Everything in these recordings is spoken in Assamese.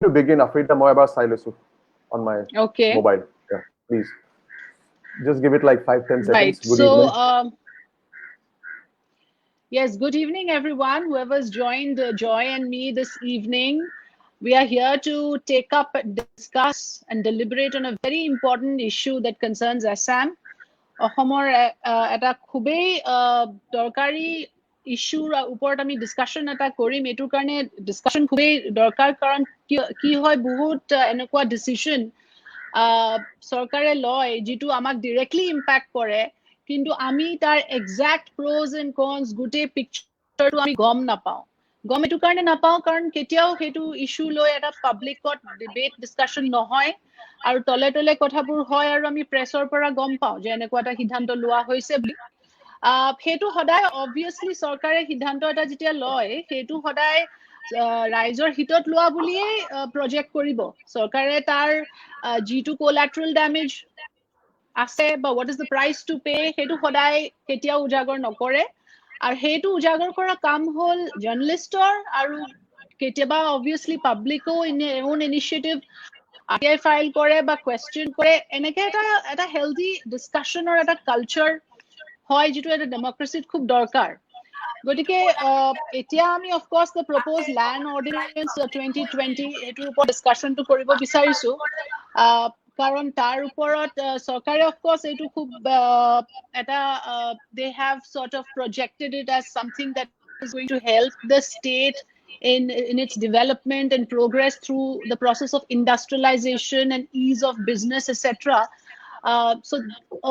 to begin, Afrida, moi ebar sai লৈছো on my mobile. Yeah, please. Just give it like 5-10 seconds. Right. Good So, evening. Yes, good evening, everyone. Whoever's joined Joy and me this evening, we are here to take up, discuss, and deliberate on a very important issue that concerns Assam. অসমৰ এটা খুবেই দৰকাৰী ইস্যুৰ ওপৰত আমি ডিছকাশ্যন এটা কৰিম। এইটোৰ কাৰণে ডিছকাশ্যন খুবেই দৰকাৰ, কাৰণ কি হয়, বহুত এনেকুৱা ডিচিশ্যন চৰকাৰে লয় যিটো আমাক ডিৰেক্টলি ইম্পেক্ট কৰে, কিন্তু আমি তাৰ এক্সাক্ট প্ৰ'জ এণ্ড কনছ গোটেই পিকচাৰটো আমি গম নাপাওঁ। এইটো কাৰণে নাপাওঁ কাৰণ কেতিয়াও সেইটো ইস্যু লৈ এটা পাব্লিকত ডিবেট ডিছকাশ্যন নহয়, আৰু তলে তলে কথাবোৰ হয়, আৰু আমি প্ৰেছৰ পৰা গম পাওঁ যে এনেকুৱা এটা সিদ্ধান্ত লোৱা হৈছে বুলি। সেইটো সদায় অবভিয়াছলি চৰকাৰে সিদ্ধান্ত এটা যেতিয়া লয়, সেইটো সদায় ৰাইজৰ হিতত লোৱা বুলিয়েই প্ৰজেক্ট কৰিব। চৰকাৰে তাৰ যিটো কোলাট্ৰেল ডেমেজ আছে বা what is the price to pay, সেইটো সদায় কেতিয়াও উজাগৰ নকৰে। আৰু সেইটো উজাগৰ কৰা কাম হ'ল জাৰ্নেলিষ্টৰ, আৰু কেতিয়াবা অবভিয়াছলি পাব্লিকো ওন ইনিচিয়েটিভ RTI ফাইল কৰে বা কুৱেশ্যন কৰে। এনেকে এটা হেল্ডি ডিছকাশ্যনৰ এটা কালচাৰ হয়, যিটো এটা ডেমক্ৰেচিত খুব দৰকাৰ। গতিকে এতিয়া আমি of course the propose land ordinance 2020 এইটোৰ ওপৰত ডিছকাশ্যনটো কৰিব বিচাৰিছো, কাৰণ তাৰ ওপৰত চৰকাৰে অফক'ৰ্ছ এইটো খুব এটা they have sort of projected it as something that is going to help the state in its development and progress through the process of industrialization and ease of business, etc. So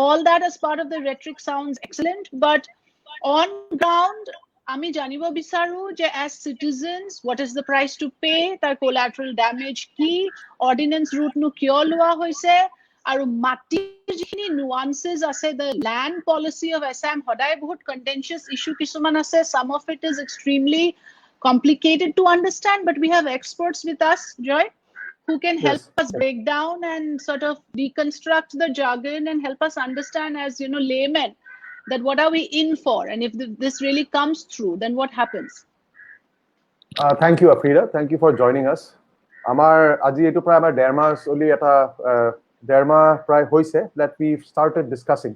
all that as part of the rhetoric sounds excellent, but on ground আমি জানিব বিচাৰো যে as citizens what is the price to pay, তাৰ collateral damage কি, ordinance route নো কিয় লোৱা হৈছে, আৰু মাটিৰ যিখিনি nuances আছে, the land policy of Assam সদায় বহুত contentious issue কিছুমান আছে. Some of it is extremely complicated to understand, but we have experts with us, Joy, who can help us break down and sort of deconstruct the jargon and help us understand as, laymen, that what are we in for, and if this really comes through, then what happens? Thank you, Afrida. Thank you for joining us. Amar aji etu pray amar derma soli eta derma pray hoise that we started discussing,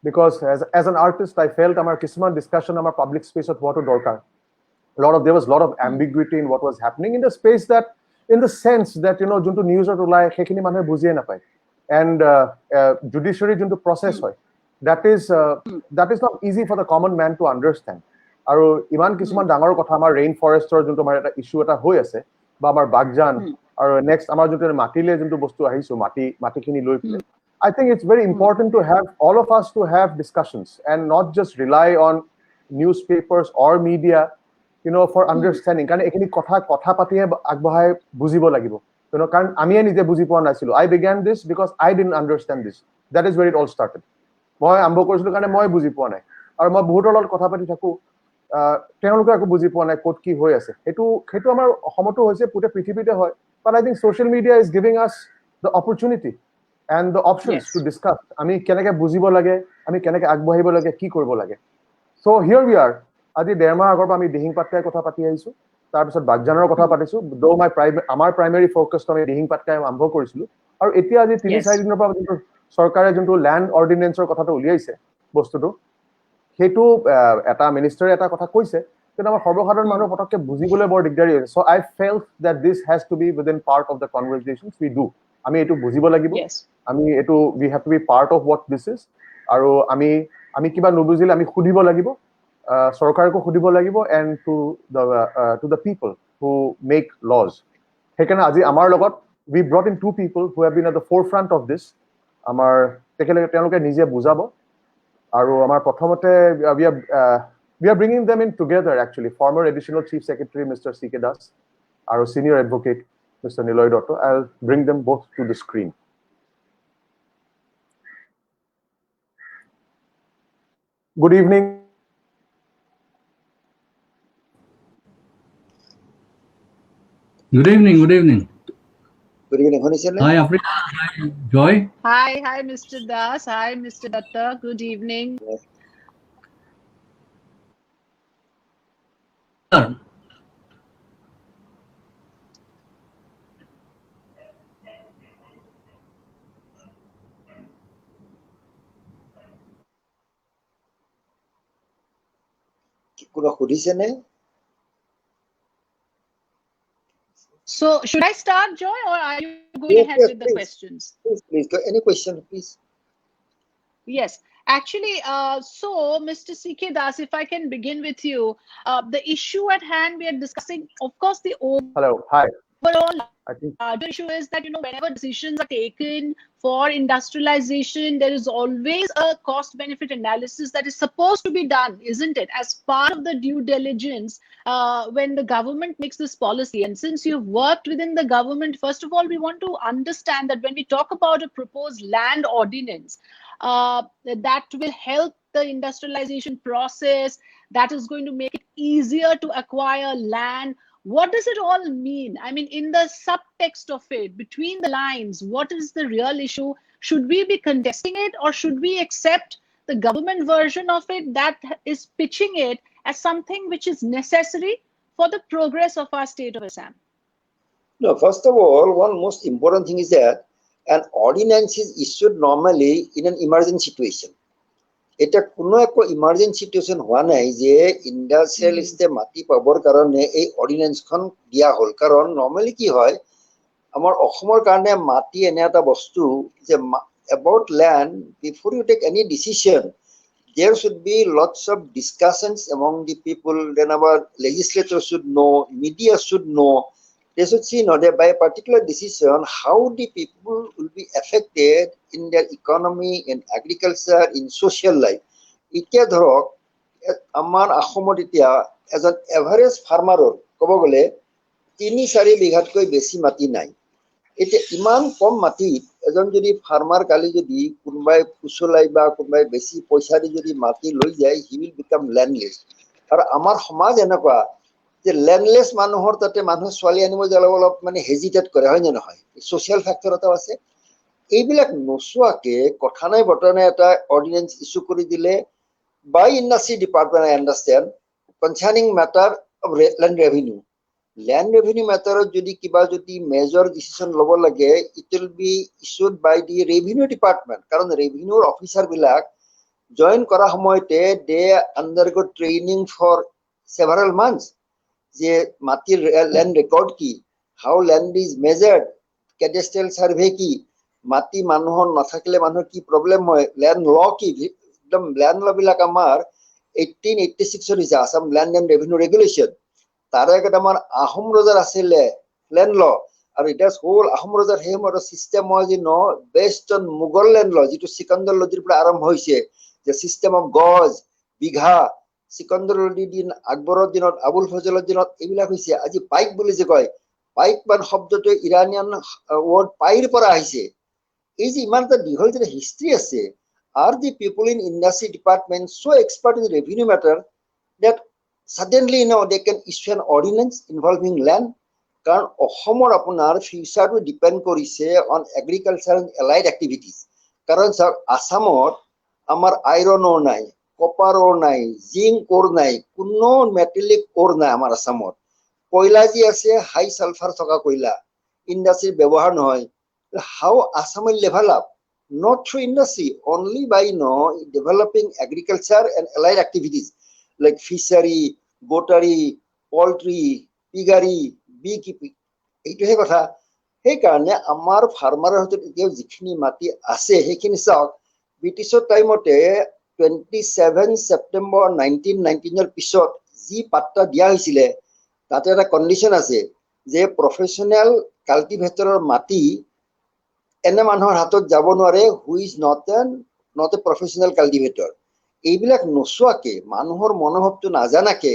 because as an artist I felt amar kisuman discussion amar public space of what dorkar. There was a lot of ambiguity in what was happening in the space, that in the sense that junto news or ulai hekhini manhe bujie na pai, and judiciary junto process hoy, that is not easy for the common man to understand. Aru iman kisuman dangor kotha amar rain forestor junto mar eta issue eta hoi ase ba amar bagjan aru next amar junto matile junto bostu ahisu mati khini loi pile. I think it's very important to have all of us to have discussions and not just rely on newspapers or media, for understanding. কাৰণ এখিনি কথা পাতিয়ে আগবঢ়াই বুজিব লাগিব, কাৰণ আমিয়ে নিজে বুজি পোৱা নাছিলো. I began this because I didn't understand this. That is where it all started. মই আৰম্ভ কৰিছিলো কাৰণে মই বুজি পোৱা নাই, আৰু মই বহুতৰ লগত কথা পাতি থাকো, তেওঁলোকে আকৌ বুজি পোৱা নাই ক'ত কি হৈ আছে। সেইটো আমাৰ অসমতো হৈছে, গোটেই পৃথিৱীতে হয়। But I think social media is giving us the opportunity and the options to discuss. আমি কেনেকৈ বুজিব লাগে, আমি কেনেকৈ আগবঢ়াইব লাগে, কি কৰিব লাগে। So here we are. আজি ডেৰমাহ আগৰ পৰা আমি দিহিং পাটকাই কথা পাতি আহিছো, তাৰপিছত বাগজানৰ কথা পাতিছো। আমাৰ প্ৰাইমেৰী ফ'কাছটো আমি দিহিং পাটকাই আৰম্ভ কৰিছিলো, আৰু এতিয়া আজি 3-4 দিনৰ পৰা যোনটো চৰকাৰে যোনটো লেণ্ড অৰ্ডিনেন্সৰ কথাটো উলিয়াইছে বস্তুটো, সেইটো এটা মিনিষ্টাৰে এটা কথা কৈছে, কিন্তু আমাৰ সৰ্বসাধাৰণ মানুহ পটককে বুজিবলৈ বৰ দিগদাৰী হৈছে। So I felt that this has to be within part of the conversations we do. আমি এইটো বুজিব লাগিব, আমি এইটো we have to be part of what this is, আৰু আমি কিবা নুবুজিলে আমি সুধিব লাগিব, চৰকাৰকো সুধিব লাগিব, and to the people who make laws. সেইকাৰণে আজি আমাৰ লগত we brought in 2 people who have been at the forefront of this. আমাৰ তেওঁলোকে নিজে বুজাব, আৰু আমাৰ প্ৰথমতে we are bringing them in together actually, former additional chief secretary Mr. C.K. Das আৰু senior advocate Mr. Niloy Dotto. I'll bring them both to the screen. Good evening. Good evening. Good evening. Hi, Afrida. Hi, Joy. Hi, Mr. Das. Hi, Mr. Datta. Good evening. Kuna khudisene? So, should I start, Joy, or are you going Yes, ahead yes, with the please. questions? Please. Any question, please? Yes, actually, so Mr. C.K. Das, if I can begin with you, the issue at hand we are discussing, of course, the Hello. Hi. overall I think larger issue is that, whenever decisions are taken for industrialization, there is always a cost benefit analysis that is supposed to be done, isn't it, as part of the due diligence when the government makes this policy. And since you've worked within the government, first of all, we want to understand that when we talk about a proposed land ordinance, that will help the industrialization process, that is going to make it easier to acquire land. What does it all mean? I mean, in the subtext of it, between the lines, what is the real issue? Should we be contesting it, or should we accept the government version of it that is pitching it as something which is necessary for the progress of our state of Assam? No, first of all, one most important thing is that an ordinance is issued normally in an emergency situation. এটা কোনো একটা ইমার্জেন্সি সিচুয়েশন হওয়া নাই যে ইন্ডাস্ট্রিয়ালিস্টে মাটি পাবৰ কাৰণে এই অৰ্ডিনেন্সখন দিয়া হ'ল, কাৰণ নৰ্মেলি কি হয় আমাৰ অসমৰ কাৰণে মাটি এনে এটা বস্তু যে about land, before you take any decision, there should be lots of discussions among the people. Then our legislators should know, media should know. They should see that by a particular decision, how the people will be affected in their economy, in agriculture, in social life. Itia dhorok, amar Asomot itia, as an average farmer, kobo gole, 3-4 bighatkoi besi mati nai. Ite iman kom mati, ejon jodi farmer kali jodi kunbai fusolai ba kunbai besi poisa di jodi mati loi jai, he will become landless. Ar amar samaj enakwa যে ল্যান্ডলেস মানুহৰ তাতে মানুহ ছোৱালী আনিব যালে অলপ মানে হেজিটেট কৰে, হয় নে নহয়? সোশ্যাল ফ্যাক্টৰ এটা আছে। এইবিলাক নচোৱাকে কথা নাই বতৰা নাই এটা অৰ্ডিনেন্স ইস্যু কৰি দিলে by industry department, I understand, concerning matter of land revenue. Land revenue মেটাৰত যদি কিবা যদি মেজৰ ডিচিশ্যন ল'ব লাগে, it will be issued by the revenue department, কাৰণ ৰেভিনিউৰ অফিচাৰবিলাক জইন কৰা সময়তে they undergo training for several months, যে মাটিৰ ল্যান্ড ৰেকৰ্ড কি, how land is measured, cadastral survey কি, মাটি মানুহৰ নাথাকিলে মানুহৰ কি প্ৰবলেম হয়, ল্যান্ড ল কি, একদম ল্যান্ড ল বিলাক আমাৰ 1886 হৈছে Assam land and revenue regulation. তাৰ আগত আমাৰ আহোম ৰজাৰ আছিলে ল্যান্ড ল, আৰু এটা হোল আহোম ৰজাৰ সেই সময়ৰ সিস্টেম হয় যে বেসড অন মুঘল ল্যান্ড ল, যেটো সিকান্দাৰ লোদীৰ পৰা আৰম্ভ হৈছে, যে সিস্টেম অফ গজ বিঘা, সিকান্দাৰ লোদীৰ দিন, আকবৰৰ দিনত, আবুল ফজলৰ দিনত এইবিলাক হৈছে। আজি পাইক বুলি যে কয়, পাইক মান শব্দটো ইৰানিয়ান ৱৰ্ড পাইৰ পৰা আহিছে। এই যে ইমান এটা দীঘল যে হিষ্ট্ৰী আছে, are the people in industry department so expert in revenue matter that suddenly they can issue an ordinance involving land? কাৰণ অসমৰ আপোনাৰ ফিউচাৰটো ডিপেন্ড কৰিছে on agriculture and allied activities. কাৰণ চাওক আসামত আমাৰ আইৰন অৰ নাই, কপাৰ অৰ নাই, জিংক অৰ নাই, কোনো মেটেলিক অৰ নাই আমাৰ আসামত। কয়লা যি আছে হাই সালফাৰ থকা কয়লা, ইণ্ডাষ্ট্ৰীৰ ব্যৱহাৰ নহয়। হাউ Assam will develop? Not through industry, only by developing agriculture and allied activities like fishery, boatery, poultry, piggery, beekeeping. এইটোহে কথা। সেইকাৰণে আমাৰ ফাৰ্মাৰৰ হাতত এতিয়াও যিখিনি মাটি আছে সেইখিনি চাওক, ব্ৰিটিছৰ টাইমতে 27 ছেপ্টেম্বৰ 1919 পিছত যি পাট্টা দিয়া হৈছিলে, তাতে এটা কণ্ডিশ্যন আছে যে প্ৰফেশ্যনেল কাল্টিভেটৰৰ মাটি এনে মানুহৰ হাতত যাব নোৱাৰে who is not a professional cultivator. এইবিলাক নচোৱাকে মানুহৰ মনোভাৱটো নাজানাকে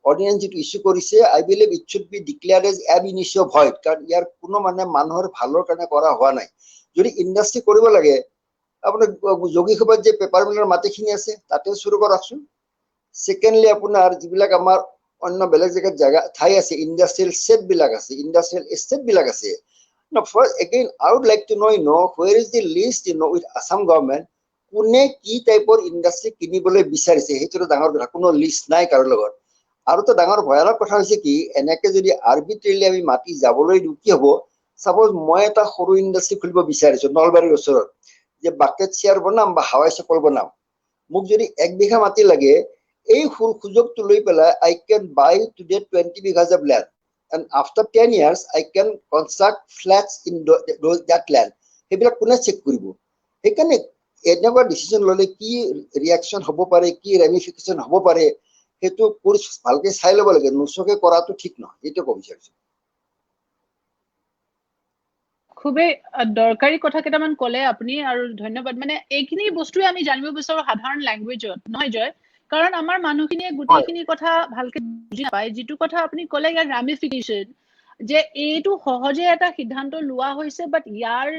অৰ্ডিনেন্স যিটো ইস্যু কৰিছে, I believe it should be declared as ab initio void, কাৰণ ইয়াৰ কোনো মানে মানুহৰ ভালৰ কাৰণে কৰা হোৱা নাই। যদি ইণ্ডাষ্ট্ৰি কৰিব লাগে, আপোনাৰ যোগীসভাত যে পেপাৰ মিলৰ মাটিখিনি আছে তাতেও চুৰু কৰকচোন। ছেকেণ্ডলি আপোনাৰ যিবিলাক আমাৰ অন্য বেলেগ জেগাত ঠাই আছে, ইণ্ডাষ্ট্ৰিয়েল ছেট বিলাক আছে, ইণ্ডাষ্ট্ৰিয়েল এষ্টেট বিলাক আছে। Now, first again, I would like to know, where is the list, with Assam government, কোনে কি টাইপৰ ইণ্ডাষ্ট্ৰি কিনিবলৈ বিচাৰিছে, সেইটো ডাঙৰ কথা, কোনো লিষ্ট নাই কাৰো লগত। আৰু তো ডাঙৰ ভয়ানক কথা হৈছে কি, এনেকে যদি আৰ্বিট্ৰেলি আমি মাটি যাবলৈ দিওঁ কি হ'ব, সাপোজ মই এটা সৰু ইণ্ডাষ্ট্ৰি খুলিব বিচাৰিছো নলবাৰীৰ ওচৰত, যে বাকেট চেয়াৰ বনাম বা হাৱাই চপল বনাম, মোক যদি 1 বিঘা মাটি লাগে, এই সুযোগটো লৈ পেলাই I can buy today 20 bighas of land, and after 10 years I can construct flats in that land. সেইবিলাক কোনে চেক কৰিব? সেইকাৰণে এনেকুৱা ডিসিশন ললে কি ৰিয়াকশন হ'ব পাৰে, কি ৰেমিফিকেশন হ'ব পাৰে, সেইটো কোৰ্স ভালকে চাই ল'ব লাগে। নুচকে কৰাটো ঠিক নহয়, এইটো ক'ব বিচাৰিছো। খুবেই দৰকাৰী কথা কেইটামান ক'লে আপুনি, আৰু ধন্যবাদ। মানে এইখিনি বস্তুৱে আমি জানিব বিচাৰো সাধাৰণ ল্যাঙ্গুৱেজত, নহয় জয়? কাৰণ আমাৰ মানুহখিনিয়ে গোটেইখিনি কথা ভালকে বুজি নাপায়। যিটো কথা আপুনি ক'লে ইয়াৰ ৰামিফিকেশন, যে এইটো সহজে এটা সিদ্ধান্ত লোৱা হৈছে, বাট ইয়াৰ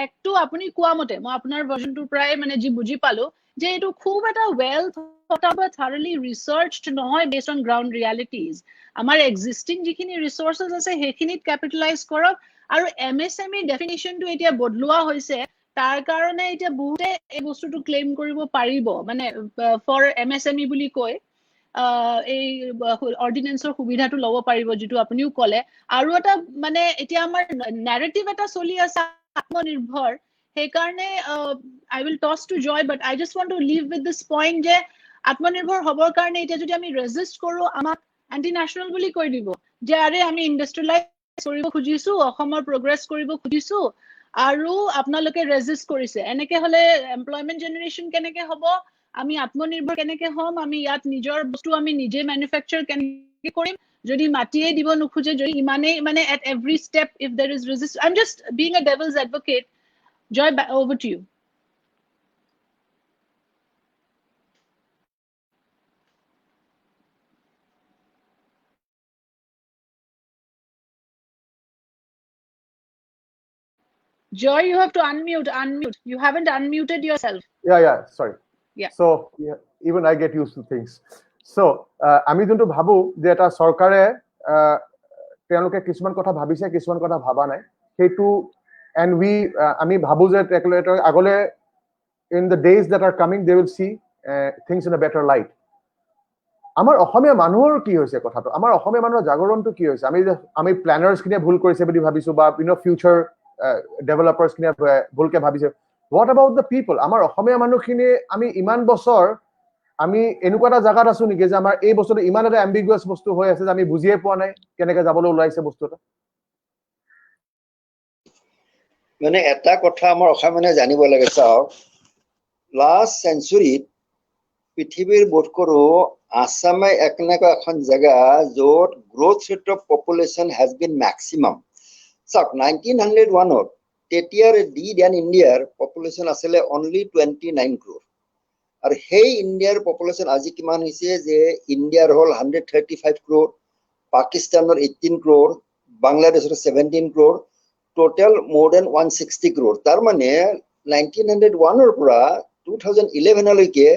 একটো আপুনি কোৱা মতে মই আপোনাৰ ভাৰ্জনটো প্ৰায় মানে যি বুজি পালো, যে এইটো খুব এটা ৱেল থট আউট বা থাৰলি ৰিচাৰ্চড নহয় বেছড অন গ্ৰাউণ্ড ৰিয়ালিটিজ। আমাৰ এক্সিষ্টিং যিখিনি ৰিচোৰ্চেছ আছে সেইখিনিত কেপিটেলাইজ কৰক, আৰু MSME ডেফিনিশনটো এতিয়া বদলোৱা হৈছে, তাৰ কাৰণে এতিয়া বহুতে এই বস্তুটো ক্লেইম কৰিব পাৰিব, মানে ফৰ MSME বুলি কয় এই অৰ্ডিনেন্সৰ সুবিধাটো ল'ব পাৰিব, যিটো আপুনিও ক'লে। আৰু এটা মানে এতিয়া আমাৰ নেৰেটিভ এটা চলি আছে আত্মনিৰ্ভৰ, সেইকাৰণে I will toss to Joy, but I just want to leave with this point যে আত্মনিৰ্ভৰ হ'বৰ কাৰণে এতিয়া যদি আমি ৰেজিষ্ট কৰো, আমাক এন্টি নেশ্যনেল বুলি কৈ দিব, যে আৰে আমি ইণ্ডাষ্ট্ৰিয়েলাইজ কৰিব খুজিছো, অসমৰ প্ৰগ্ৰেছ কৰিব খুজিছো, আৰু আপোনালোকে ৰেজিষ্ট কৰিছে। এনেকে হলে এমপ্লয়মেন্ট জেনাৰেশ্যন কেনেকে হ'ব, আমি আত্মনিৰ্ভৰ কেনেকে হ'ম, আমি ইয়াত নিজৰ বস্তু আমি নিজে মেনুফেকচাৰ কেনেকে কৰিম, যদি মাটিয়ে দিব নোখোজে, যদি ইমানেই মানে at every step if there is resistance. I'm just being a devil's advocate. Joy, over to you. Joy, you have to unmute. You haven't unmuted yourself. Yeah, sorry. Yeah. So even I get used to things. So আমি যোনটো ভাবো যে এটা চৰকাৰে তেওঁলোকে কিছুমান কথা ভাবিছে, কিছুমান কথা ভাবা নাই, সেইটো and আমি ভাবো যে টেকলেটৰ আগলে in the days that are coming they will see things in a better light. আমাৰ অসমীয়া মানুহৰ কি হৈছে কথাটো, আমাৰ অসমীয়া মানুহৰ জাগৰণটো কি হৈছে? আমি প্ল্যানাৰ্স খিনিয়ে ভুল কৰিছে বুলি ভাবিছো, বা ফিউচাৰ ডেভেলপাৰ্স খিনিয়ে ভুলকে ভাবিছে। What about the people? আমাৰ অসমীয়া মানুহখিনি আমি ইমান বছৰ আমি এনেকুৱা এটা জায়গাত আছো নেকি যে আমাৰ এই বস্তুটো ইমান এটা এম্বিগুয়াছ বস্তু হৈ আছে যে আমি বুজিয়ে পোৱা নাই কেনেকে যাবলৈ ওলাইছে বস্তুটো? মানে এটা কথা আমাৰ অসমীয়া মানুহে জানিব লাগে, চাওক, লাষ্ট চেঞ্চুৰীত পৃথিৱীৰ বোধকৰো আসামে এনেকুৱা এখন জেগা য'ত growth rate of population has been maximum. চাওক, 1901ত তেতিয়াৰ ডেন ইণ্ডিয়াৰ পপুলেশ্যন আছিলে অনলি 29 crore, আৰু সেই ইণ্ডিয়াৰ পপুলেশ্যন আজি কিমান হৈছে যে ইণ্ডিয়াৰ হ'ল 135 crore, পাকিস্তানৰ 18 crore, বাংলাদেশৰ 17 crore, total more than 160 crore. তাৰ মানে 1901ৰ পৰা 2011 লৈকে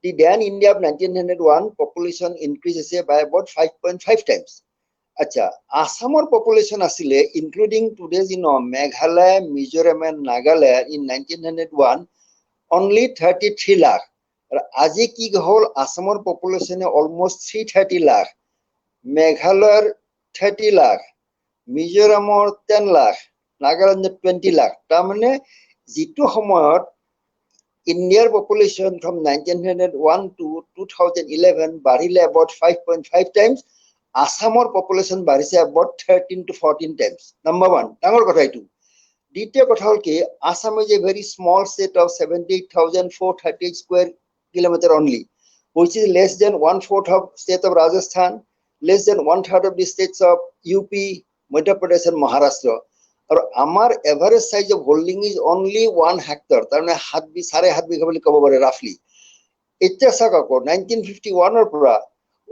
the Dan India of 1901 population increased by about 5.5 times. আচ্ছা, আসামৰ পপুলেশ্যন আছিলে including today's Meghalaya, Mizoram and Nagaland in 1901 only 33 lakh. আৰু আজি কি হ'ল, আসামৰ পপুলেশ্যনে অলমোষ্ট 330 লাখ, মেঘালয়ৰ 30 লাখ, মিজোৰামৰ 10 লাখ, নাগালেণ্ডৰ 20 লাখ। তাৰমানে যিটো সময়ত ইণ্ডিয়াৰ পপুলেশ্যন ফ্ৰম 1901 to 2011 বাঢ়িলে about 5.5 times, আসামৰ পপুলেশ্যন বাঢ়িছে about 13 to 14 times. Number one, ডাঙৰ কথা এইটো। দ্বিতীয় কথা হ'ল কি, Assam is a very small state of 78,430 square kilometer only, which is less than 1/4 of state of Rajasthan, less than 1/3 of the states of UP, Madhya Pradesh and Maharashtra. আৰু আমাৰ average size of holding is only 1 hectare, তাৰমানে 7.5 বিঘা বুলি ক'ব পাৰে ৰাফলি। এতিয়া চাওক আকৌ 1951ৰ পৰা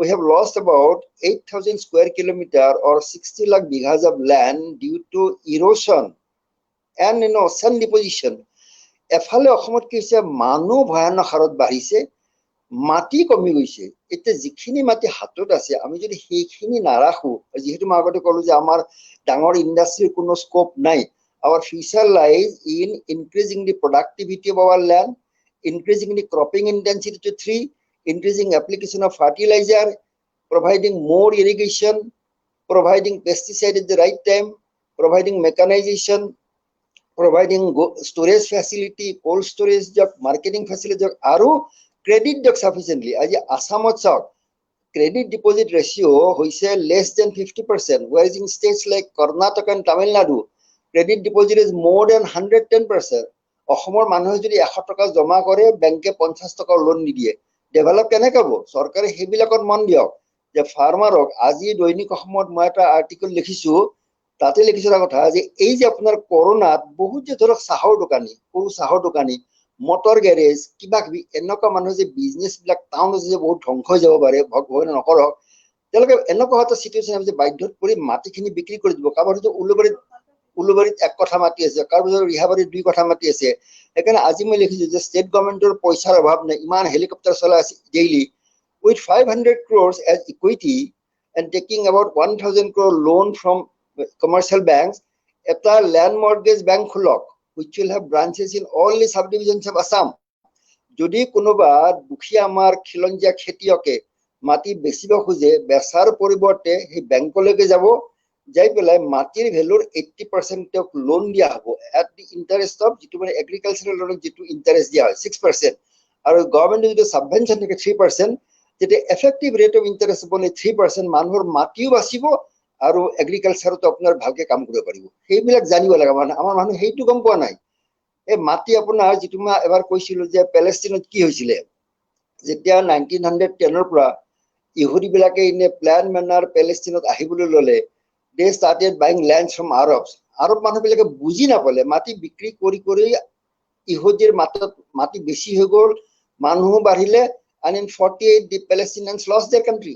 we have lost about 8,000 square kilometer or 60 lakh bighas of land due to erosion and sand deposition. এফালে অসমত কি হৈছে, মানুহ ভয়ানক হাৰত বাঢ়িছে, মাটি কমি গৈছে। এতিয়া যিখিনি মাটি হাতত আছে আমি যদি সেইখিনি নাৰাখো, যিহেতু মই আগতে ক'লো যে আমাৰ ডাঙৰ ইণ্ডাষ্ট্ৰিৰ কোনো স্কোপ নাই, our future lies in increasing the productivity of our land, increasing the cropping intensity to 3, increasing application of fertilizer, providing more irrigation, providing pesticide at the right time, providing mechanization, providing storage facility, cold storage, marketing facility, আৰু ক্ৰেডিট দিয়ক সাফিচিয়েণ্টলি আজি আসামত চাওক credit deposit ratio hoise less than 50%, whereas in states like Karnataka and Tamil Nadu credit deposit is more than 110%. অসমৰ মানুহে যদি 100 টকা জমা কৰে বেংকে 50 টকা লোন নিদিয়ে ডেভেলপ কেনে কৰিব চৰকাৰে হেবিলাকত মন দিয়ক যে ফাৰ্মাৰক আজি দৈনিক অসমত মই এটা আৰ্টিকেল লিখিছো তাতে লিখিছো কথা যে এই যে আপোনাৰ কৰোনাত বহুত যে ধৰক চাহৰ দোকানী সৰু চাহৰ দোকানী মটৰ গ্যাৰেজ কিবা কিবি এনেকুৱা মানুহ যে বিজনেছ বিলাক টাউন যে বহুত ধ্বংস হৈ যাব পাৰে ভগৱানে নকৰক তেওঁলোকে এনেকুৱা এটা সিচুৱেচন যে বাধ্যত পৰি মাটিখিনি বিক্ৰী কৰি দিব কাৰোবাৰ হয়তো উলুবাৰীত এক কথা মাটি আছে কাৰোবাৰ ৰিহাবাৰীত দুই কথা মাটি আছে সেইকাৰণে আজি মই লিখিছো যে ষ্টেট গভৰ্ণমেণ্টৰ পইচাৰ অভাৱ নাই ইমান হেলিকপ্টাৰ চলাই আছে daily with 500 crores as equity and taking about 1000 crore loan from commercial banks eta land mortgage bank khulok which will have branches in all the subdivisions of Assam jodi konoba dukhia amar khilonjia khetiyoke mati besiba khuje besar poriborte he bankoleke jabo jai pelai matir value 80% tok loan dia hobo at the interest of jitu mane agricultural loan jitu interest dia 6% aru government jitu subvention theke 3% যেটা এফেক্টিভ রেট অফ ইন্টারেস্ট বলে 3% মানুহৰ মাটিও বাচিব আৰু এগ্ৰিকালচাৰতো আপোনাৰ ভালকে কাম কৰিব পাৰিব সেইবিলাক জানিব লাগে মানে আমাৰ মানুহ হেইটো গম পোৱা নাই এই মাটি আপোনাৰ যেটো মই এবাৰ কৈছিল যে প্যালেষ্টাইনত কি হৈছিল যেতিয়া 1910 ৰ পৰা ইহুদি বিলাকে ইনে প্ল্যান মেনাৰ প্যালেষ্টাইনত আহিবলৈ ললে দে স্টাৰ্টেড বাইং ল্যান্ডস ফ্ৰম আৰব মানুহ বিলাকে বুজি নাপালে মাটি বিক্ৰী কৰি কৰি ইহুদিৰ মাটি বেছি হৈ গল মানুহ বাঢ়িলে and in 48 the Palestinians lost their country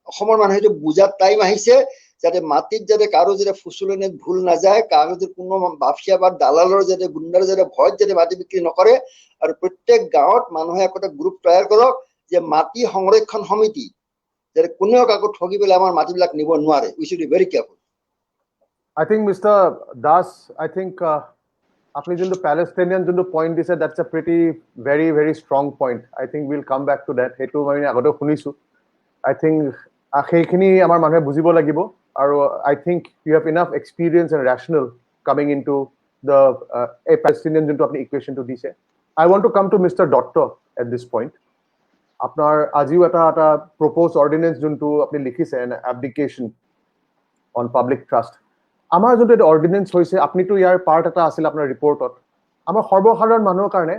অসমৰ মানুহে বুজাত টাইম আহিছে যাতে মাটিত যাতে কাৰো যাতে ফুসুলনে ভুল না যায় কাৰো যে কোনো বাফিয়া বা দালালৰ যাতে গুণ্ডাৰ যাতে ভয় যাতে মাটি বিক্ৰী নকৰে আৰু প্ৰত্যেক গাঁৱত মানুহে একটা গ্ৰুপ তৈয়াৰ কৰক যে মাটি সংৰক্ষণ সমিতি যাতে কোনেও কাকো ঠগি পেলাই আমাৰ মাটিবিলাক নিব নোৱাৰে we should be very careful I think Mr. Das আপনি যোনটো প্যালেষ্টাইনিয়ান যোনটো পইণ্ট দিছে that's a pretty very strong point. I think we'll come back to that. হেতু মই আগতে শুনিছো. I think সেইখিনি আমাৰ মানুহে বুজিব লাগিব আৰু I think you have enough experience and rational coming into the a Palestinian যোনটো আপনি ইকুৱেশ্যনটো দিছে. I want to come to Mr. Dotto at this point. আপোনাৰ আজিও এটা proposed ordinance যোনটো আপনি লিখিছে an abdication on public trust. আমাৰ যোনটো এটা অৰ্ডিনেন্স হৈছে আপনিতো ইয়াৰ পাৰ্ট এটা আছিল আপোনাৰ ৰিপৰ্টত আমাৰ সৰ্বসাধাৰণ মানুহৰ কাৰণে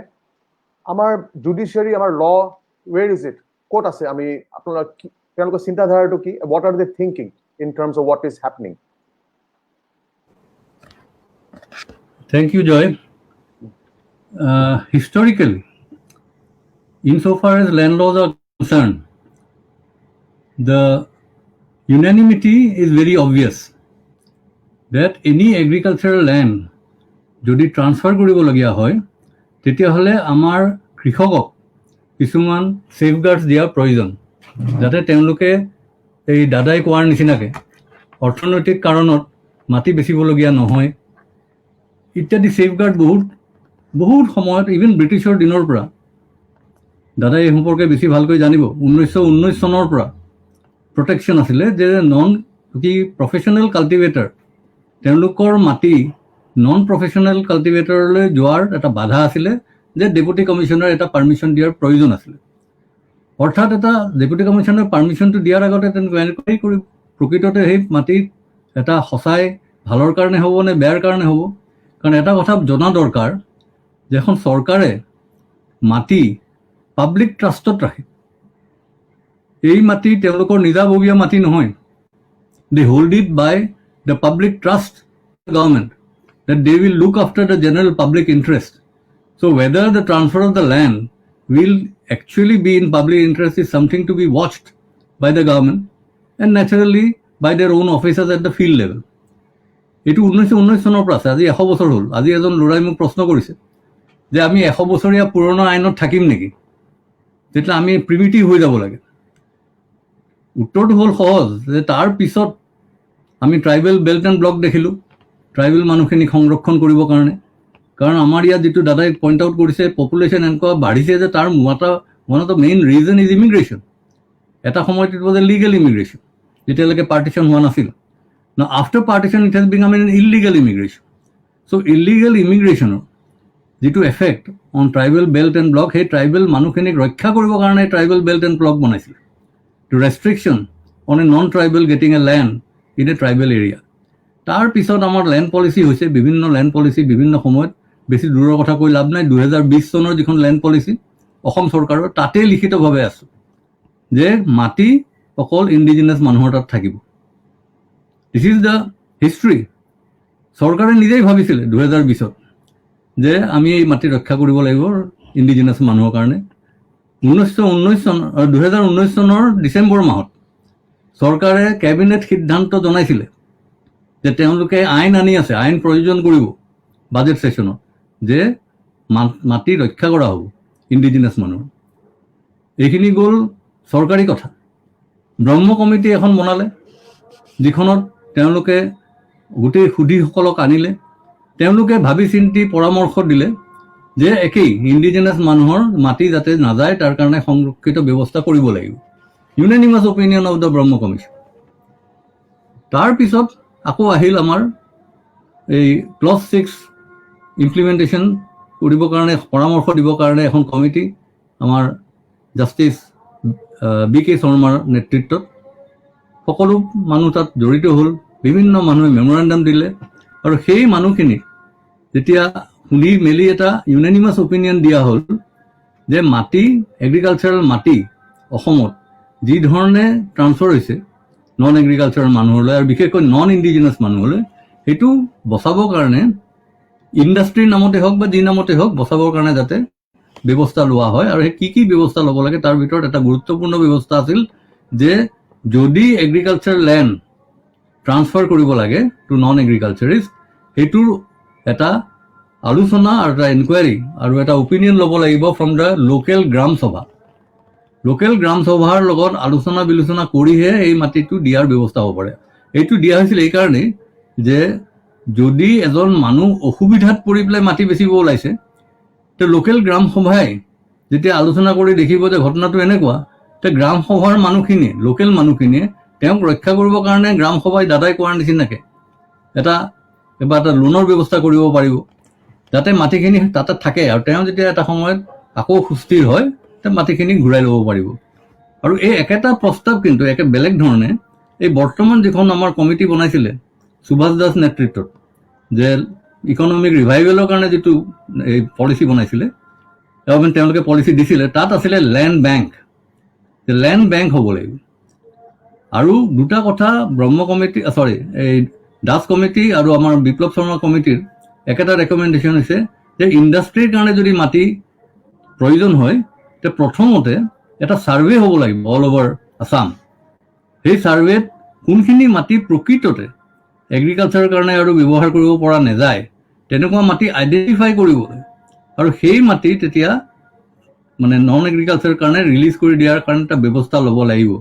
আমাৰ জুডিচিয়াৰী আমাৰ ল where is it কোট আছে আমি আপোনালোক তেওঁলোকৰ চিন্তাধাৰাটো কি what are they thinking in terms of what is happening Thank you Joy historically insofar as land laws are concerned the unanimity is very obvious that any agricultural land যদি ট্ৰান্সফাৰ কৰিবলগীয়া হয় তেতিয়াহলে আমাৰ কৃষকক কিছুমান সেফগাৰ্ডছ দিয়াৰ প্ৰয়োজন যাতে তেওঁলোকে এই দাদাই কোৱাৰ নিচিনাকে অৰ্থনৈতিক কাৰণত মাটি বেচিবলগীয়া নহয় ইত্যাদি সেফগাৰ্ড বহুত সময়ত ইভেন ব্ৰিটিছৰ দিনৰ পৰা দাদাই এই সম্পৰ্কে বেছি ভালকৈ জানিব 1919 চনৰ পৰা প্ৰটেকশ্যন আছিলে যে নন প্ৰফেশ্যনেল কাল্টিভেটৰ তেওঁলোকৰ মাটি নন প্ৰফেশ্যনেল কাল্টিভেটৰলৈ যোৱাৰ এটা বাধা আছিলে যে ডেপুটি কমিশনাৰ এটা পাৰমিশন দিয়াৰ প্ৰয়োজন আছিল অৰ্থাৎ এটা ডেপুটি কমিশনাৰ পাৰমিশনটো দিয়াৰ আগতে এনকুৱাৰী কৰি প্ৰকৃততে সেই মাটিত এটা সঁচাই ভালৰ কাৰণে হ'ব নে বেয়াৰ কাৰণে হ'ব কাৰণ এটা কথা জনা দৰকাৰ যে এখন চৰকাৰে মাটি পাব্লিক ট্ৰাষ্টত ৰাখে এই মাটি তেওঁলোকৰ নিজাববীয়া মাটি নহয় they hold it by the public trust the government that they will look after the general public interest so whether the transfer of the land will actually be in public interest is something to be watched by the government and naturally by their own officers at the field level etu 1919 চনৰ পৰা আজি 100 বছৰ হ'ল আজি এজন লৰাই মোক প্ৰশ্ন কৰিছে যে আমি 100 বছৰীয়া পুৰণা আইনত থাকিম নেকি যেটা আমি প্ৰিমিটিভ হৈ যাব লাগে উত্তৰটো হ'ল সহজ যে তাৰ পিছত আমি ট্ৰাইবেল বেল্ট এণ্ড ব্লক দেখিলোঁ ট্ৰাইবেল মানুহখিনিক সংৰক্ষণ কৰিবৰ কাৰণে কাৰণ আমাৰ ইয়াত যিটো দাদাই পইণ্ট আউট কৰিছে পপুলেশ্যন এনেকুৱা বাঢ়িছে যে তাৰ one of the main reason is immigration এটা সময়ত it was a legal immigration যেতিয়ালৈকে পাৰ্টিশ্যন হোৱা নাছিল Now after partition it has become an illegal immigration. So illegal immigration যিটো effect on tribal belt and block, সেই ট্ৰাইবেল মানুহখিনিক ৰক্ষা কৰিবৰ কাৰণে ট্ৰাইবেল বেল্ট এণ্ড ব্লক বনাইছিলে, to restriction on a non tribal getting a land in a tribal area. তাৰপিছত আমাৰ লেণ্ড পলিচি হৈছে, বিভিন্ন লেণ্ড পলিচি বিভিন্ন সময়ত, বেছি দূৰৰ কথা কৈ লাভ নাই। 2020 চনৰ যিখন লেণ্ড পলিচি অসম চৰকাৰৰ, তাতে লিখিতভাৱে আছে যে মাটি অকল ইণ্ডিজিনাছ মানুহৰ তাত থাকিব। দিছ ইজ দ্য হিষ্ট্ৰী। চৰকাৰে নিজেই ভাবিছিলে 2020ত যে আমি এই মাটি ৰক্ষা কৰিব লাগিব ইণ্ডিজিনাছ মানুহৰ কাৰণে। 2019 চনৰ ডিচেম্বৰ মাহত চৰকাৰে কেবিনেট সিদ্ধান্ত জনাইছিলে যে তেওঁলোকে আইন আনি আছে, আইন প্ৰয়োজন কৰিব বাজেট ছেশ্যনত, যে মাটি ৰক্ষা কৰা হ'ব ইণ্ডিজিনাছ মানুহৰ। এইখিনি গ'ল চৰকাৰী কথা। ব্ৰহ্ম কমিটি এখন বনালে, যিখনত তেওঁলোকে গোটেই সুধীসকলক আনিলে। তেওঁলোকে ভাবি চিন্তি পৰামৰ্শ দিলে যে একেই ইণ্ডিজিনাছ মানুহৰ মাটি যাতে নাযায় তাৰ কাৰণে সংৰক্ষিত ব্যৱস্থা কৰিব লাগিব। Unanimous opinion of the Brahma commission. তাৰপিছত আকৌ আহিল আমাৰ এই ক্লজ 6 ইমপ্লিমেণ্টেশ্যন কৰিবৰ কাৰণে, পৰামৰ্শ দিবৰ কাৰণে এখন কমিটি, আমাৰ জাষ্টিছ BK শৰ্মাৰ নেতৃত্বত সকলো মানুহ তাত জড়িত হ'ল। বিভিন্ন মানুহে মেমৰেণ্ডাম দিলে, আৰু সেই মানুহখিনিক যেতিয়া শুনি মেলি এটা ইউনানিমাছ অপিনিয়ন দিয়া হ'ল যে মাটি, এগ্ৰিকালচাৰেল মাটি অসমত যি ধৰণে ট্ৰান্সফাৰ হৈছে নন এগ্ৰিকালচাৰেল মানুহলৈ, আৰু বিশেষকৈ নন ইণ্ডিজিনাছ মানুহলৈ, সেইটো বচাবৰ কাৰণে ইণ্ডাষ্ট্ৰীৰ নামতে হওক বা যি নামতে হওক বচাবৰ কাৰণে যাতে ব্যৱস্থা লোৱা হয়। আৰু সেই কি ব্যৱস্থা ল'ব লাগে তাৰ ভিতৰত এটা গুৰুত্বপূৰ্ণ ব্যৱস্থা আছিল যে যদি এগ্ৰিকালচাৰ লেণ্ড ট্ৰান্সফাৰ কৰিব লাগে টু নন এগ্ৰিকালচাৰিষ্ট, সেইটোৰ এটা আলোচনা আৰু এটা ইনকুৱাৰী আৰু এটা অপিনিয়ন ল'ব লাগিব ফ্ৰম দ্য লোকেল গ্ৰাম সভা। লোকেল গ্ৰাম সভাৰ লগত আলোচনা বিলোচনা কৰিহে এই মাটিটো দিয়াৰ ব্যৱস্থা হ'ব পাৰে। এইটো দিয়া হৈছিল এইকাৰণেই যে যদি এজন মানুহ অসুবিধাত পৰি পেলাই মাটি বেচিব ওলাইছে, তে লোকেল গ্ৰাম সভাই যেতিয়া আলোচনা কৰি দেখিব যে ঘটনাটো এনেকুৱা, তে গ্ৰাম সভাৰ মানুহখিনিয়ে, লোকেল মানুহখিনিয়ে তেওঁক ৰক্ষা কৰিবৰ কাৰণে গ্ৰাম সভাই দাদাই কোৱাৰ নিচিনাকৈ এটা লোনৰ ব্যৱস্থা কৰিব পাৰিব, যাতে মাটিখিনি তাতে থাকে, আৰু তেওঁ যেতিয়া এটা সময়ত আকৌ সুস্থিৰ হয় তে মাটিখিনি ঘূৰাই ল'ব পাৰিব। আৰু এই একেটা প্ৰস্তাৱ কিন্তু একে বেলেগ ধৰণে এই বৰ্তমান যিখন আমাৰ কমিটি বনাইছিলে সুভাষ দাস নেতৃত্বত, যে ইকনমিক ৰিভাইভেলৰ কাৰণে যিটো এই পলিচি বনাইছিলে, তেওঁলোকে পলিচি দিছিলে, তাত আছিলে লেণ্ড বেংক, যে লেণ্ড বেংক হ'ব লাগিব। আৰু দুটা কথা ব্ৰহ্ম কমিটি, এই দাস কমিটি আৰু আমাৰ বিপ্লৱ শৰ্মা কমিটিৰ একেটা ৰেকমেণ্ডেশ্যন হৈছে যে ইণ্ডাষ্ট্ৰীৰ কাৰণে যদি মাটি প্ৰয়োজন হয়, তে প্ৰথমতে এটা ছাৰ্ভে হ'ব লাগিব অল অভাৰ আছাম। সেই ছাৰ্ভেত কোনখিনি মাটি প্ৰকৃততে এগ্ৰিকালচাৰৰ কাৰণে আৰু ব্যৱহাৰ কৰিব পৰা নাযায়, তেনেকুৱা মাটি আইডেণ্টিফাই কৰিবলৈ, আৰু সেই মাটি তেতিয়া মানে নন এগ্ৰিকালচাৰৰ কাৰণে ৰিলিজ কৰি দিয়াৰ কাৰণে এটা ব্যৱস্থা ল'ব লাগিব।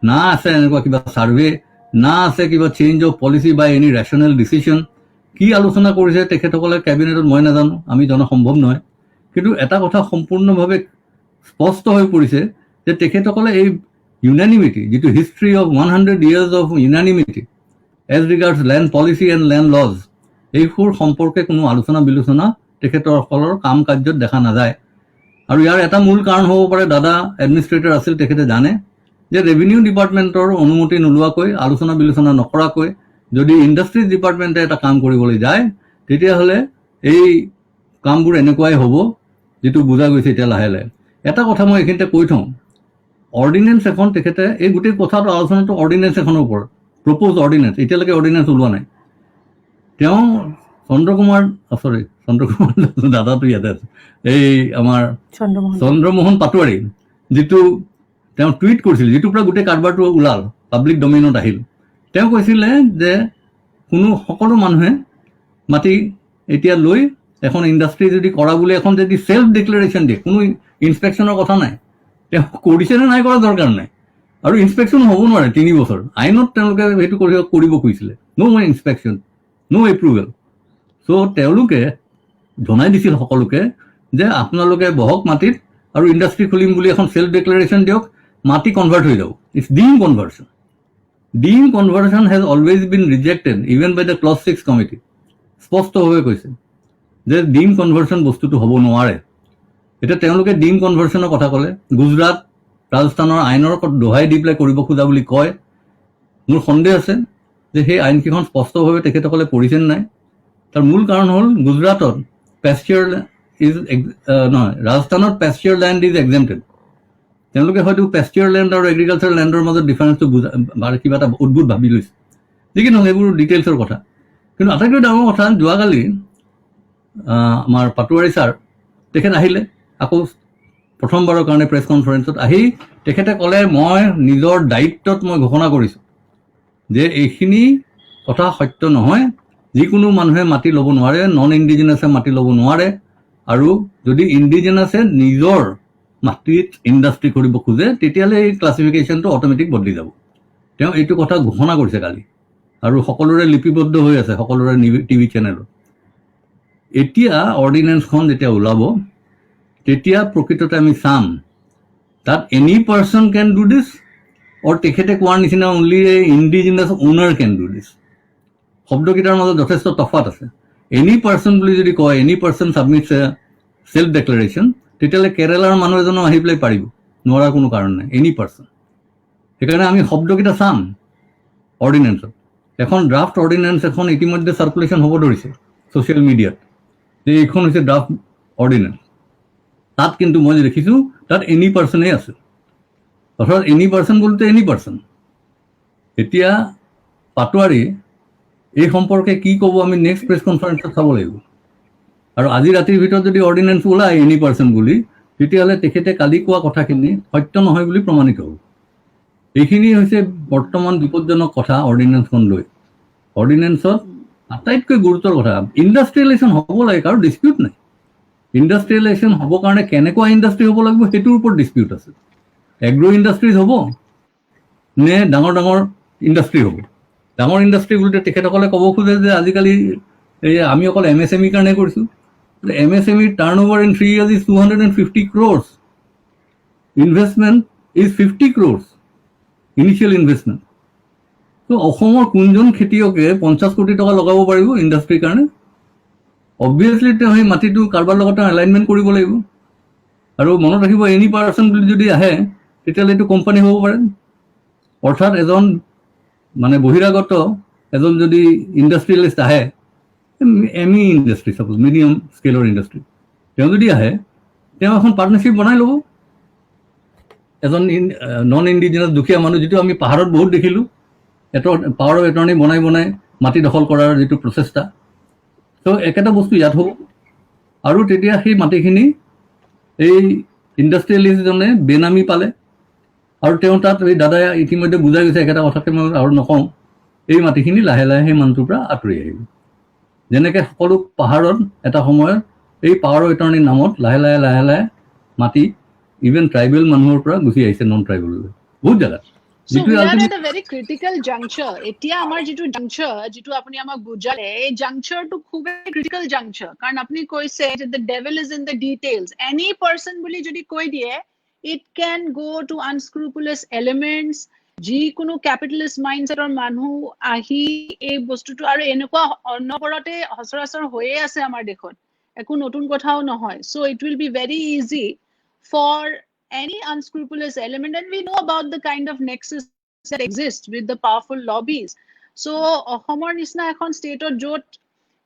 না আছে এনেকুৱা কিবা ছাৰ্ভে, না আছে কিবা change of policy by any rational decision. কি আলোচনা কৰিছে তেখেতসকলে কেবিনেটত মই নাজানো, আমি জনা সম্ভৱ নহয়। কিন্তু এটা কথা সম্পূৰ্ণভাৱে স্পষ্ট হৈ পৰিছে যে তেখেতসকলে এই ইউনানিমিটি, যিটো history of 100 years of unanimity as regards land policy and land laws, এইবোৰ সম্পৰ্কে কোনো আলোচনা বিলোচনা তেখেতসকলৰ কাম কাৰ্যত দেখা নাযায়। আৰু ইয়াৰ এটা মূল কাৰণ হ'ব পাৰে, দাদা এডমিনিষ্ট্ৰেটৰ আছিল, তেখেতে জানে যে ৰেভিনিউ ডিপাৰ্টমেণ্টৰ অনুমতি নোলোৱাকৈ, আলোচনা বিলোচনা নকৰাকৈ যদি ইণ্ডাষ্ট্ৰিজ ডিপাৰ্টমেণ্টে এটা কাম কৰিবলৈ যায়, তেতিয়াহ'লে এই কামবোৰ এনেকুৱাই হ'ব, যিটো বুজা গৈছে এতিয়া লাহে লাহে। এটা কথা মই এইখিনিতে কৈ থওঁ, অৰ্ডিনেঞ্চ এখন তেখেতে, এই গোটেই কথাটো আলোচনাটো অৰ্ডিনেঞ্চ এখনৰ ওপৰত, প্ৰপ'জ অৰ্ডিনেঞ্চ, এতিয়ালৈকে অৰ্ডিনেঞ্চ ওলোৱা নাই। তেওঁ চন্দ্ৰকুমাৰ দাদাটো ইয়াতে আছে, এই আমাৰ চন্দ্ৰমোহন পাটোৱাৰী, যিটো তেওঁ টুইট কৰিছিল, যিটোৰ পৰা গোটেই কাৰবাৰটো ওলাল, পাব্লিক ডমেইনত আহিল। তেওঁ কৈছিলে যে সকলো মানুহে মাটি এতিয়া লৈ এখন ইণ্ডাষ্ট্ৰী যদি কৰা বুলি এখন যদি চেল্ফ ডিক্লেৰেশ্যন দিয়ে, কোনো ইনস্পেকশ্যনৰ কথা নাই, তেওঁ কৰিছে নে নাই কৰা দৰকাৰ নাই, আৰু ইনস্পেকশ্যন হ'ব নোৱাৰে 3 বছৰ। আইনত তেওঁলোকে সেইটো কৰিব খুজিছিলে, ন' ইনস্পেকশ্যন, ন' এপ্ৰুভেল। চ' তেওঁলোকে জনাই দিছিল সকলোকে যে আপোনালোকে বহক মাটিত, আৰু ইণ্ডাষ্ট্ৰী খুলিম বুলি এখন চেল্ফ ডিক্লেৰেশ্যন দিয়ক, মাটি কনভাৰ্ট হৈ যাব। It's deem conversion. Deem conversion has always been rejected even by the clause 6 committee. স্পষ্টভাৱে কৈছে যে ডিম কনভাৰ্চন বস্তুটো হ'ব নোৱাৰে। এতিয়া তেওঁলোকে ডিম কনভাৰ্চনৰ কথা ক'লে, গুজৰাট ৰাজস্থানৰ আইনৰ দোহাই দি পেলাই কৰিব খোজা বুলি কয়। মোৰ সন্দেহ আছে যে সেই আইনকেইখন স্পষ্টভাৱে তেখেতসকলে পঢ়িছে নাই। তাৰ মূল কাৰণ হ'ল গুজৰাটত পেষ্টিয়ৰ ইজ নহয়, ৰাজস্থানত পেষ্টিয়ৰ লেণ্ড ইজ এক্সেম্পটেড। তেওঁলোকে হয়তো পেষ্টিয়ৰ লেণ্ড আৰু এগ্ৰিকালচাৰ লেণ্ডৰ মাজত ডিফাৰেঞ্চটো কিবা এটা অদ্ভুত ভাবি লৈছে। যি কি নহওক এইবোৰ ডিটেইলছৰ কথা। কিন্তু আটাইতকৈ ডাঙৰ কথা, যোৱাকালি আমাৰ পাটোৱাৰী ছাৰ তেখেত আহিলে আকৌ প্ৰথমবাৰৰ কাৰণে প্ৰেছ কনফাৰেন্সত আহি তেখেতে ক'লে, মই নিজৰ দায়িত্বত মই ঘোষণা কৰিছোঁ যে এইখিনি কথা সত্য নহয়। যিকোনো মানুহে মাটি ল'ব নোৱাৰে, নন ইণ্ডিজিনাছে মাটি ল'ব নোৱাৰে, আৰু যদি ইণ্ডিজিনাছে নিজৰ মাটিত ইণ্ডাষ্ট্ৰি কৰিব খোজে তেতিয়াহ'লে এই ক্লাছিফিকেশ্যনটো অট'মেটিক বদলি যাব। তেওঁ এইটো কথা ঘোষণা কৰিছে কালি, আৰু সকলোৰে লিপিবদ্ধ হৈ আছে সকলোৰে টিভি চেনেলত। এতিয়া অৰ্ডিনেন্সখন যেতিয়া ওলাব তেতিয়া প্ৰকৃততে আমি চাম তাত any person can do this, or তেখেতে কোৱাৰ নিচিনা only a indigenous owner can do this. শব্দকেইটাৰ মাজত যথেষ্ট তফাত আছে। এনি পাৰ্চন বুলি যদি কয়, any person submits a self declaration, তেতিয়াহ'লে কেৰেলাৰ মানুহ এজনো আহি পেলাই পাৰিব, নোৱাৰাৰ কোনো কাৰণ নাই, এনি পাৰ্চন। সেইকাৰণে আমি শব্দকেইটা চাম অৰ্ডিনেন্সত। এখন ড্ৰাফ্ট অৰ্ডিনেন্স এখন ইতিমধ্যে চাৰ্কুলেশ্যন হ'ব ধৰিছে ছ'চিয়েল মিডিয়াত, যে এইখন হৈছে ড্ৰাফ্ট অৰ্ডিনেন্স। তাত কিন্তু মই দেখিছোঁ তাত এনি পাৰ্চনেই আছে, অৰ্থাৎ এনি পাৰ্চন বলতে এনি পাৰ্চন। এতিয়া পাটোৱাৰী এই সম্পৰ্কে কি ক'ব আমি নেক্সট প্ৰেছ কনফাৰেন্সত চাব লাগিব। আৰু আজি ৰাতিৰ ভিতৰত যদি অৰ্ডিনেন্স ওলায় এনি পাৰ্চন বুলি, তেতিয়াহ'লে তেখেতে কালি কোৱা কথাখিনি সত্য নহয় বুলি প্ৰমাণিত হ'ব। এইখিনি হৈছে বৰ্তমান বিপদজনক কথা অৰ্ডিনেন্সখন লৈ। অৰ্ডিনেন্সত আটাইতকৈ গুৰুত্বৰ কথা, ইণ্ডাষ্ট্ৰিয়েলাইজেশ্যন হ'ব লাগে, কাৰো ডিছপিউট নাই। ইণ্ডাষ্ট্ৰিয়েলাইজেশ্যন হ'বৰ কাৰণে কেনেকুৱা ইণ্ডাষ্ট্ৰি হ'ব লাগিব সেইটোৰ ওপৰত ডিছপিউট আছে। এগ্ৰ' ইণ্ডাষ্ট্ৰিজ হ'ব নে ডাঙৰ ডাঙৰ ইণ্ডাষ্ট্ৰি হ'ব? ডাঙৰ ইণ্ডাষ্ট্ৰি বুলিতে তেখেতসকলে ক'ব খোজে যে আজিকালি এই আমি অকল MSME কাৰণে কৰিছোঁ। MSME turnover in 3 years is 250 crores. Investment is 50 crores. Initial investment. ত' অসমৰ কোনজন খেতিয়কে 50 কোটি টকা লগাব পাৰিব ইণ্ডাষ্ট্ৰিৰ কাৰণে? অবভিয়াছলি তেওঁ সেই মাটিটো কাৰোবাৰ লগত এলাইনমেণ্ট কৰিব লাগিব। আৰু মনত ৰাখিব, এনি পাৰ্চন বুলি যদি আহে তেতিয়াহ'লে এইটো কোম্পানী হ'ব পাৰে। অৰ্থাৎ এজন মানে বহিৰাগত এজন যদি ইণ্ডাষ্ট্ৰিয়েলিষ্ট আহে, এমি ইণ্ডাষ্ট্ৰি চাপ'জ মিডিয়াম স্কেলৰ ইণ্ডাষ্ট্ৰি, তেওঁ যদি আহে তেওঁ এখন পাৰ্টনাৰশ্বিপ বনাই ল'ব এজন নন ইণ্ডিজিনাছ দুখীয়া মানুহ, যিটো আমি পাহাৰত বহুত দেখিলোঁ, পাৱাৰ অফ এটৰ্নি বনাই মাটি দখল কৰাৰ যিটো প্ৰচেষ্টা। ত' একেটা বস্তু ইয়াত হ'ব, আৰু তেতিয়া সেই মাটিখিনি এই ইণ্ডাষ্ট্ৰিয়েলিষ্টজনে বেনামী পালে, আৰু তেওঁ তাত এই দাদাই ইতিমধ্যে বুজাই গৈছে একেটা কথাকে মই আৰু নকওঁ, এই মাটিখিনি লাহে লাহে সেই মানুহটোৰ পৰা আঁতৰি আহিব। যেনেকৈ সকলো পাহাৰত এটা সময়ত এই পাৱাৰ অফ এটৰ্নিৰ নামত লাহে লাহে লাহে লাহে মাটি ইভেন ট্ৰাইবেল মানুহৰ পৰা গুচি আহিছে নন ট্ৰাইবেললৈ বহুত জেগাত। So we are at a very critical juncture. এতিয়া আমাৰ যিটো juncture, যিটো আপুনি আমাক বুজালে, এই juncture টো খুবেই critical juncture, কাৰণ আপুনি কৈছে যে the devil is in the details. Any person বুলি যদি কৈ দিয়ে, it can go to unscrupulous elements, যিকোনো capitalist mindsetor মানুহ আহি এই বস্তুটো, আৰু এনেকুৱা অনবৰতে সচৰাচৰ হৈয়ে আছে আমাৰ দেশত, একো নতুন কথাও নহয়। So it will be very easy for any unscrupulous element, and we know about the kind of nexus that exists with the powerful lobbies. So Ohomor nisna ekhon state or jot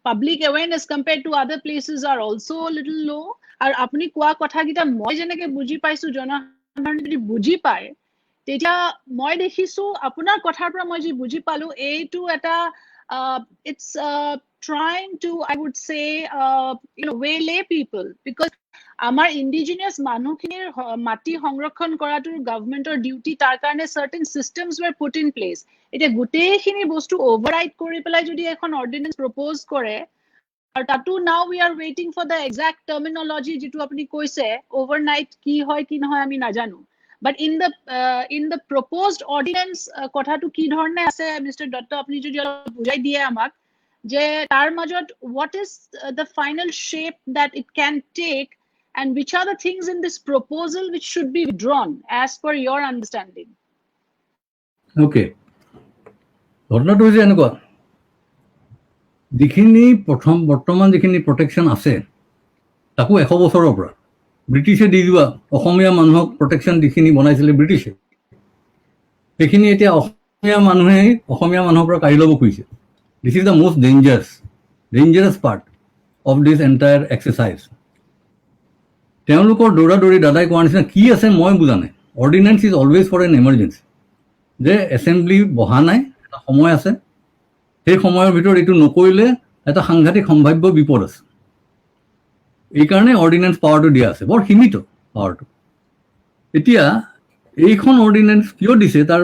public awareness compared to other places are also a little low. Ar apni koa kotha gita moi jeneke buji paisu jonasaধাৰণ যদি বুজি পায়, তেতিয়া মই দেখিছো আপোনাৰ কথাৰ পৰা মই যি বুজি পালো, এইটো এটা it's trying to, I would say, waylay people, because আমাৰ ইণ্ডিজিনিয়াছ মানুহখিনিৰ মাটি সংৰক্ষণ কৰাটো গভৰ্ণমেণ্টৰ ডিউটি, তাৰ কাৰণে certain systems were put in place. এতিয়া গোটেইখিনি বস্তু অভাৰৰাইড কৰি পেলাই যদি এখন অৰ্ডিনেন্স প্ৰপ'জ কৰে, আৰু তাতো নাও উই আৰ ৱেইটিং ফৰ দ্য এক্সাক্ট টাৰ্মিনলজি, যিটো আপুনি কৈছে অভাৰনাইট কি হয় কি নহয় আমি নাজানো। বাট ইন দ্য প্ৰপ'জড অৰ্ডিনেন্স কথাটো কি ধৰণে আছে, মিষ্টাৰ দত্ত আপুনি যদি অলপ বুজাই দিয়ে আমাক, যে তাৰ মাজত what is the final shape that it can take, and which are the things in this proposal which should be withdrawn as per your understanding? Okay. ঘটনাটো হৈছে এনেকুৱা, যিখিনি বৰ্তমান যিখিনি প্ৰটেকশ্যন আছে তাকো 100 বছৰৰ পৰা ব্ৰিটিছে দি যোৱা অসমীয়া মানুহক প্ৰটেকশ্যন যিখিনি বনাইছিলে ব্ৰিটিছে সেইখিনি এতিয়া অসমীয়া মানুহৰ পৰা কাঢ়ি ল'ব খুজিছে। দিছ is the most dangerous part of this entire exercise. তেওঁলোকৰ দৌৰা দাদাই কোৱাৰ নিচিনা কি আছে মই বুজা নাই। Ordinance is always for an emergency, যে এছেম্বলি বহা নাই, এটা সময় আছে, সেই সময়ৰ ভিতৰত এইটো নকৰিলে এটা সাংঘাতিক সম্ভাৱ্য বিপদ আছে। এইকাৰণে অৰ্ডিনেন্স পাৱাৰটো দিয়া আছে, বৰ সীমিত পাৱাৰটো। এতিয়া এইখন অৰ্ডিনেন্স কিয় দিছে তাৰ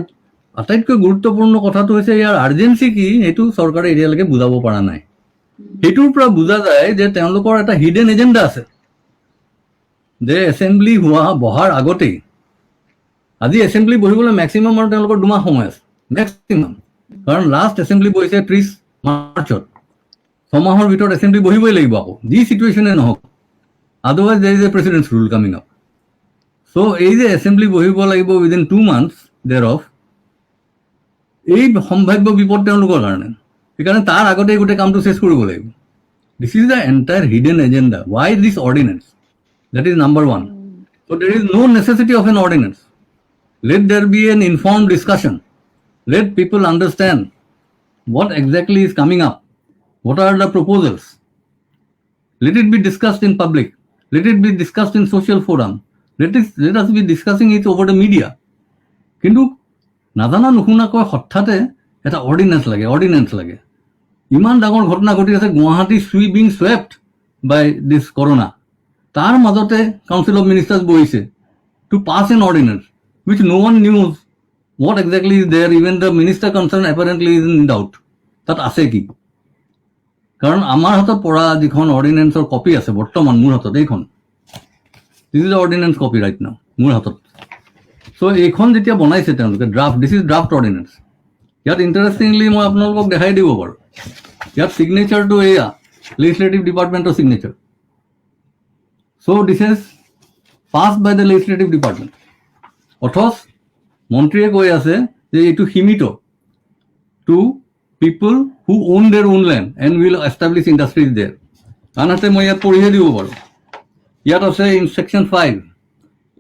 আটাইতকৈ গুৰুত্বপূৰ্ণ কথাটো হৈছে ইয়াৰ আৰ্জেঞ্চি কি সেইটো চৰকাৰে এতিয়ালৈকে বুজাব পৰা নাই। সেইটোৰ পৰা বুজা যায় যে তেওঁলোকৰ এটা হিডেন এজেণ্ডা আছে, যে এছেম্বলি বহাৰ আগতেই, আজি এছেম্বলি বহিবলৈ মেক্সিমাম আৰু তেওঁলোকৰ 2 মাহ সময় আছে মেক্সিমাম, কাৰণ লাষ্ট এছেম্বলি বহিছে 30 মাৰ্চত। 6 মাহৰ ভিতৰত এছেম্বলি বহিবই লাগিব আকৌ, যি চিটুৱেশ্যনে নহওক, otherwise there is a precedents rule coming up. So' এই যে এছেম্বলি বহিব লাগিব উইদিন 2 মান্থছ দেৰ অফ, এই সম্ভাৱ্য বিপদ তেওঁলোকৰ কাৰণে, সেইকাৰণে তাৰ আগতে গোটেই কামটো চেছ কৰিব লাগিব। দিছ is the entire hidden agenda. Y this ordinance? That is number 1. So there is no necessity of an ordinance. Let there be an informed discussion. Let people understand what exactly is coming up. What are the proposals? Let it be discussed in public. Let it be discussed in social forum. Let us be discussing it over the media. কিন্তু নাজানা নুশুনাকৈ হঠাতে এটা অৰ্ডিনেন্স লাগে। ইমান ডাঙৰ ঘটনা ঘটি আছে, Guwahati being swept by this corona. তাৰ মাজতে কাউন্সিল অফ মিনিষ্টাৰ্ছ বহিছে to pass an ordinance which no one knows what exactly is there. Even the minister concerned apparently is in doubt তাত আছে কি। কাৰণ আমাৰ হাতত পৰা যিখন অৰ্ডিনেন্সৰ কপি আছে বৰ্তমান মোৰ হাতত, এইখন this is ordinance copy right now মোৰ হাতত। চ' এইখন যেতিয়া বনাইছে তেওঁলোকে draft, this is draft ordinance. ইয়াত ইণ্টাৰেষ্টিংলি মই আপোনালোকক দেখাই দিব পাৰোঁ, ইয়াত ছিগনেচাৰটো এয়া লেজিছলেটিভ ডিপাৰ্টমেণ্টৰ signature. So this is passed by the legislative department. অথচ মন্ত্ৰীয়ে কৈ আছে যে এইটো সীমিত to people who own their own land and will establish industries there. আনহাতে মই ইয়াত পঢ়িহে দিব পাৰোঁ, ইয়াত আছে in section 5,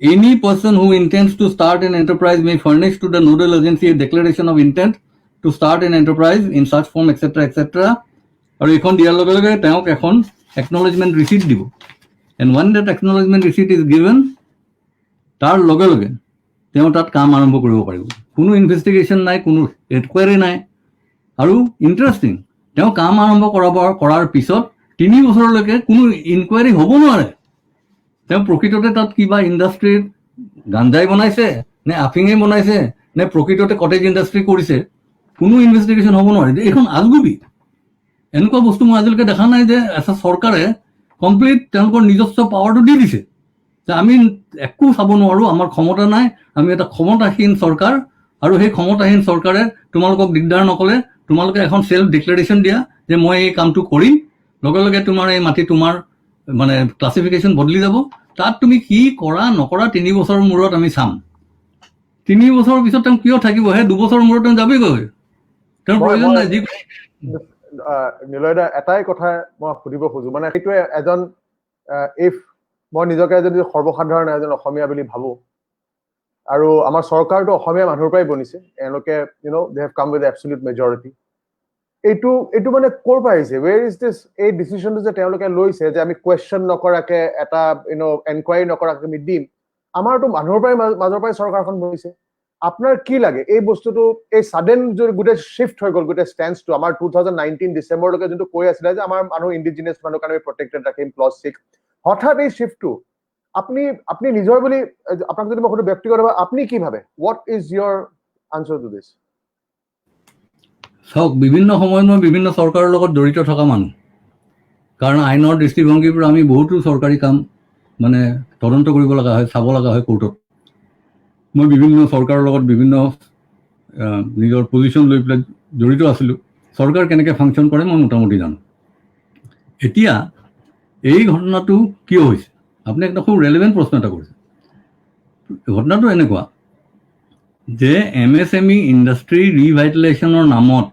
any person who intends to start an enterprise may furnish to the nodal agency a declaration of intent to start an enterprise in চাৰ্চ ফৰ্ম এক্সেট্ৰা। আৰু এইখন দিয়াৰ লগে লগে তেওঁক এখন একনলেজমেণ্ট ৰিচিপ্ট দিব। And when that acknowledgement receipt is given, তাৰ লগে লগে তেওঁ তাত কাম আৰম্ভ কৰিব পাৰিব। কোনো ইনভেষ্টিগেশ্যন নাই, কোনো এনকুৱাৰী নাই। আৰু ইণ্টাৰেষ্টিং, তেওঁ কাম আৰম্ভ কৰাৰ পিছত 3 বছৰলৈকে কোনো ইনকুৱাৰী হ'ব নোৱাৰে। তেওঁ প্ৰকৃততে তাত কিবা ইণ্ডাষ্ট্ৰীৰ গাঞ্জাই বনাইছে নে আফিঙে বনাইছে নে প্ৰকৃততে কটেজ ইণ্ডাষ্ট্ৰী কৰিছে, কোনো ইনভেষ্টিগেশ্যন হ'ব নোৱাৰে। এইখন আজগুবি, এনেকুৱা বস্তু মই আজিলৈকে দেখা নাই যে এটা চৰকাৰে কমপ্লিট তেওঁলোকৰ নিজস্ব পাৱাৰটো দি দিছে যে আমি একো চাব নোৱাৰোঁ, আমাৰ ক্ষমতা নাই, আমি এটা ক্ষমতাহীন চৰকাৰ, আৰু সেই ক্ষমতাহীন চৰকাৰে তোমালোকক দিগদাৰ নকলে তোমালোকে এখন সেল্ফ ডিক্লেৰেশ্যন দিয়া যে মই এই কামটো কৰিম, লগে লগে তোমাৰ এই মাটি তোমাৰ মানে ক্লাছিফিকেশ্যন বদলি যাব, তাত তুমি কি কৰা নকৰা 3 বছৰৰ মূৰত আমি চাম। 3 বছৰৰ পিছত তেওঁ কিয় থাকিব? সেই 2 বছৰৰ মূৰত তেওঁ যাবগৈ, তেওঁৰ প্ৰয়োজন নাই। নিলয় দা, এটাই কথা মই সুধিব খোজো, মানে সেইটোৱে এজন ইফ মই নিজকে যদি সৰ্বসাধাৰণ এজন অসমীয়া বুলি ভাবো, আৰু আমাৰ চৰকাৰটো অসমীয়া মানুহৰ পৰাই বনিছে, এওঁলোকে they have come with absolute majority, এইটো মানে ক'ৰ পৰা আহিছে? Where is this? এই ডিচিশ্যনটো যে তেওঁলোকে লৈছে যে আমি কুৱেশ্যন নকৰাকে এটা এনকুৱাৰী নকৰাকে আমি দিম, আমাৰতো মানুহৰ পৰাই মাজৰ পৰাই চৰকাৰখন বনিছে। আপোনাৰ কি লাগে এই বস্তুটো, এই ছাডেন যদি গোটেই শ্বিফ্ট হৈ গ'ল, গোটেই ষ্টেন্সটো আমাৰ 2019 ডিচেম্বৰলৈকে যোনটো কৈ আছিলে যে আমাৰ মানুহ ইণ্ডিজিনিয়াছ মানুহৰ কাৰণে প্ৰটেক্টেড ৰাখিম ক্লজ 6, হঠাৎ এই শ্বিফ্টটো আপুনি নিজৰ বুলি আপোনাক যদি মই সুধো ব্যক্তিগতভাৱে আপুনি কি ভাবে? What is your answer to this? চাওক, বিভিন্ন সময়ত মই বিভিন্ন চৰকাৰৰ লগত জড়িত থকা মানুহ, কাৰণ আইনৰ দৃষ্টিভংগীৰ পৰা আমি বহুতো চৰকাৰী কাম মানে তদন্ত কৰিব লগা হয়, চাব লগা হয় কোৰ্টত। মই বিভিন্ন চৰকাৰৰ লগত বিভিন্ন নিজৰ পজিশ্যন লৈ পেলাই জড়িত আছিলোঁ। চৰকাৰ কেনেকৈ ফাংচন কৰে মই মোটামুটি জানো। এতিয়া এই ঘটনাটো কিয় হৈছে? আপুনি একটা খুব ৰেলেভেণ্ট প্ৰশ্ন এটা কৰিছে। ঘটনাটো এনেকুৱা যে MSME ইণ্ডাষ্ট্ৰী ৰিভাইটেলাইজেশ্যনৰ নামত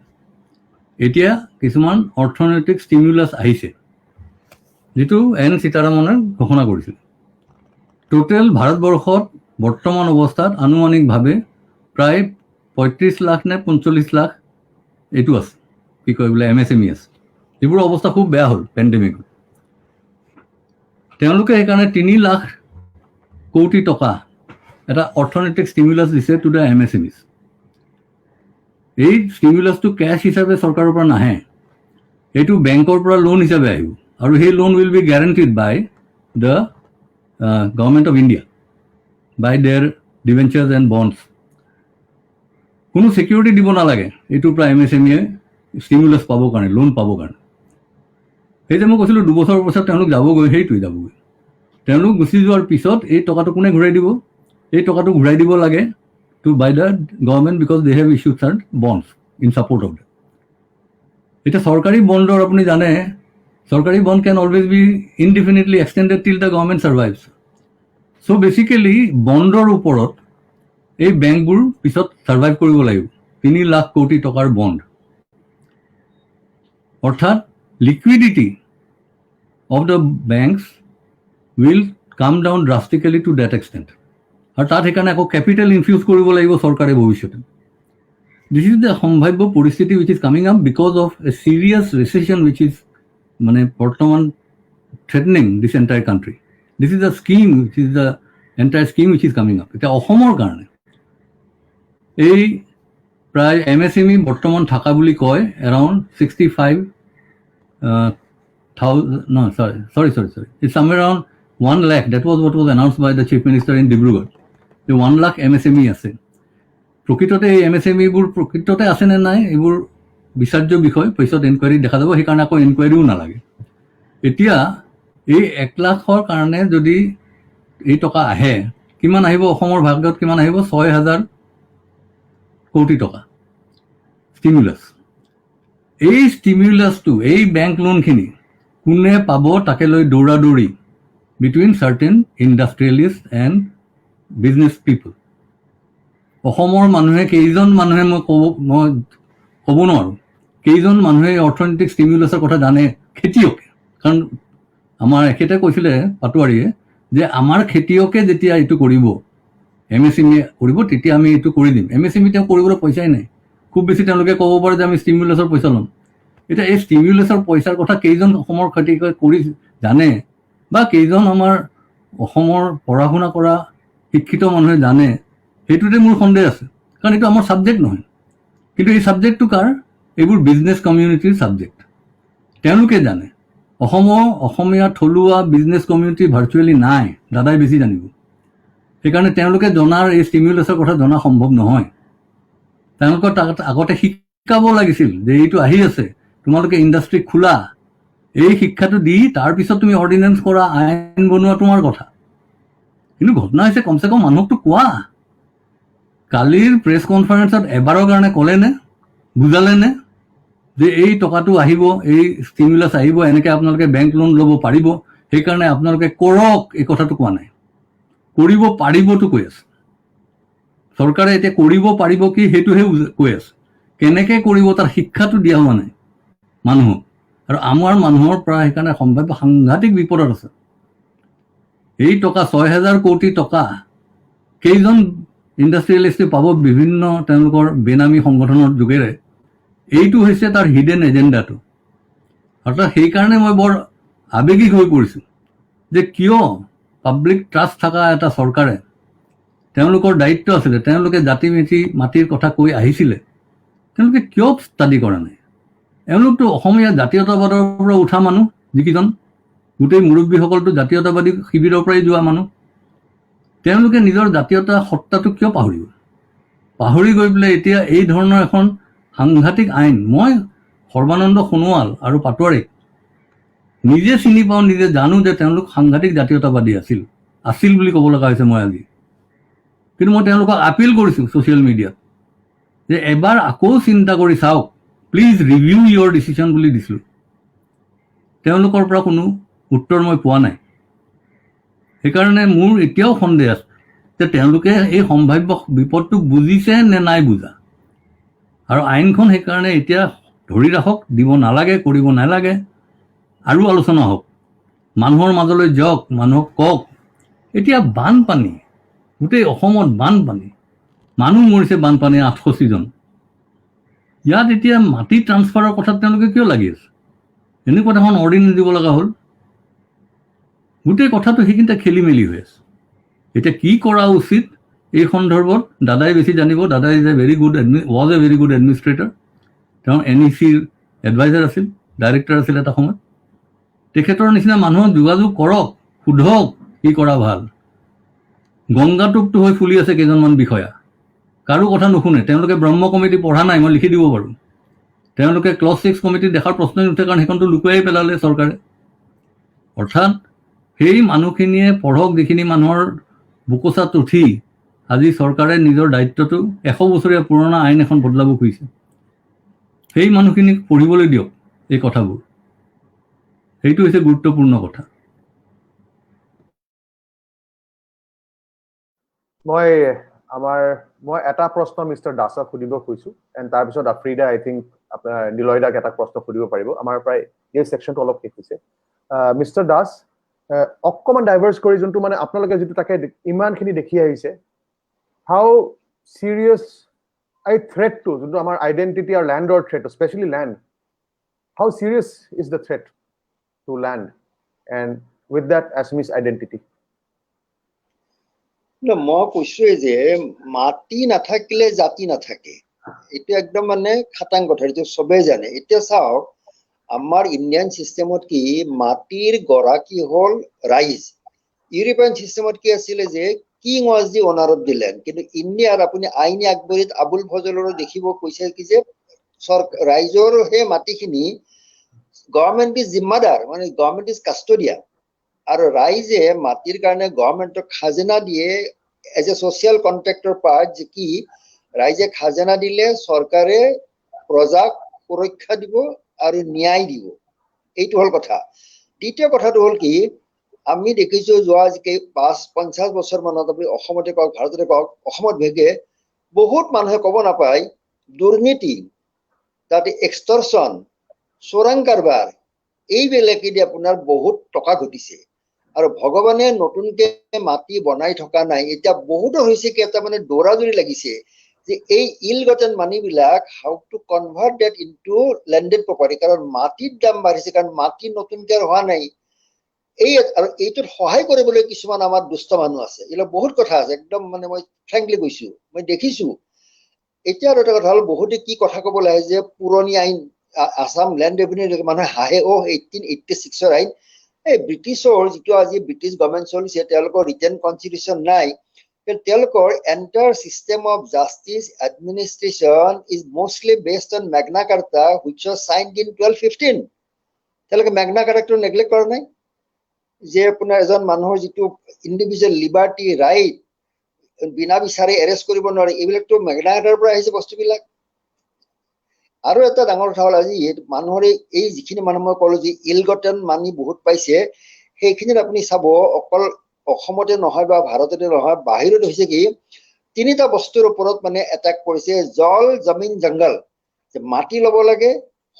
এতিয়া কিছুমান অৰ্থনৈতিক ষ্টিমুলাছ আহিছে, যিটো এন সীতাৰামনে ঘোষণা কৰিছিল। টোটেল ভাৰতবৰ্ষত বৰ্তমান অৱস্থাত আনুমানিকভাৱে প্ৰায় 35 লাখ নে 45 লাখ এইটো আছে, কি কয় বোলে MSME আছে, যিবোৰ অৱস্থা খুব বেয়া হ'ল পেণ্ডেমিকত। তেওঁলোকে সেইকাৰণে 3 লাখ কোটি টকা এটা অৰ্থনৈতিক ষ্টিমুলাছ দিছে টু দ্য MSMEs। এই ষ্টিমুলাছটো কেছ হিচাপে চৰকাৰৰ পৰা নাহে, এইটো বেংকৰ পৰা লোন হিচাপে আহিব, আৰু সেই loan will be guaranteed by the government of India by their debentures and bonds. কোনো ছিকিউৰিটি দিব নালাগে এইটোৰ পৰা MSME ষ্টিমুলাছ পাবৰ কাৰণে, লোন পাবৰ কাৰণে। সেই যে মই কৈছিলোঁ 2 বছৰৰ পাছত তেওঁলোক যাবগৈ, সেইটোৱে যাবগৈ। তেওঁলোক গুচি যোৱাৰ পিছত এই টকাটো কোনে ঘূৰাই দিব? এই টকাটো ঘূৰাই দিব লাগে to by the government, because they have issued short bonds in support of the. এতিয়া চৰকাৰী বণ্ডৰ আপুনি জানে, চৰকাৰী bond can always be indefinitely extended till the government survives. So' basically বণ্ডৰ ওপৰত এই বেংকবোৰ পিছত ছাৰ্ভাইভ কৰিব লাগিব। 3 লাখ কোটি টকাৰ বণ্ড, অৰ্থাৎ liquidity of the banks will come down drastically to that extent. আৰু তাত সেইকাৰণে আকৌ কেপিটেল ইনফিউজ কৰিব লাগিব চৰকাৰে ভৱিষ্যতে। দিছ ইজ দ্য সম্ভাৱ্য পৰিস্থিতি which is coming up because of a serious recession which is মানে বৰ্তমান threatening this entire country. This is the scheme which is the entire scheme which is coming up. এতিয়া অসমৰ কাৰণে এই প্ৰায় MSME বৰ্তমান থকা বুলি কয় around 65,000, no, sorry. It's somewhere around 1 lakh. That was what was announced by the Chief Minister in Dibrugarh. The 1 lakh MSME আছে। প্ৰকৃততে এই MSMEবোৰ প্ৰকৃততে আছে নে নাই এইবোৰ বিচাৰ্য বিষয়, পিছত এনকুৱাৰী দেখা যাব, সেইকাৰণে আকৌ এনকুৱাৰীও নালাগে। এতিয়া এই 1 লাখৰ কাৰণে যদি এই টকা আহে, কিমান আহিব? অসমৰ ভাগত কিমান আহিব? 6,000 কোটি টকা ষ্টিমুলাছ। এই ষ্টিমুলাছটো, এই বেংক লোনখিনি কোনে পাব তাকে লৈ দৌৰাদৌৰি বিটুইন চাৰ্টেন ইণ্ডাষ্ট্ৰিয়েলিষ্ট এণ্ড বিজনেছ পিপল। অসমৰ মানুহে কেইজন মানুহে মই ক'ব নোৱাৰোঁ, কেইজন মানুহে অৰ্থনৈতিক ষ্টিমুলাছৰ কথা জানে? খেতিয়কে। কাৰণ আমাৰ এখেতে কৈছিলে পাটোৱাৰীয়ে যে আমাৰ খেতিয়কে যেতিয়া এইটো কৰিব, MSME কৰিব, তেতিয়া আমি এইটো কৰি দিম। MSME তেওঁ কৰিবলৈ পইচাই নাই, খুব বেছি তেওঁলোকে ক'ব পাৰে যে আমি ষ্টিমুলাছৰ পইচা ল'ম। এতিয়া এই ষ্টিমুলাছৰ পইচাৰ কথা কেইজন অসমৰ খেতিয়কে কৰি জানে, বা কেইজন আমাৰ অসমৰ পঢ়া শুনা কৰা শিক্ষিত মানুহে জানে, সেইটোতে মোৰ সন্দেহ আছে। কাৰণ এইটো আমাৰ ছাবজেক্ট নহয়। কিন্তু এই ছাবজেক্টটো কাৰ? এইবোৰ বিজনেছ কমিউনিটিৰ ছাবজেক্ট, তেওঁলোকে জানে। অসমীয়া থলুৱা বিজনেছ কমিউনিটি ভাৰ্চুৱেলি নাই, দাদাই বেছি জানিব। সেইকাৰণে তেওঁলোকে জনাৰ, এই ষ্টিমুলাছৰ কথা জনা সম্ভৱ নহয়। তেওঁলোকৰ আগতে শিকাব লাগিছিল যে এইটো আহি আছে, তোমালোকে ইণ্ডাষ্ট্ৰি খোলা, এই শিক্ষাটো দি তাৰপিছত তুমি অৰ্ডিনেঞ্চ কৰা, আইন বনোৱা তোমাৰ কথা। কিন্তু ঘটনা হৈছে কমচে কম মানুহকতো কোৱা। কালিৰ প্ৰেছ কনফাৰেঞ্চত এবাৰৰ কাৰণে ক'লেনে, বুজালেনে যে এই টকাটো আহিব, এই ষ্টিমুলাছ আহিব, এনেকৈ আপোনালোকে বেংক লোন ল'ব পাৰিব, সেইকাৰণে আপোনালোকে কৰক, এই কথাটো কোৱা নাই। কৰিব পাৰিবতো কৈ আছে চৰকাৰে। এতিয়া কৰিব পাৰিব কি সেইটোহে কৈ আছে, কেনেকৈ কৰিব তাৰ শিক্ষাটো দিয়া হোৱা নাই মানুহক। আৰু আমাৰ মানুহৰ পৰা সেইকাৰণে সম্ভাৱ্য সাংঘাতিক বিপদত আছে। এই টকা 6,000 কোটি টকা কেইজন ইণ্ডাষ্ট্ৰিয়েলিষ্টে পাব বিভিন্ন তেওঁলোকৰ বেনামী সংগঠনৰ যোগেৰে? এইটো হৈছে তাৰ হিডেন এজেণ্ডাটো। অৰ্থাৎ সেইকাৰণে মই বৰ আৱেগিক হৈ পৰিছোঁ যে কিয় পাব্লিক ট্ৰাষ্ট থকা এটা চৰকাৰে, তেওঁলোকৰ দায়িত্ব আছিলে, তেওঁলোকে জাতি মাটিৰ কথা কৈ আহিছিলে, তেওঁলোকে কিয় ষ্টাডি কৰা নাই? এওঁলোকতো অসমীয়া জাতীয়তাবাদৰ পৰা উঠা মানুহ, যিকেইজন গোটেই মুৰব্বীসকলতো জাতীয়তাবাদী শিবিৰৰ পৰাই যোৱা মানুহ। তেওঁলোকে নিজৰ জাতীয়তা সত্তাটো কিয় পাহৰি গৈ পেলাই এতিয়া এই ধৰণৰ এখন সাংঘাতিক আইন? মই সৰ্বানন্দ সোণোৱাল আৰু পাটোৱাৰীক নিজে চিনি পাওঁ, নিজে জানো যে তেওঁলোক সাংঘাতিক জাতীয়তাবাদী আছিল বুলি ক'ব লগা হৈছে মই আজি। কিন্তু মই তেওঁলোকক আপিল কৰিছোঁ ছ'চিয়েল মিডিয়াত যে এবাৰ আকৌ চিন্তা কৰি চাওক, প্লিজ ৰিভিউ ইয়ৰ ডিচিশ্যন বুলি দিছিলোঁ। তেওঁলোকৰ পৰা কোনো উত্তৰ মই পোৱা নাই। সেইকাৰণে মোৰ এতিয়াও সন্দেহ আছে যে তেওঁলোকে এই সম্ভাৱ্য বিপদটো বুজিছে নে নাই বুজা। আৰু আইনখন সেইকাৰণে এতিয়া ধৰি ৰাখক, দিব নালাগে, কৰিব নালাগে, আৰু আলোচনা হওক, মানুহৰ মাজলৈ যাওক, মানুহক কওক। এতিয়া বানপানী, গোটেই অসমত বানপানী, মানুহ মৰিছে বানপানী ৮৮০ জন। ইয়াত এতিয়া মাটি ট্ৰান্সফাৰৰ কথাত তেওঁলোকে কিয় লাগি আছে? এনেকুৱা এখন অৰ্ডিনেঞ্চ দিব লগা হ'ল। গোটেই কথাটো সেইখিনিতে খেলি মেলি হৈ আছে। এতিয়া কি কৰা উচিত এই সন্দৰ্ভত দাদাই বেছি জানিব। দাদাই is a very good was a very good administrator. তেওঁ NECৰ এডভাইজাৰ আছিল, ডাইৰেক্টৰ আছিল এটা সময়ত। তেখেতৰ নিচিনা মানুহক যোগাযোগ কৰক, সোধক কি কৰা ভাল। গংগাটোপটো হৈ ফুলি আছে কেইজনমান বিষয়া, কাৰো কথা নুশুনে। তেওঁলোকে ব্ৰহ্ম কমিটি পঢ়া নাই, মই লিখি দিব পাৰোঁ। তেওঁলোকে ক্লজ 6 কমিটি দেখাৰ প্ৰশ্নই নুঠে, কাৰণ সেইখনটো লুকুৱাই পেলালে চৰকাৰে। অৰ্থাৎ সেই মানুহখিনিয়ে পঢ়ক, যিখিনি মানুহৰ বুকুচাত উঠি আজি চৰকাৰে নিজৰ দায়িত্বটো 100 বছৰীয়া পুৰণা আইন এখন বদলাব খুজিছে, সেই মানুহখিনিক পঢ়িবলৈ দিয়ক এই কথাবোৰ। সেইটো হৈছে গুৰুত্বপূৰ্ণ কথা। মই এটা প্ৰশ্ন মিষ্টাৰ দাসক সুধিব খুজিছোঁ, এণ্ড তাৰপিছত আফ্ৰিদা আই থিংক আপোনাৰ নিলয়দাক এটা প্ৰশ্ন সুধিব পাৰিব। আমাৰ প্ৰায় এই ছেকশ্যনটো অলপ শেষ হৈছে। মিষ্টাৰ দাস, অকণমান ডাইভাৰ্চ কৰি যোনটো মানে আপোনালোকে যিটো তাকে ইমানখিনি দেখি আহিছে, হাউ চিৰিয়াছ এই থ্ৰেটটো, যোনটো আমাৰ আইডেণ্টিটি আৰু লেণ্ডৰ threat, specially land, how serious is the threat to land and with that Assamese identity? মই কৈছোৱে যে মাটি নাথাকিলে জাতি নাথাকে, এইটো একদম মানে খাটাং কথা, এইটো চবেই জানে। এতিয়া চাওক, আমাৰ ইণ্ডিয়ান চিষ্টেমত কি মাটিৰ গৰাকী হ'ল ৰাইজ। ইউৰোপিয়ান চিষ্টেমত কি আছিলে যে কিং ৱাজ দি অনাৰ অফ দি লেণ্ড। কিন্তু ইণ্ডিয়াৰ আপুনি আইনী আকবৰীত আবুল ফজলৰো দেখিব কৈছে কি যে ৰাইজৰ সেই মাটিখিনি গভৰ্ণমেণ্ট ইজ জিম্মাদাৰ, মানে গভৰ্ণমেণ্ট ইজ কাষ্টডিয়ান। আৰু ৰাইজে মাটিৰ কাৰণে গভৰ্ণমেণ্টক খাজনা দিয়ে as a social contractor part, যে কি ৰাইজে খাজনা দিলে চৰকাৰে প্ৰজাক সুৰক্ষা দিব আৰু ন্যায় দিব। এইটো হ'ল কথা। দ্বিতীয় কথাটো হ'ল কি, আমি দেখিছো যোৱা ৫-৫০ বছৰ মানত, আপুনি অসমতে কওক ভাৰততে কওক, অসমত ভেগে বহুত মানুহে ক'ব নাপায় দুৰ্নীতি, তাতে এক্সটৰশ্যন, চোৰাং কাৰবাৰ, এইবিলাকেদি আপোনাৰ বহুত টকা ঘটিছে। আৰু ভগৱানে নতুনকে মাটি বনাই থকা নাই। এতিয়া বহুতো হৈছে কি এটা মানে দৌৰাদৌৰি লাগিছে যে এই ইল গটেন মানিবিলাক how to convert that into landed property, কাৰণ মাটিৰ দাম বাঢ়িছে, কাৰণ মাটি নতুনকে হোৱা নাই। আৰু এইটোত সহায় কৰিবলৈ কিছুমান আমাৰ দুষ্ট মানুহ আছে। এইবিলাক বহুত কথা আছে, একদম মানে মই ফ্ৰেংকলি কৈছো, মই দেখিছো। এতিয়া আৰু এটা কথা হ'ল, বহুতে কি কথা ক'ব লাগে যে পুৰণি আইন, আছাম লেণ্ড ৰেভিনিউ, মানুহে হাঁহে, 1886ৰ আইন। এই ব্ৰিটিছৰ যিটো আজি ব্ৰিটিছ গভৰ্ণমেণ্ট চলিছে, তেওঁলোকৰ ৰিটেন কনষ্টিটিউশ্যন নাই। তেওঁলোকৰ entire system of justice administration is mostly based on Magna Carta, which was signed in 1215। তেওঁলোকে মেগনা কাৰ্টাটো নেগলেক্ট কৰা নাই, যে আপোনাৰ এজন মানুহৰ যিটো ইণ্ডিভিজুৱেল লিবাৰ্টি, ৰাইট, বিনা বিচাৰে এৰেষ্ট কৰিব নোৱাৰে, এইবিলাকতো মেগনা কাৰ্টাৰ পৰা আহিছে বস্তুবিলাক। আৰু এটা ডাঙৰ কথা হ'ল, আজি মানুহৰ এই যিখিনি মানুহ মই ক'লো যে ইল গটেন মানি বহুত পাইছে, সেইখিনিত আপুনি চাব অকল অসমতে নহয় বা ভাৰততে নহয়, বাহিৰত হৈছে কি 3টা বস্তুৰ ওপৰত মানে এটাক কৰিছে, জল, জমিন, জংগল। মাটি ল'ব লাগে,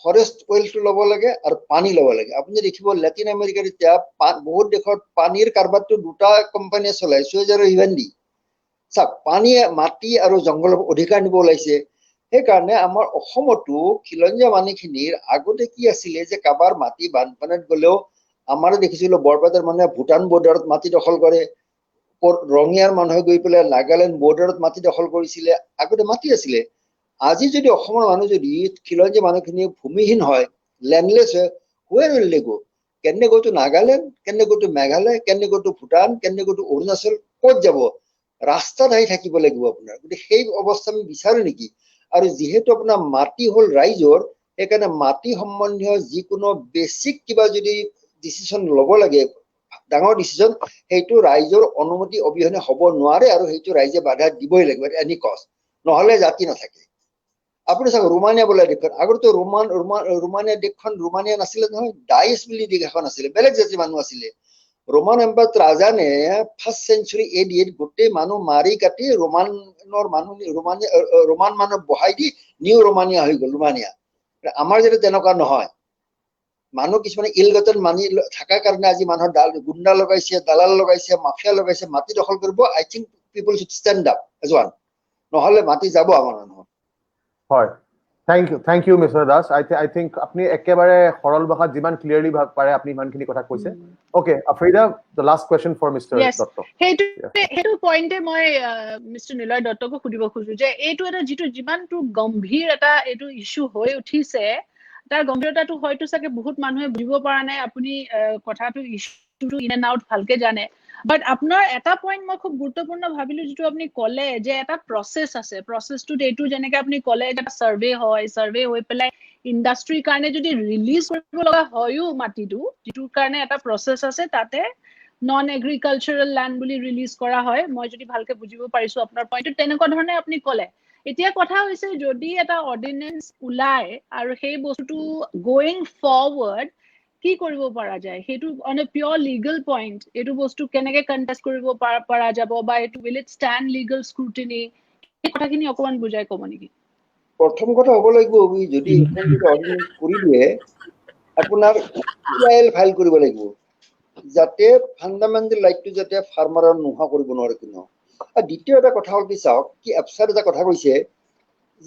ফৰেষ্ট অইলটো ল'ব লাগে, আৰু পানী ল'ব লাগে। আপুনি দেখিব লেটিন আমেৰিকাত এতিয়া বহুত দেশত পানীৰ কাৰবাৰটো 2টা কোম্পানীয়ে চলাই, চুইজ আৰু হিভেণ্ডি। চাওক, পানীয়ে মাটি আৰু জংঘলৰ অধিকাৰ নিব ওলাইছে। সেইকাৰণে আমাৰ অসমতো খিলঞ্জীয়া মানুহখিনিৰ আগতে কি আছিলে যে কাৰোবাৰ মাটি বানপানীত গ'লেও, আমাৰো দেখিছিলো বৰপেটাৰ মানুহে ভূটান বৰ্ডাৰত মাটি দখল কৰে, ৰঙিয়াৰ মানুহে গৈ পেলাই নাগালেণ্ড বৰ্ডাৰত মাটি দখল কৰিছিলে, আগতে মাটি আছিলে। আজি যদি অসমৰ মানুহ যদি খিলঞ্জীয়া মানুহখিনি ভূমিহীন হয়, লেণ্ডলেছ হয়, where will they go? Can they go to Nagaland? Can they go to Meghalaya? Can they go to Bhutan? Can they go to Arunachal? ক'ত যাব? ৰাস্তাত আহি থাকিব লাগিব আপোনাৰ। গতিকে সেই অৱস্থা আমি বিচাৰো নেকি? আৰু যিহেতু আপোনাৰ মাটি হ'ল ৰাইজৰ, সেইকাৰণে মাটি সম্বন্ধীয় যিকোনো বেছিক কিবা যদি ডিচিশ্যন ল'ব লাগে, ডাঙৰ ডিচিশ্যন, সেইটো ৰাইজৰ অনুমতি অবিহনে হ'ব নোৱাৰে, আৰু সেইটো ৰাইজে বাধা দিবই লাগিব এনি কষ্ট, নহ'লে জাতি নাথাকে। আপুনি চাওক, ৰোমানিয়া বোলা দেশখন, আগতে ৰোমানিয়া দেশখন ৰোমানিয়া নাছিলে নহয়, ডাইচ বুলি দেশ এখন আছিলে, বেলেগ জাতিৰ মানুহ আছিলে। ৰোমান এম্পায়াৰ ট্ৰাজানে 1st century AD গোটেই মানুহ মাৰি কাটি ৰোমান মানুহ বহাই দি নিউ ৰোমানিয়া হৈ গ'ল ৰোমানিয়া। আমাৰ যেটা তেনেকুৱা নহয় মানুহ কিছুমানে ইলগতন মানি থাকাৰ কাৰণে আজি মানুহৰ গুণ্ডা লগাইছে দালাল লগাইছে মাফিয়া লগাইছে মাটি দখল কৰিব I think people should stand up as one নহলে মাটি যাব আমাৰ মানুহৰ হয় thank you Mr. Das I think আপনি একেবাৰে সৰল ভাষাত যিমান ক্লিয়াৰলি পাৰে আপনি ইমানখিনি কথা কৈছে okay Afrida the last question for Mr. Dotto হেতু পইণ্টে মই মিস্টাৰ নিলয় দত্তক খুদিব খুজু যে এইটো এটা যেটো যিমানটো গম্ভীৰ এটা এইটো ইস্যু হৈ উঠিছে তাৰ গম্ভীৰতাটো হয়তো সাকে বহুত মানুহে বুজিব পৰা নাই আপুনি কথাটো ইস্যুটো ইন এণ্ড আউট ভালকে জানে বাট আপোনাৰ এটা পইণ্ট মই খুব গুৰুত্বপূৰ্ণ ভাবিলো যেটো আপুনি কলে যে এটা প্ৰসেস আছে প্ৰসেসটো এইটো যেনেকৈ আপুনি কলে এটা সাৰ্ভে হৈ পেলাই ইন্ডাষ্ট্ৰিৰ কাৰণে যদি ৰিলিজ কৰিব লগা হয়ও মাটিটো যেটোৰ কাৰণে এটা প্ৰসেস আছে তাতে নন এগ্ৰিকালচাৰাল ল্যান্ড বুলি ৰিলিজ কৰা হয় মই যদি ভালকে বুজিব পাৰিছো আপোনাৰ পইণ্টটো তেনেকুৱা ধৰণে আপুনি কলে এতিয়া কথা হৈছে যদি এটা অৰ্ডিনেন্স উলাই আৰু সেই বস্তুটো গোইং ফৰৱাৰ্ড কি কৰিব পৰা যায় হেতু on a pure legal point এটু বস্তু কেনেকে কন্টেস্ট কৰিব পৰা যাব বা এটু will it stand legal scrutiny এই কথাখিনি অকমান বুজাই কব নেকি প্ৰথম কথা হ'ব লাগিব যদি এখন অৰ্ডিনেন্স কৰি দিয়ে আপোনাৰ ইআইএল ফাইল কৰিব লাগিব যাতে ফান্ডামেন্টাল ৰাইটটো যাতে ফাৰ্মাৰৰ নোহোৱা কৰিব নোৱাৰে কোনো আৰু দ্বিতীয় এটা কথা হ'ল কি চাওক কি এফসাৰ এটা কথা কৈছে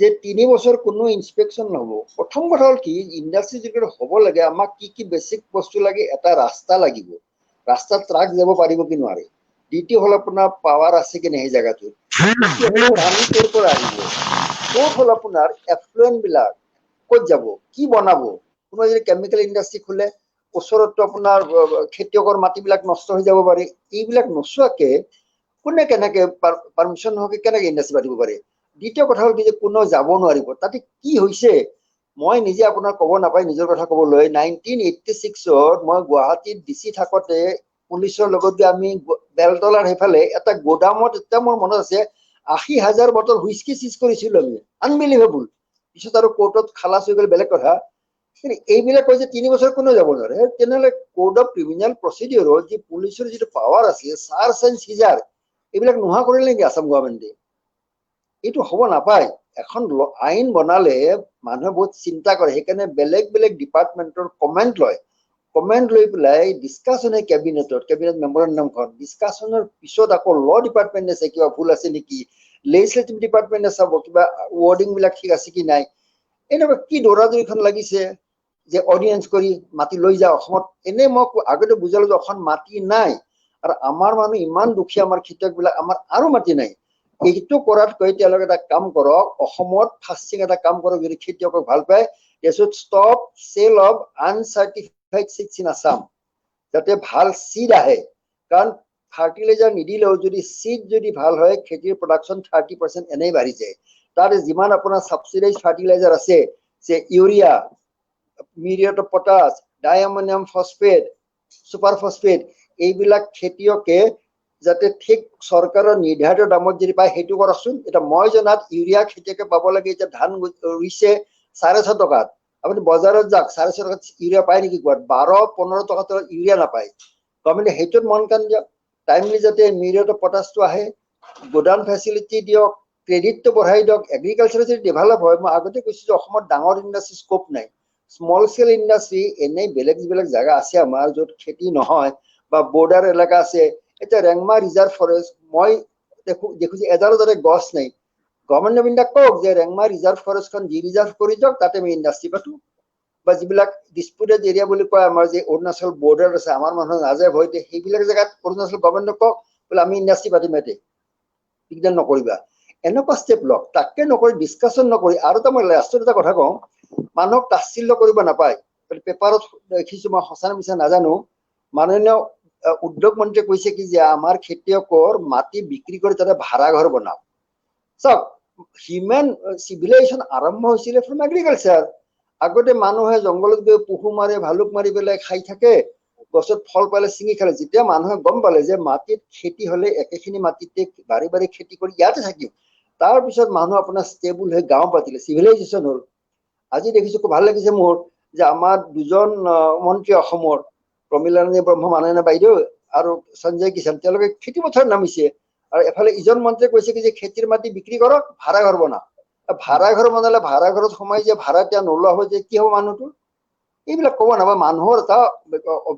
যে 3 বছৰ কোনো ইনস্পেকশন নহব প্ৰথম কথা হ'ল কি ইন্ডাষ্ট্ৰি যেটো হ'ব লাগে আমাক কি বেসিক বস্তু লাগে এটা ৰাস্তা লাগিব ৰাস্তা ট্ৰাক যাব পাৰিব কি নোৱাৰে দ্বিতীয় হ'ল আপোনাৰ পাৱাৰ আছে কি নাই জায়গাটো আমি তোৰ পৰা আহিব ক'ত হ'ল আপোনাৰ এফ্লুয়েন্ট বিলাক ক'ত যাব কি বনাব কোনো যদি কেমিক্যাল ইন্ডাষ্ট্ৰি খুলে ওচৰতো আপোনাৰ খেতিয়কৰ মাটিবিলাক নষ্ট হৈ যাব পাৰে এইবিলাক নচোৱাকে কোনে কেনেকে পাৰমিশন নহকে কেনেকে ইন্ডাষ্ট্ৰি পাতিব পাৰে দ্বিতীয় কথা হ'ল যে কোনো যাব নোৱাৰিব তাতে কি হৈছে মই নিজে আপোনাৰ ক'ব নাপাই নিজৰ কথা ক'বলৈ 1986 মই গুৱাহাটীত ডিসি থাকতে পুলিচৰ লগত আমি বেলতলাৰ হেফালে এটা গোদামত এটা মোৰ মনত আছে ৮০,০০০ বটল হুইস্কি সিজ কৰিছিল আমি আনবিলিভেবল পিছত আৰু কোৰ্টত খালাস হৈ গ'ল বেলেগ কথা কিন্তু এইবিলাক কয় যে 3 বছৰ কোনো যাব নোৱাৰে তেনেহলে কোড অফ ক্ৰিমিনেল প্ৰচিডিউৰৰ যে পুলিচৰ যেটো পাৱাৰ আছে সাৰ্চ এণ্ড সিজাৰ এইবিলাক নোহোৱা কৰিলে নেকি আসাম গভৰ্ণমেণ্টে এইটো হ'ব নাপায় এখন আইন বনালে মানুহে বহুত চিন্তা কৰে সেইকাৰণে বেলেগ ডিপাৰ্টমেন্টৰ কমেন্ট লৈ পেলাই ডিসকাশন হয় কেবিনেট মেমোৰেন্ডামখন ডিসকাশনৰ পিছত আকৌ ল ডিপাৰ্টমেন্টে চাই কিবা ভুল আছে নেকি লেজিসলেটিভ ডিপাৰ্টমেন্টে চাব কিবা ওয়াৰ্ডিং বিলাক ঠিক আছে কি নাই এনেকুৱা কি দৌৰাদৌৰিখন লাগিছে যে অডিয়েন্স কৰি মাটি লৈ যা অসমত এনে মই আগতে বুজালো যে অসম মাটি নাই আৰু আমাৰ মানুহ ইমান দুখীয়া আমাৰ খেতিয়ক বিলাক আমাৰ আৰু মাটি নাই এইটো কৰাত কৈ তেওঁলোকে এটা কাম কৰক অসমত ফাস্টিং এটা কাম কৰক যদি খেতিয়কক ভাল পায় they should stop sale of uncertified seeds in Assam যাতে ভাল সিড আহে কাৰণ ফাৰ্টিলাইজাৰ নিদিলেও যদি সিড যদি ভাল হয় খেতিৰ প্ৰডাকশন 30% এনেই বাঢ়ি যায় তাৰ যিমান আপোনাৰ সাবসিডাইজ ফাৰ্টিলাইজাৰ আছে যে urea muriate of potash diammonium phosphate super phosphate এইবিলাক খেতিয়কে যাতে ঠিক সরকারের নির্ধারিত দামত যদি পায় সেইটো কৰকচোন এটা মই জনাত ইউৰিয়া খেতিয়কে পাব লাগে যে ধান ৰুইছে 650 টকাত আপুনি বজাৰত যাক 650 টকাত ইউৰিয়া পায় নেকি কোৱাত 12-15 টকা তলত ইউৰিয়া নাপায় গভৰ্ণমেণ্টে সেইটোত মন কান দিয়ক টাইমলি যাতে মিউৰেট অফ পটাছটো আহে গোডাউন ফেসিলিটি দিয়ক ক্ৰেডিটটো বঢ়াই দিয়ক এগ্ৰিকালচাৰ যদি ডেভেলপ হয় মই আগতে কৈছো যে অসমত ডাঙৰ ইন্ডাষ্ট্ৰি স্কোপ নাই স্মল স্কেল ইন্ডাষ্ট্ৰি এনেই বেলেগ জায়গা আছে আমাৰ য'ত খেতি নহয় বা বৰ্ডাৰ এলেকা আছে এটা ৰেংমা ৰিজাৰ্ভ ফৰেষ্ট মই দেখো যে এডালো তাতে গছ নাই গভৰ্ণমেণ্ট অফ ইণ্ডিয়া কওক যে ৰেংমা ৰিজাৰ্ভ ফৰেষ্টখন ৰিজাৰ্ভ কৰি দিয়ক তাতে আমি ইন্ডাষ্ট্ৰি পাতো বা যিবিলাক ডিসপুটেড এৰিয়া বুলি কয় আমাৰ যে অৰুণাচল বৰ্ডাৰ আছে আমাৰ মানুহ নাযায় ভয়তে সেইবিলাক জায়গাত অৰুণাচল গভৰ্ণমেণ্টক কওক বোলে আমি ইন্ডাষ্ট্ৰি পাতিম এতে দিগদাৰ নকৰিবা এনেকুৱা ষ্টেপ লওক তাকে নকৰি ডিসকাশন নকৰি আৰু এটা মই লাষ্টত এটা কথা কওঁ মানুহক তাচ্ছিল্য কৰিব নাপায় পেপাৰত দেখিছো মই সঁচা মিছা নাজানো মাননীয় উদ্যোগ মন্ত্ৰীয়ে কৈছে কি যে আমাৰ খেতিয়কৰ মাটি বিক্ৰী কৰি তাতে ভাড়া ঘৰ বনাও চাওক হিউম্যান সিভিলাইজেশন আৰম্ভ হৈছিলে ফ্ৰম এগ্ৰিকালচাৰ আগতে মানুহে জংগলত গৈ পহু মাৰে ভালুক মাৰি পেলাই খাই থাকে গছত ফল পালে ছিঙি খালে যেতিয়া মানুহে গম পালে যে মাটিত খেতি হলে একেখিনি মাটিতে বাৰী খেতি কৰি ইয়াতে থাকিম তাৰ পিছত মানুহ আপোনাৰ ষ্টেবল হৈ গাঁও পাতিলে সিভিলাইজেশন হ'ল আজি দেখিছো খুব ভাল লাগিছে মোৰ যে আমাৰ দুজন মন্ত্ৰী অসমৰ প্ৰমীলাৰাণী ব্ৰহ্ম মাননীয় বাইদেউ আৰু সঞ্জয় কিষাণ তেওঁলোকে খেতি পথাৰত নামিছে আৰু এফালে ইজন মন্ত্ৰীয়ে কৈছে কি যে খেতিৰ মাটি বিক্ৰী কৰক ভাড়া ঘৰ বনাওক ভাড়া ঘৰ বনালে ভাড়া ঘৰত সোমাই যে ভাড়াতিয়া নোলোৱা হৈ যে কি হ'ব মানুহটো এইবিলাক ক'ব নাপায় মানুহৰ এটা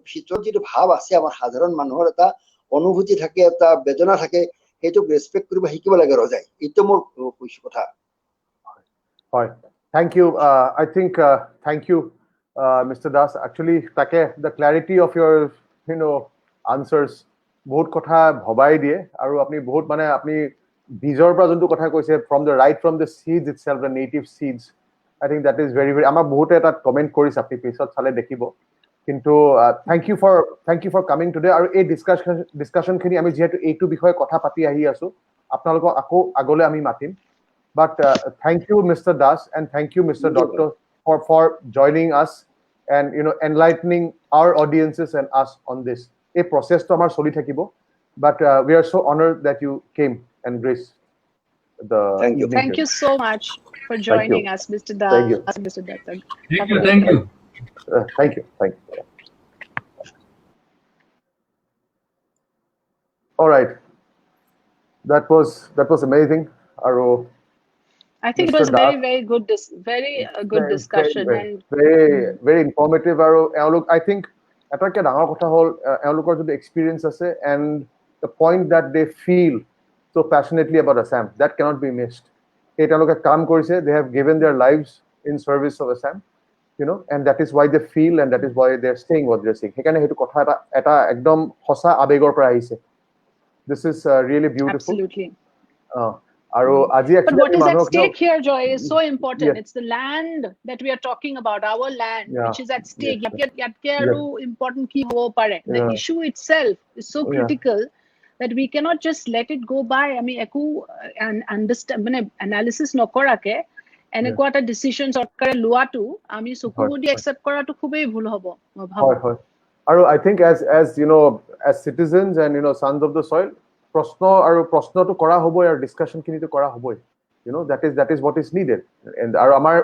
ভিতৰত যিটো ভাৱ আছে আমাৰ সাধাৰণ মানুহৰ এটা অনুভূতি থাকে এটা বেদনা থাকে সেইটোক ৰেছপেক্ট কৰিব শিকিব লাগে ৰজাই এইটো মোৰ কৈছো কথা হয় thank you I think thank you Mr. Das actually take the clarity of your answers বহুত কথা ভবাই দিয়ে আৰু আপনি বহুত মানে আপনি বীজৰ পৰা যোনটো কথা কৈছে from the seeds itself the native seeds I think that is very আমাৰ বহুতে এটা কমেন্ট কৰিছে আপনি পিছত চালে দেখিব কিন্তু thank you for coming today আৰু এই ডিসকাশন খিনি আমি যেহেতু এইটো বিষয়ে কথা পাতি আহি আছো আপোনালোকক আকৌ আগলৈ আমি মাতিম but thank you Mr. Das and thank you Mr. Doctor for joining us and enlightening our audiences and us on this a process to amar soli thakibo but we are so honored that you came and graced the thank you so much for joining us Mr. Das thank you Mr. Datta thank you thank you all right that was amazing aro I think it was very good good discussion and very informative aro I think এটাকে ডাঙৰ কথা হল এওঁলোকৰ যদি এক্সপেৰিয়েন্স আছে and the point that they feel so passionately about Assam that cannot be missed এওঁলোকে কাম কৰিছে they have given their lives in service of Assam and that is why they feel and that is why they are saying what they are saying সেইকাৰণে হেতু কথা এটা একদম হসা আবেগৰ পৰা আহিছে this is really beautiful absolutely but what is at stake here, Joy, is so important. Yes. It's the land that we are talking about, our land, which is at stake. Important key the issue itself is so critical that we cannot just let it go by. I mean, understand analysis nokorake এনেকুৱা এটা ডিসিশন সৰকাৰে লোৱাটো আমি সুকুমুদি একসেপ্ট কৰাটো খুবেই ভুল হ'ব হয় আৰু I think as as citizens and sons of the soil প্ৰশ্নটো কৰা হ'ব আৰু ডিসকাশন খিনিটো কৰা হ'বই that is what is needed and আৰু আমাৰ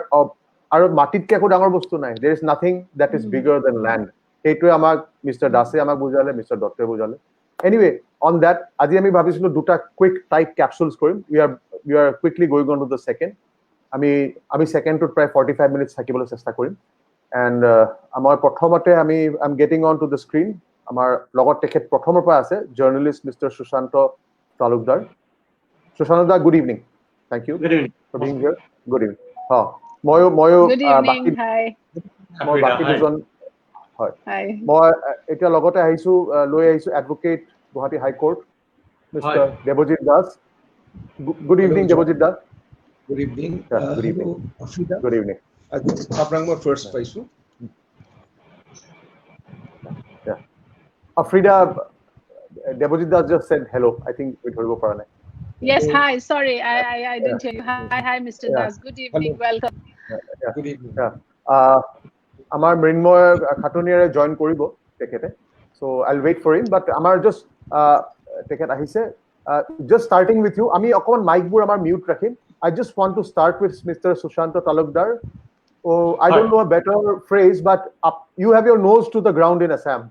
আৰু মাটিতকে একো ডাঙৰ বস্তু নাই there is nothing that is bigger than land এইটোৱে আমাক মিস্টাৰ দাসে আমাক বুজালে মিস্টাৰ দত্তই বুজালে anyway on that আজি আমি ভাবিছিলো দুটা কুইক টাইট ক্যাপসুলস কৰিম we are quickly going on to the second আমি সেকেন্ড টু প্ৰায় 45 মিনিটস থাকিবলৈ চেষ্টা কৰিম and আমাৰ প্ৰথমতে I'm getting on to the screen আমাৰ লগত তেখেত প্ৰথমৰ পৰা আছে journalist mister Sushant Talukdar Sushant da good evening thank you for being here good evening ময়ো good evening hi মই বাকি দুজন হয় মই এতিয়া লগতে লৈ আহিছো advocate Guwahati high court mister Debajit Das good evening Debajit Das good evening Afrida good evening আপোনাক মই ফাৰ্স্ট পাইছো Afrida Debojit Das just said hello. I think we will go for a Yes, hi. Sorry, I didn't hear you. Hi, Mr. Das. Good evening. Hello. Welcome. Good evening. Amar Mrinmoy Khatuniare join koribo tekete. So I'll wait for him. But Amar just teket ahise. Just starting with you. Ami okon mic bur amar mute rakhim. I just want to start with Mr. Sushanta Talukdar. Oh, I don't know a better phrase, but you have your nose to the ground in Assam.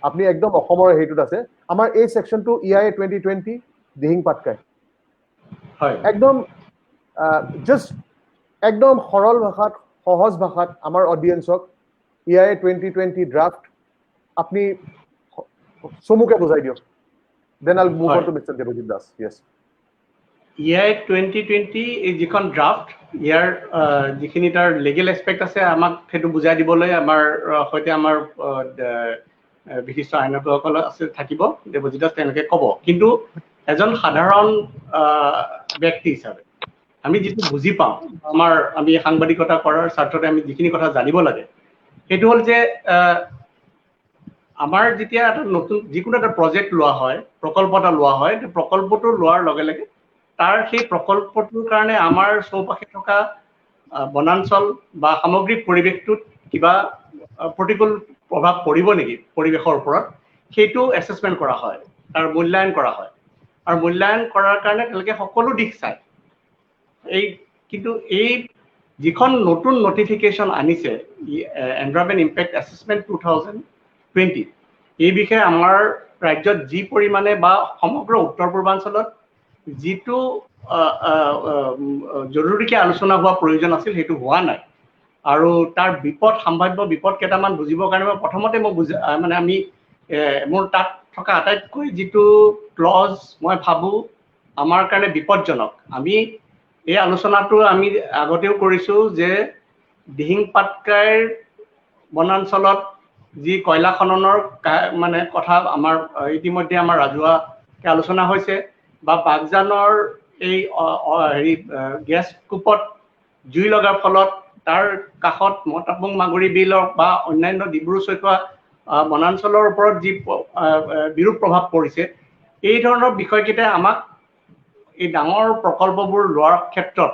আপনি একদম অসমৰ হেইটোত আছে আমাৰ এই সেকশনটো EIA 2020 দিহিং পাটকাই হয় একদম জাস্ট একদম সৰল ভাষাত সহজ ভাষাত আমাৰ অডিয়েন্সক EIA 2020 ড্ৰাফট আপনি সমুকে বুজাই দিও then I'll move on to Mr. Debojit Das yes EIA 2020 is যিখন ড্ৰাফট ইয়াৰ যিখিনি তাৰ লিগেল এসপেক্ট আছে আমাক হেতু বুজাই দিবলৈ আমাৰ হয়তে আমাৰ বিশিষ্ট আইনজ্ঞসকল আছে থাকিব দেৱজিৎ তেনেকে ক'ব কিন্তু এজন সাধাৰণ ব্যক্তি হিচাপে আমি যেটো বুজি পাওঁ আমি সাংবাদিকতা কৰাৰ স্বাৰ্থতে আমি যিখিনি কথা জানিব লাগে সেইটো হ'ল যে আমাৰ যেতিয়া এটা নতুন যিকোনো এটা প্ৰজেক্ট লোৱা হয় প্ৰকল্প এটা লোৱা হয় প্ৰকল্পটো লোৱাৰ লগে লগে তাৰ সেই প্ৰকল্পটোৰ কাৰণে আমাৰ চৌপাশে থকা বনাঞ্চল বা সামগ্ৰিক পৰিৱেশটোত কিবা প্ৰতিকূল প্ৰভাৱ পৰিব নেকি পৰিৱেশৰ ওপৰত সেইটো এসেসমেন্ট কৰা হয় আৰু মূল্যায়ন কৰা হয় আৰু মূল্যায়ন কৰাৰ কাৰণে তেওঁলোকে সকলো দিশ চায় কিন্তু এই যিখন নতুন নটিফিকেশন আনিছে এনভাইৰনমেন্ট ইম্পেক্ট এসেসমেন্ট 2020 এই বিষয়ে আমাৰ ৰাজ্যত যি পৰিমাণে বা সমগ্ৰ উত্তৰ পূৰ্বাঞ্চলত যিটো জৰুৰীকৈ আলোচনা হোৱা প্ৰয়োজন আছিল সেইটো হোৱা নাই আৰু তাৰ বিপদ সম্ভাৱ্য বিপদ কেইটামান বুজিবৰ কাৰণে মই প্ৰথমতে মই মানে আমি মোৰ তাত থকা আটাইতকৈ যিটো ক্লজ মই ভাবোঁ আমাৰ কাৰণে বিপদজনক আমি এই আলোচনাটো আমি আগতেও কৰিছোঁ যে দিহিং পাটকাইৰ বনাঞ্চলত যি কয়লা খননৰ মানে কথা আমাৰ ইতিমধ্যে আমাৰ ৰাজহুৱাকৈ আলোচনা হৈছে বা বাগজানৰ এই হেৰি গেছ কূপত জুই লগাৰ ফলত তাৰ কাষত মতাপুং মাগুৰী বিলৰ বা অন্যান্য ডিব্ৰু চৈখোৱা বনাঞ্চলৰ ওপৰত যি বিৰূপ প্ৰভাৱ পৰিছে এই ধৰণৰ বিষয়কেইটাই আমাক এই ডাঙৰ প্ৰকল্পবোৰ লোৱাৰ ক্ষেত্ৰত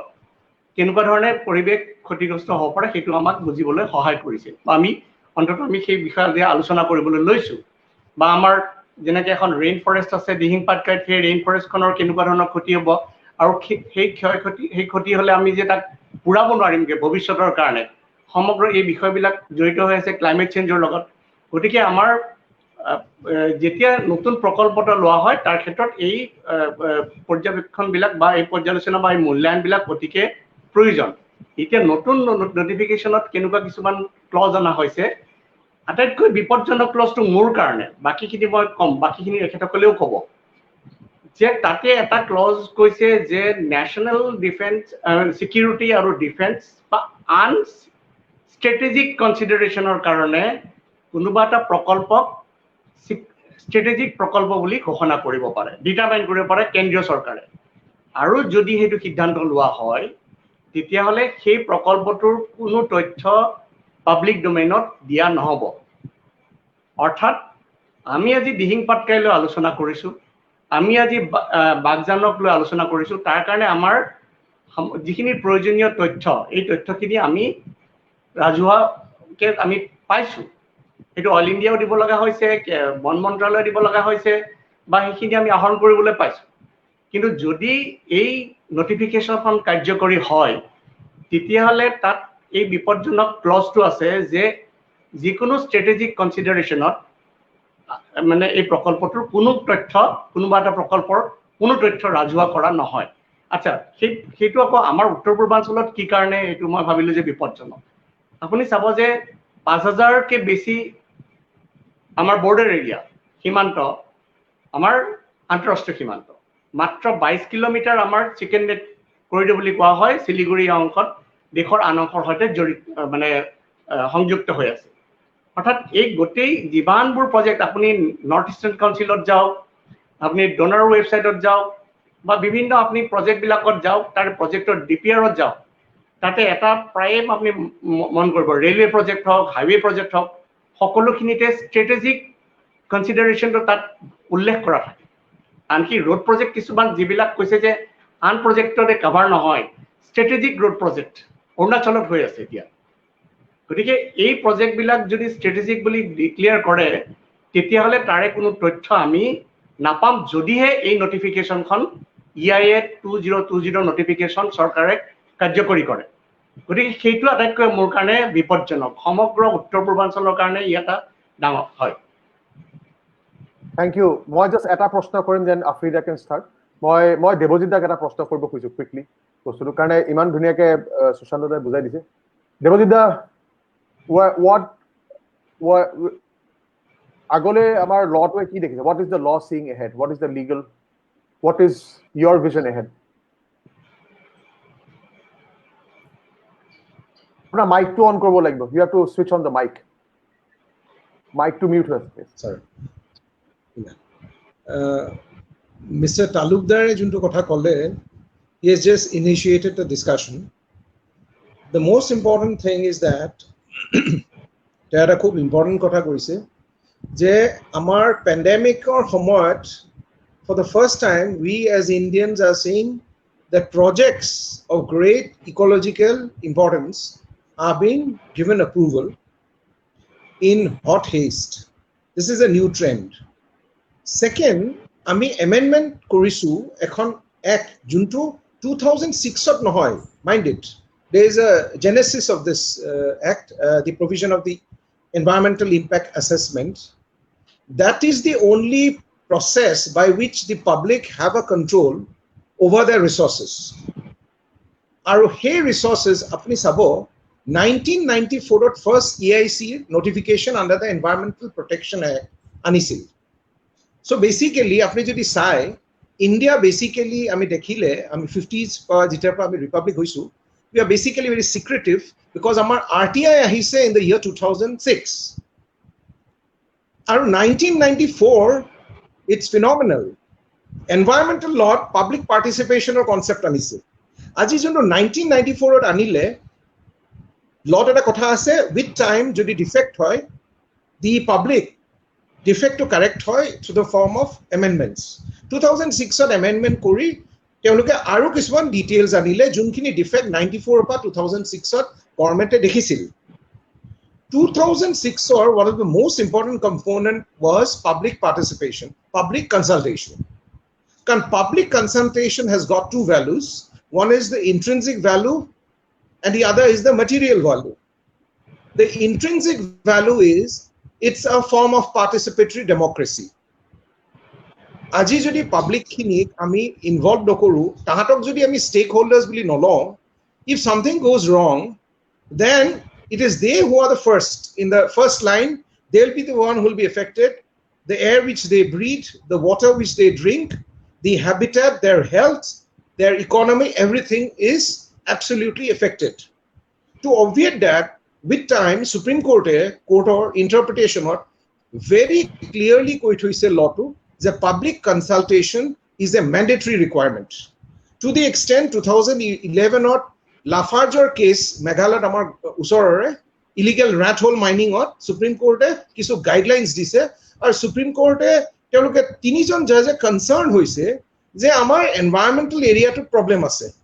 কেনেকুৱা ধৰণে পৰিৱেশ ক্ষতিগ্ৰস্ত হ'ব পাৰে সেইটো আমাক বুজিবলৈ সহায় কৰিছে বা আমি অন্ততঃ আমি সেই বিষয়ে আলোচনা কৰিবলৈ লৈছোঁ বা আমাৰ যেনেকৈ এখন ৰেইন ফৰেষ্ট আছে দিহিং পাটকাইত সেই ৰেইন ফৰেষ্টখনৰ কেনেকুৱা ধৰণৰ ক্ষতি হ'ব আৰু সেই ক্ষতি হ'লে আমি যে তাক পূৰাব নোৱাৰিমগৈ ভৱিষ্যতৰ কাৰণে সমগ্ৰ এই বিষয়বিলাক জড়িত হৈ আছে ক্লাইমেট চেঞ্জৰ লগত গতিকে আমাৰ যেতিয়া নতুন প্ৰকল্প এটা লোৱা হয় তাৰ ক্ষেত্ৰত এই পৰ্যবেক্ষণবিলাক বা এই পৰ্যালোচনা বা এই মূল্যায়নবিলাক অতিকে প্ৰয়োজন এতিয়া নতুন নটিফিকেশ্যনত কেনেকুৱা কিছুমান ক্লজ অনা হৈছে আটাইতকৈ বিপদজনক ক্লজটো মোৰ কাৰণে বাকীখিনি মই কম বাকীখিনি এখেতসকলেও ক'ব যে তাতে এটা ক্লজ কৈছে যে নেশ্যনেল ডিফেন্স ছিকিউৰিটি আৰু ডিফেন্স বা আন ষ্ট্ৰেটেজিক কনচিডাৰেশ্যনৰ কাৰণে কোনোবা এটা প্ৰকল্পক ষ্ট্ৰেটেজিক প্ৰকল্প বুলি ঘোষণা কৰিব পাৰে ডিটাৰমাইন কৰিব পাৰে কেন্দ্ৰীয় চৰকাৰে আৰু যদি সেইটো সিদ্ধান্ত লোৱা হয় তেতিয়াহ'লে সেই প্ৰকল্পটোৰ কোনো তথ্য পাব্লিক ডোমেইনত দিয়া নহ'ব অৰ্থাৎ আমি আজি দিহিং পাটকাইলৈ আলোচনা কৰিছোঁ আমি আজি বাগজানক লৈ আলোচনা কৰিছোঁ তাৰ কাৰণে আমাৰ যিখিনি প্ৰয়োজনীয় তথ্য এই তথ্যখিনি আমি ৰাজহুৱাকে আমি পাইছোঁ সেইটো অল ইণ্ডিয়াও দিব লগা হৈছে বন মন্ত্ৰালয়ে দিব লগা হৈছে বা সেইখিনি আমি আহৰণ কৰিবলৈ পাইছোঁ কিন্তু যদি এই নটিফিকেশ্যনখন কাৰ্যকৰী হয় তেতিয়াহ'লে তাত এই বিপদজনক ক্লজটো আছে যে যিকোনো ষ্ট্ৰেটেজিক কনচিডাৰেশ্যনত মানে এই প্ৰকল্পটোৰ কোনো তথ্য কোনোবা এটা প্ৰকল্পৰ কোনো তথ্য ৰাজহুৱা কৰা নহয় আচ্ছা সেইটো আকৌ আমাৰ উত্তৰ পূৰ্বাঞ্চলত কি কাৰণে এইটো মই ভাবিলোঁ যে বিপদজনক আপুনি চাব যে ৫,০০০কে বেছি আমাৰ বৰ্ডাৰ এৰিয়া সীমান্ত আমাৰ আন্তঃৰাষ্ট্ৰীয় সীমান্ত মাত্ৰ ২২ কিলোমিটাৰ আমাৰ চিকেন নেট কৰিডৰ বুলি কোৱা হয় শিলিগুৰি অংশত দেশৰ আন অংশৰ সৈতে জড়িত মানে সংযুক্ত হৈ আছে অৰ্থাৎ এই গোটেই যিমানবোৰ প্ৰজেক্ট আপুনি নৰ্থ ইষ্টাৰ্ণ কাউন্সিলত যাওক আপুনি ডোনাৰ ৱেবছাইটত যাওক বা বিভিন্ন আপুনি প্ৰজেক্টবিলাকত যাওক তাৰ প্ৰজেক্টৰ ডিপিআৰত যাওক তাতে এটা প্ৰায়ে আপুনি মন কৰিব ৰেলৱে প্ৰজেক্ট হওক হাইৱে প্ৰজেক্ট হওক সকলোখিনিতে ষ্ট্ৰেটেজিক কনচিডাৰেশ্যনটো তাত উল্লেখ কৰা থাকে আনকি ৰোড প্ৰজেক্ট কিছুমান যিবিলাক কৈছে যে আন প্ৰজেক্টতে কাভাৰ নহয় ষ্ট্ৰেটেজিক ৰোড প্ৰজেক্ট অৰুণাচলত হৈ আছে এতিয়া গতিকে এই প্ৰজেক্টবিলাক যদি ষ্ট্ৰেটেজিক বুলি ডিক্লেয়াৰ কৰে তেতিয়াহ'লে তাৰে কোনো তথ্য আমি নাপাম যদিহে এই নটিফিকেশ্যনখন EIA 2020 নটিফিকেশ্যন চৰকাৰে কাৰ্যকৰী কৰে গতিকে সেইটো আটাইতকৈ মোৰ কাৰণে বিপদজনক সমগ্ৰ উত্তৰ পূৰ্বাঞ্চলৰ কাৰণে ই এটা ডাঙৰ হয় Thank you. মই জাষ্ট এটা প্ৰশ্ন কৰিম যেন আফ্ৰিদা কেন ষ্টাৰ্ট মই দেৱজিৎ দাক এটা প্ৰশ্ন কৰিব খুজিছোঁ কুইকলি বস্তুটোৰ কাৰণে ইমান ধুনীয়াকৈ সুশান্ত দাই বুজাই দিছে দেৱজিৎ দা আগলৈ আমাৰ লটোৱে কি দেখিছে হোৱাট ইজ দ্য ল চিং ahead what is the legal what is your vision ahead আপোনাৰ মাইকটো অন কৰিব লাগিব you have to switch on the mic to mute হৈ আছে Sorry. Mr. Talukdar junto kotha kole, he has just initiated the discussion. The most important thing is that there are খুব important kotha koise je amar pandemic or homoyat for the first time we as Indians are seeing that projects of great ecological importance are being given approval in hot haste. This is a new trend. Second, আমি amendment কৰিছো এখন act junto 2006 ত নহয় mind it there is a genesis of this act the provision of the environmental impact assessment that is the only process by which the public have a control over their resources. Aru hey resources apni sabo 1994 first EIC notification under the Environmental Protection Act anisil. So basically apni jodi sai India basically ami dekhile ami 50s pa jitar pa ami republic hoisu, we are basically very secretive because amar RTI ahise in the year 2006. Aru 1994 it's phenomenal. Environmental law public participation or concept anisil. Aji jono 1994 ot anile law eta kotha ase with time jodi defect hoy the public defect to correct hoy to the form of amendments. 2006 ot amendment kori teuluke aru kisman details anile junkhini defect 94 pa 2006 ot government e dekhisil. 2006 or one of the most important component was public participation, public consultation. Because public consultation has got two values. One is the intrinsic value and the other is the material value. The intrinsic value is it's a form of participatory democracy. Aji jodi public khini ami involved nokoru, tahatok jodi ami stakeholders bili nolo, if something goes wrong, then it is they who are the first in the first line. They'll be the one who will be affected. The air which they breathe, the water which they drink, the habitat, their health, their economy, everything is absolutely affected. To obviate that, with time, Supreme Court or interpretation or very clearly law to the public consultation is a mandatory requirement. To the extent 2011 or Lafarge case, Meghalaya amar usorore illegal rat hole mining or Supreme Court kisu guidelines dise or Supreme Court teoloke tinijon judge concerned hoise je amar environmental area to problem ase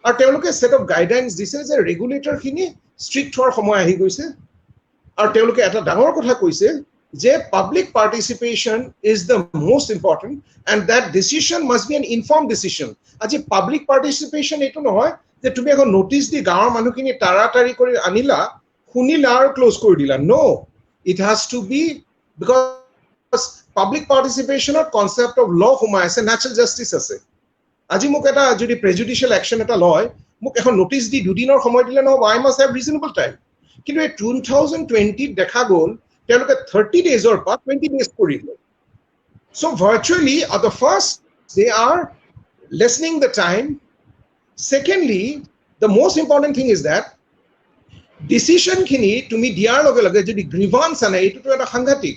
ar teoloke set of guidelines dise je regulator khini strict hor samoy ahi goise ar teoloke eta dangor kotha koise je public participation is the most important and that decision must be an informed decision. Aji public participation eto nohoy যে তুমি এখন নোটিস দি গাঁৱৰ মানুহখিনি তাড়াতাড়ি কৰি আনিলা শুনিলা আৰু ক্লোজ কৰি দিলা. No, it has to be because public participation or concept of law সোমাই আছে, natural justice আছে. আজি মোক এটা যদি prejudicial action এটা লয় মোক এখন নোটিস দি দুদিনৰ সময় দিলে নহব, I must have reasonable time. কিন্তু এই 2020 দেখা গ'ল তেওঁলোকে 30 days or 20 days কৰিলে. So virtually at the first they are lessening the time. Secondly, the most important thing is that decision khini tumi diar loge loge jodi grievance ane etu to eta sanghatik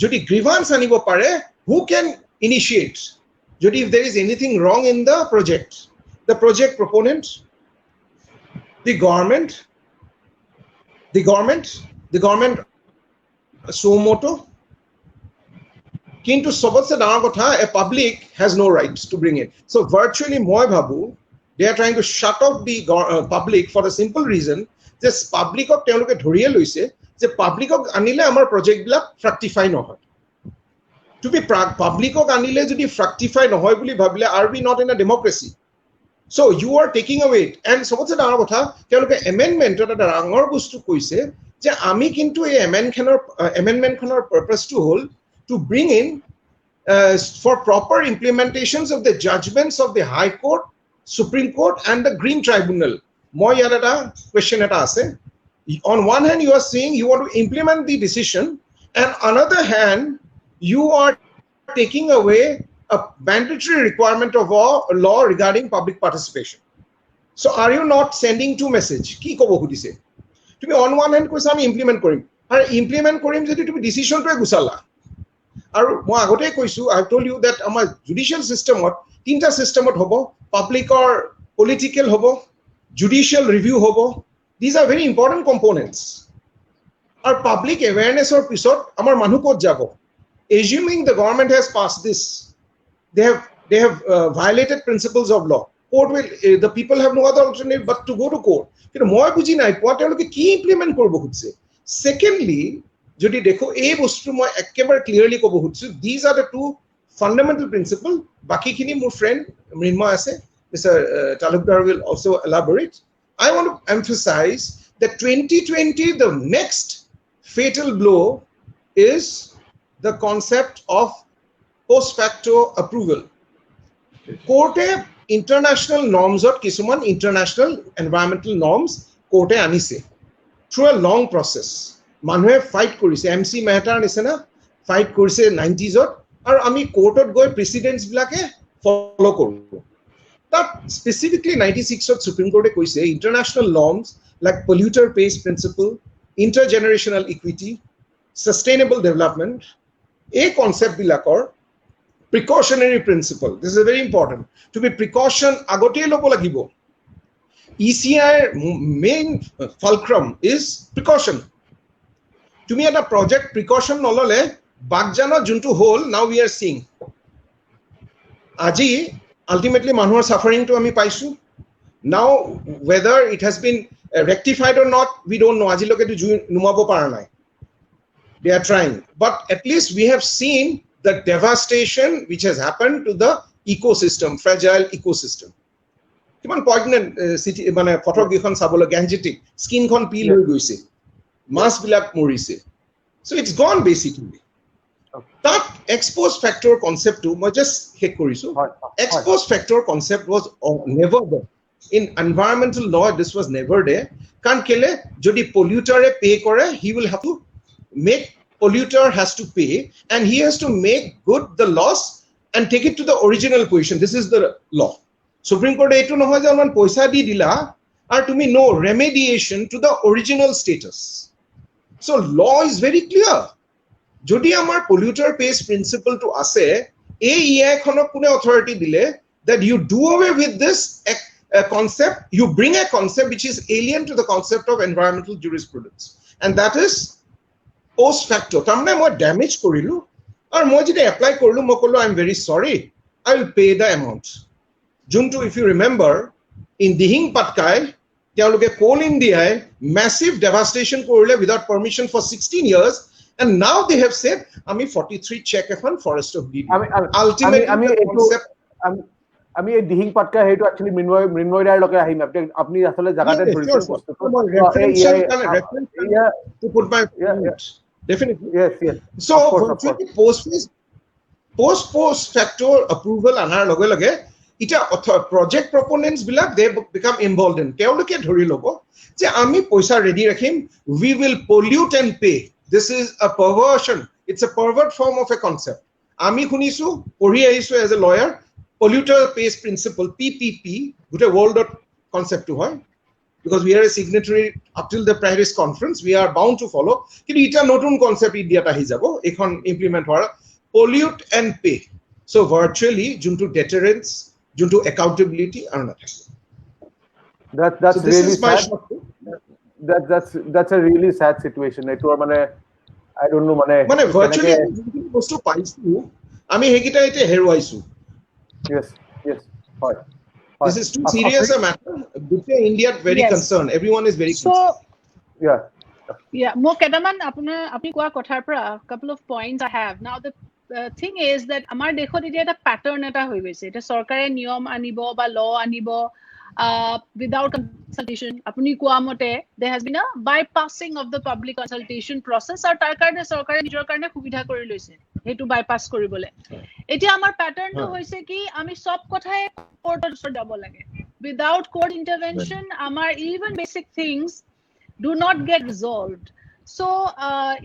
jodi grievance anibo pare who can initiate jodi if there is anything wrong in the project proponent, the government suo moto, kintu sobotse dangor kotha a public has no rights to bring it. So virtually moi bhabu they are trying to shut off the public for the simple reason that public ok teoloke dhoriye loise je public ok anile amar project bilak fructify nohoy. To be public ok anile jodi fructify nohoy boli bhabile are we not in a democracy? So you are taking away and sobotse dangor kotha teoloke amendment eta dangor bostu koise je ami kintu ei amendment khonor purpose to hold to bring in for proper implementations of the judgments of the High Court, Supreme Court and the Green Tribunal. Moi yarada question eta ase. On one hand you are saying you want to implement the decision and on other hand you are taking away a mandatory requirement of law regarding public participation. So are you not sending two message? Ki kobo khudise tumi on one hand koisa ami implement korim ar implement korim jodi tumi decision to gusala aru moi agote koisu I told you that amar judicial system tinta system hobo public or political hobo judicial review hobo. These are very important components. Our public awareness or pisot amar manu kot jabo assuming the government has passed this, they have violated principles of law. Court will the people have no other alternative but to go to court. Kintu moi buji nai poa teloke ki implement korbo khudse. Secondly jodi dekho ei bostu moi ekkebar clearly kobo khudsu these are the two fundamental principle. Baki khini mur friend Mrinmoy ase, Mr. Talukdar will also elaborate. I want to emphasize that 2020 the next fatal blow is the concept of post facto approval. কোর্টে ইন্টাৰনেশ্যনেল নৰ্মছত কিছুমান ইন্টাৰনেশ্যনেল এনভাইৰনমেণ্টেল নৰ্মছ কোৰ্টে আনিছে থ্ৰু এ লং প্ৰচেছ মানুহে ফাইট কৰিছে MC মেহতাৰ নিচিনা ফাইট কৰিছে 90sত আৰু আমি কোৰ্টত গৈ প্ৰেচিডেণ্টছবিলাকে ফলো কৰোঁ তাত স্পেচিফিকলি 96ত সুপ্ৰিম কোৰ্টে কৈছে international norms like polluter pays principle intergenerational equity sustainable development এই কনচেপ্টবিলাকৰ precautionary principle. This is very important. To be precaution, agote lobo lagibo. ECI main fulcrum is precaution. To me, at a project precaution nolole bagjano juntu hole. Now we are seeing. Aji ultimately manuhar suffering to ami paisu. Now whether it has been rectified or not, we don't know. Aji loke to numabo paranai. They are trying, but at least we have seen the devastation which has happened to the ecosystem, fragile ecosystem. Kiman poignant city mane photo gikhon sabole gangetic skin khon peel hoi goise mass bilak morise so it's gone basically that ex post factor concept to moi just hek korisu ex post factor concept was never there in environmental law. This was never there kan kele jodi polluter e pay kore he will have to make polluter has to pay and he has to make good the loss and take it to the original position. This is the law. Supreme Court etu nohoy je aman poisa di dila ar tumi no remediation to the original status. So law is very clear. Jodi amar polluter pays principle to ase EI khonok kune authority dile that you do away with this concept, you bring a concept which is alien to the concept of environmental jurisprudence, and that is post facto. Tamne moi damage korilu or moi jodi apply korlu mo kollo I am very sorry, I will pay the amount. Juntu, if you remember in Dihing Patkai teoloke Coal India massive devastation korile without permission for 16 years and now they have said ami 43 check ekhon forest of DD ultimately আমি এই দিহিং পাটকা হেতু actually মৃন্ময় দাৰ লকে আহিম আপনি আসলে জায়গাতে ধৰিছে to put my definitely yes so post factor approval anar loge loge ita project proponents bilak they become emboldened teoloke dhori lobo je ami poisa ready rakhim we will pollute and pay. This is a perversion, it's a pervert form of a concept. Ami khunisu pori aisu as a lawyer polluter pays principle PPP gote world concept to hoy because we are a signatory up till the Paris conference we are bound to follow kintu ita notun concept idiata hi jabo ekhon implement hora pollute and pay so virtually junto deterrence junto accountability are not that's so really sad that's a really sad situation etu mane I don't know mane virtually bostu paisu ami hegita ite heruaisu. Yes fine. This is too serious a matter. India very concerned. Everyone is very concerned. Yeah. Mo kedaman apni koa kothar pra a couple of points I have. Now the thing is that amar dekhot etia eta pattern eta hoi goise. Eta sarkare niyom anibo ba law anibo without consultation. Apni koa mote there has been a bypassing of the public consultation process ar tar karone sarkare nijor karone subidha kori loise. Hetu bypass koribole etia amar pattern to hoise ki ami sob kothay court or jabo lage without court intervention amar even basic things do not get resolved. So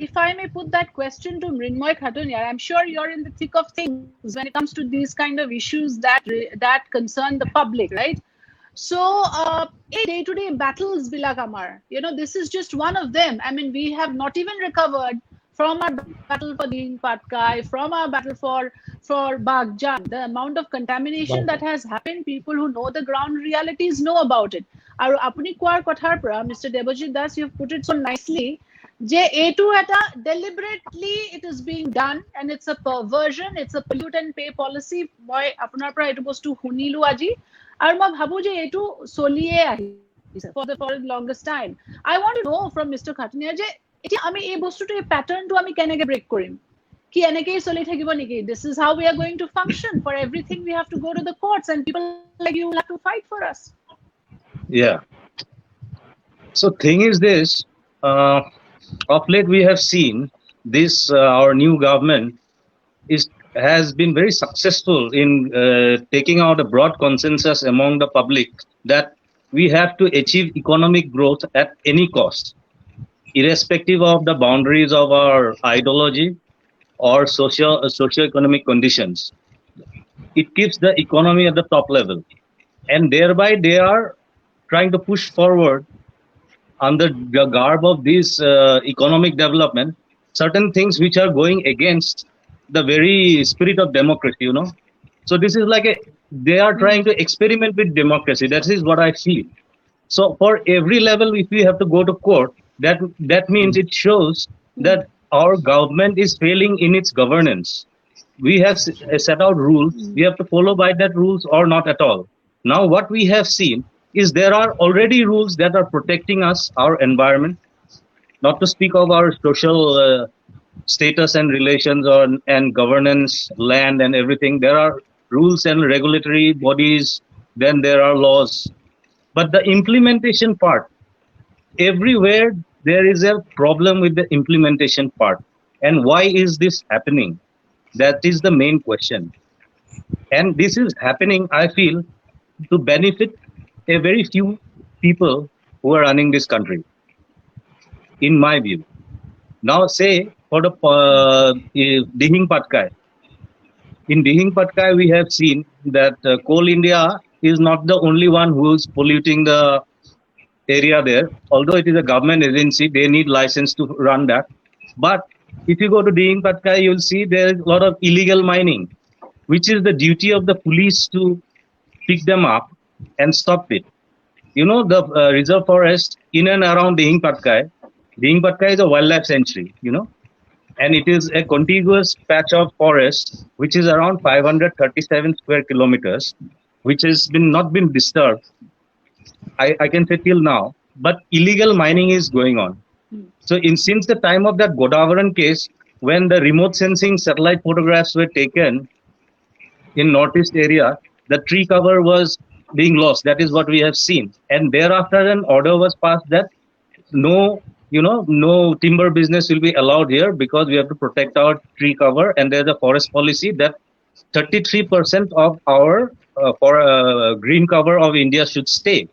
if I may put that question to Mrinmoy Khatunia, I'm sure you're in the thick of things when it comes to these kind of issues that concern the public, right? So day-to-day battles bilak amar, this is just one of them. I mean, we have not even recovered from our battle for Dihing Patkai, from our battle for Bagjan. The amount of contamination that has happened, people who know the ground realities know about it. Aru apuni koar kothar pra Mr. Debojit Das, you have put it so nicely je etu eta deliberately it is being done and it's a perversion, it's a pollute and pay policy. Moi apunar pra etu bostu hunilu aji aru ma bhabu je etu soliye ahi for the longest time. I want to know from Mr. Khatunia je এতিয়া আমি এই বস্তুটো এই প্যাটার্নটো আমি কেনেকৈ ব্রেক কৰিম কি এনেকৈ চলি থাকিব নেকি this is how we are going to function for everything we have to go to the courts and people like you will have to fight for us. Yeah, so thing is this of late we have seen this our new government is has been very successful in taking out a broad consensus among the public that we have to achieve economic growth at any cost, irrespective of the boundaries of our ideology or socio-economic conditions. It keeps the economy at the top level, and thereby they are trying to push forward under the garb of this economic development certain things which are going against the very spirit of democracy, So this is like they are trying to experiment with democracy. That is what I feel. So for every level, if we have to go to court, that means it shows that our government is failing in its governance. We have set out rules. We have to follow by that rules or not at all. Now what we have seen is there are already rules that are protecting us, our environment, not to speak of our social status and relations and governance, land and everything. There are rules and regulatory bodies, then there are laws. But the implementation part, everywhere there is a problem with the implementation part. And why is this happening? That is the main question. And this is happening, I feel, to benefit a very few people who are running this country, in my view. Now, say for the Dihing Patkai. In Dihing Patkai, we have seen that Coal India is not the only one who is polluting the area there. Although it is a government agency, they need license to run that. But if you go to Dihing Patkai, you'll see there is a lot of illegal mining, which is the duty of the police to pick them up and stop it. The reserve forest in and around Dihing Patkai is a wildlife sanctuary, and it is a contiguous patch of forest, which is around 537 square kilometers, which has not been disturbed, I can say till now, but illegal mining is going on. So since the time of that Godavaran case, when the remote sensing satellite photographs were taken in northeast area, the tree cover was being lost. That is what we have seen. And thereafter an order was passed that no timber business will be allowed here because we have to protect our tree cover. And there's a forest policy that 33% of our green cover of India should stay.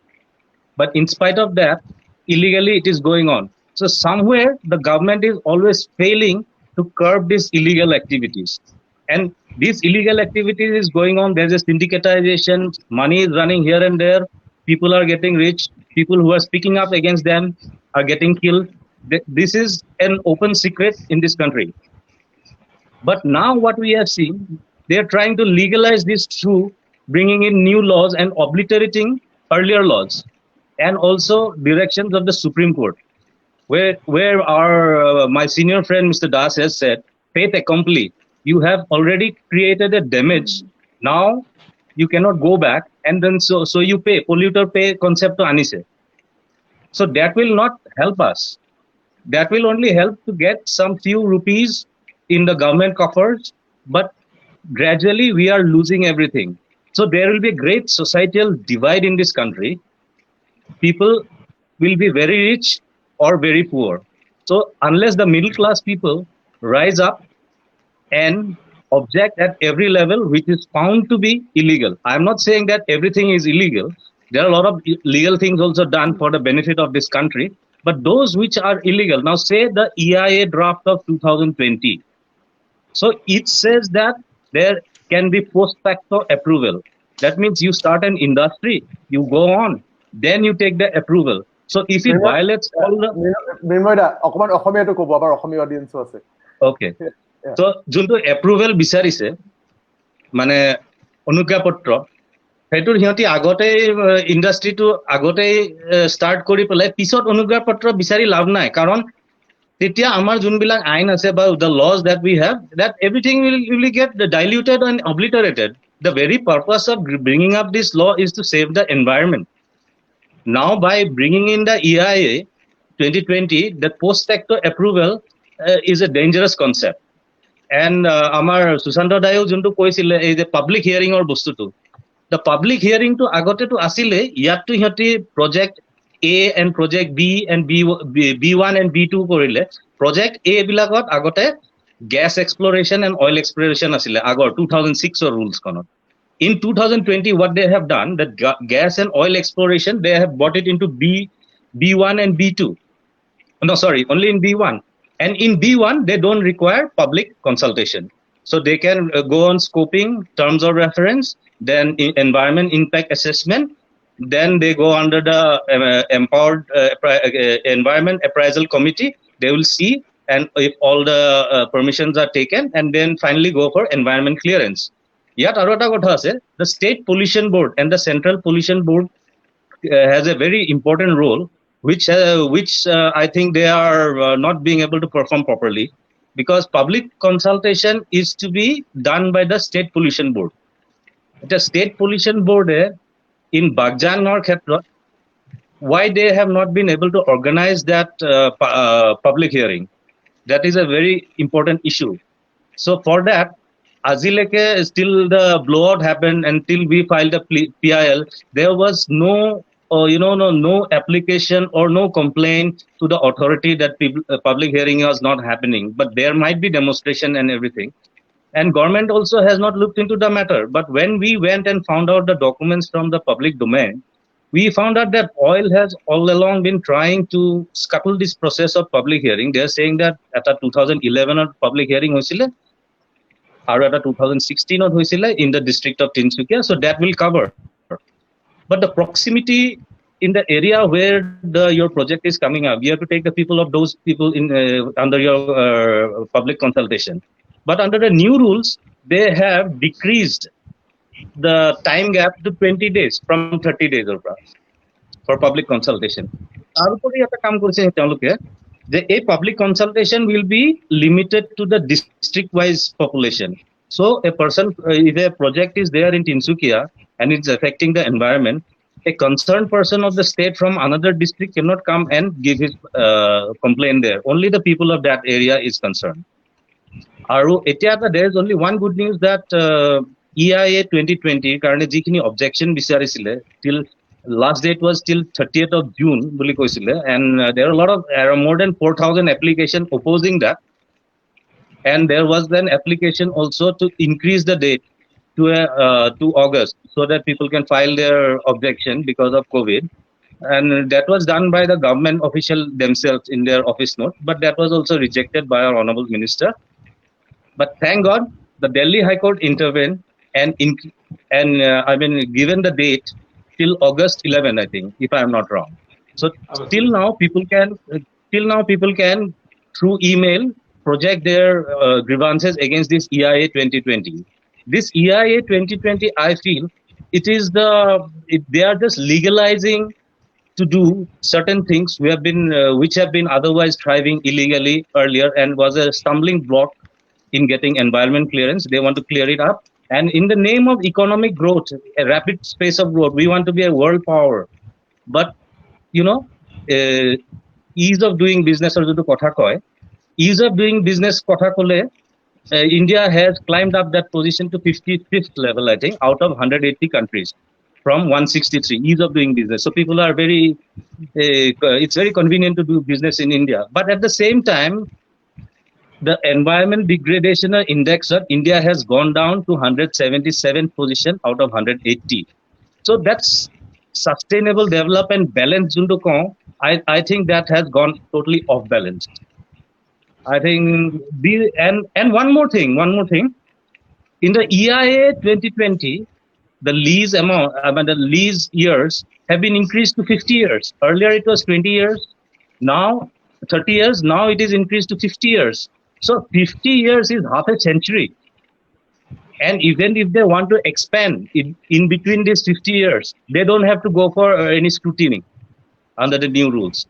But in spite of that, illegally it is going on. So somewhere the government is always failing to curb these illegal activities. And these illegal activities is going on. There's a syndicatization, money is running here and there. People are getting rich. People who are speaking up against them are getting killed. This is an open secret in this country. But now what we have seen, they are trying to legalize this through bringing in new laws and obliterating earlier laws, and also directions of the Supreme Court, where my senior friend Mr. Das has said, fait accompli. You have already created a damage. Now you cannot go back, and then so you pay, polluter pay concept to anise. So that will not help us. That will only help to get some few rupees in the government coffers, but gradually we are losing everything. So there will be a great societal divide in this country. People will be very rich or very poor. So unless the middle class people rise up and object at every level, which is found to be illegal. I'm not saying that everything is illegal. There are a lot of legal things also done for the benefit of this country. But those which are illegal, now say the EIA draft of 2020. So it says that there can be post facto approval. That means you start an industry, you go on, then you take the approval. So if it violates all the... Okay. So, junto approval bisarise, mane onukya patro, hetur hioti agote industry to agote start kori pelai pisot onukya patro bisari lav nai, karon tetia amar junbilang ain ase ba the laws that we have, that everything will get diluted and obliterated. The very purpose of bringing up this law is to save the environment. Now by bringing in the EIA 2020, the post facto approval is a dangerous concept. And Amar Susanto Dayo junto koisile is a public hearing or bostutu. The public hearing to agote to asile yat to hiati project A and project B and B1 and B2 korile. Project A bilagot agote gas exploration and oil exploration asile agor 2006 or rules konot. In 2020, what they have done, that gas and oil exploration, they have brought it into B1 and B2. No, sorry, only in B1. And in B1, they don't require public consultation. So they can go on scoping, terms of reference, then environment impact assessment. Then they go under the empowered environment appraisal committee. They will see, and if all the permissions are taken, and then finally go for environment clearance. Yet, the State Pollution Board and the Central Pollution Board has a very important role, which I think they are not being able to perform properly, because public consultation is to be done by the State Pollution Board. The State Pollution Board in Bagjan or Khetrot, why they have not been able to organize that public hearing? That is a very important issue. So for that, Azileke, still the blowout happened until we filed a PIL. There was no, no application or no complaint to the authority that public hearing was not happening. But there might be demonstration and everything. And government also has not looked into the matter. But when we went and found out the documents from the public domain, we found out that oil has all along been trying to scuttle this process of public hearing. They are saying that at a 2011 public hearing hoisile, or at a 2016 hoisile in the district of Tinsukia, so that will cover. But the proximity in the area where your project is coming up, you have to take the people of those people in under your public consultation. But under the new rules, they have decreased the time gap to 20 days from 30 days for public consultation. A public consultation will be limited to the district-wise population. So a person, if a project is there in Tinsukia and it's affecting the environment, a concerned person of the state from another district cannot come and give his complaint there. Only the people of that area is concerned. There is only one good news that EIA 2020 karone jikhini objection bicharisile till last date was till 30th of June boli koisile, and there are a lot of more than 4,000 applications opposing that, and there was an application also to increase the date to August so that people can file their objection because of COVID, and that was done by the government official themselves in their office note, but that was also rejected by our honorable minister. But thank God the Delhi High Court intervened and given the date till August 11, I think, if I am not wrong. So till now people can through email project their grievances against this EIA 2020. This EIA 2020, I feel they are just legalizing to do certain things which have been otherwise thriving illegally earlier and was a stumbling block in getting environment clearance. They want to clear it up. And in the name of economic growth, a rapid pace of growth, we want to be a world power. But, ease of doing business, ease of doing business, India has climbed up that position to 55th level, I think, out of 180 countries from 163, ease of doing business. So people are it's very convenient to do business in India. But at the same time, the environment degradation index of India has gone down to 177th position out of 180. So that's sustainable development balance. I think that has gone totally off balance. I think and one more thing. In the EIA 2020, the lease amount, the lease years have been increased to 50 years. Earlier it was 20 years, now 30 years. Now it is increased to 50 years. So 50 years is half a century. And even if they want to expand in between these 50 years, they don't have to go for any scrutiny under the new rules.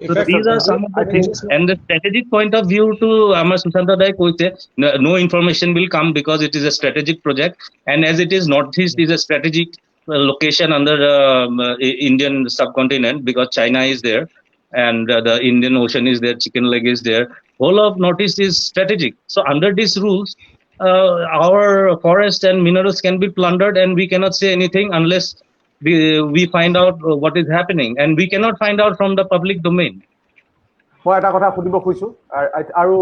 So these are some of the things. And the strategic point of view to Amar Sushanta Dai Koite, no information will come because it is a strategic project. And as it is Northeast is a strategic location under the Indian subcontinent because China is there. And the Indian Ocean is there, Chicken Leg is there. Whole of Northeast is strategic. So under these rules, our forest and minerals can be plundered, and we cannot say anything unless we find out what is happening, and we cannot find out from the public domain. মই এটা কথা সুধিব খুজিছো আৰু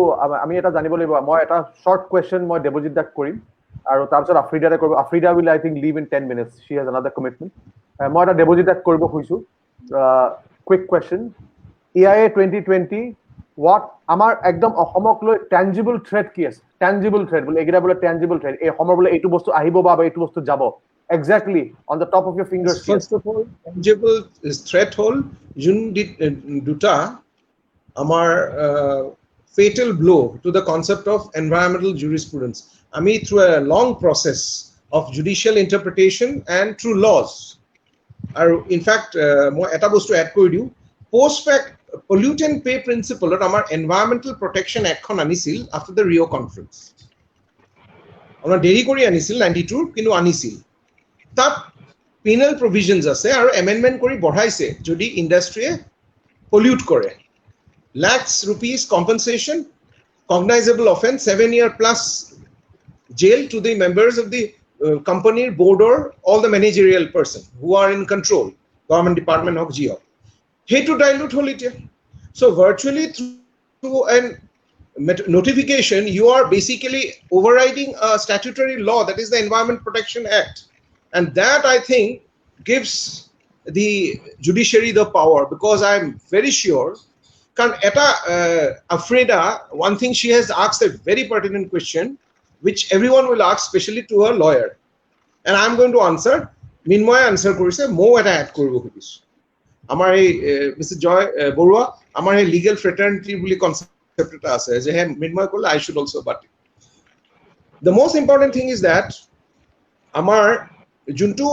আমি এটা জানিব লাগিব মই এটা শৰ্ট কোৱেশ্চন মই দেৱজিৎ দাক কৰিম আৰু তাৰপিছত আফ্ৰিদাৰে কৰিব Afrida will I think leave in 10 minutes she has another commitment মই এটা দেৱজিৎ দাক কৰিব খুজিছো কুইক কোৱেশ্চন EIA 2020 what আমাৰ একদম অসমক লৈ টেনজিবল থ্ৰেট কি আছে টেনজিবল থ্ৰেট বলে এগিৰা বলে টেনজিবল থ্ৰেট এই অসমৰ বলে এইটো বস্তু আহিব বা এইটো বস্তু যাব exactly on the top of your fingers first of all tangible threat hole jun duta amar fatal blow to the concept of environmental jurisprudence ami through a long process of judicial interpretation and through laws are in fact moi eta bostu add kori diu post fact pollutant pay principle or amar environmental protection act khon anisil after the Rio conference amra deri kori anisil 92 kintu anisil that penal provisions আছে আৰু amendment কৰি বঢ়াইছে যদি ইন্ডাস্ট্ৰিয়ে pollute কৰে lakhs rupees compensation cognizable offense 7-year plus jail to the members of the company board or all the managerial person who are in control government department of geo hetu dilute hol it so virtually through an notification you are basically overriding a statutory law that is the Environment Protection Act. And that, I think, gives the judiciary the power because I'm very sure. Afrida, one thing she has asked a very pertinent question, which everyone will ask, especially to a lawyer. And I'm going to answer. Minmoy answer korise, mo eta add koribo khujis. Amar Mr. Joy Borua, amar legal fraternity boli concept eta ase je Minmoy kole I should also but the most important thing is that amar juntu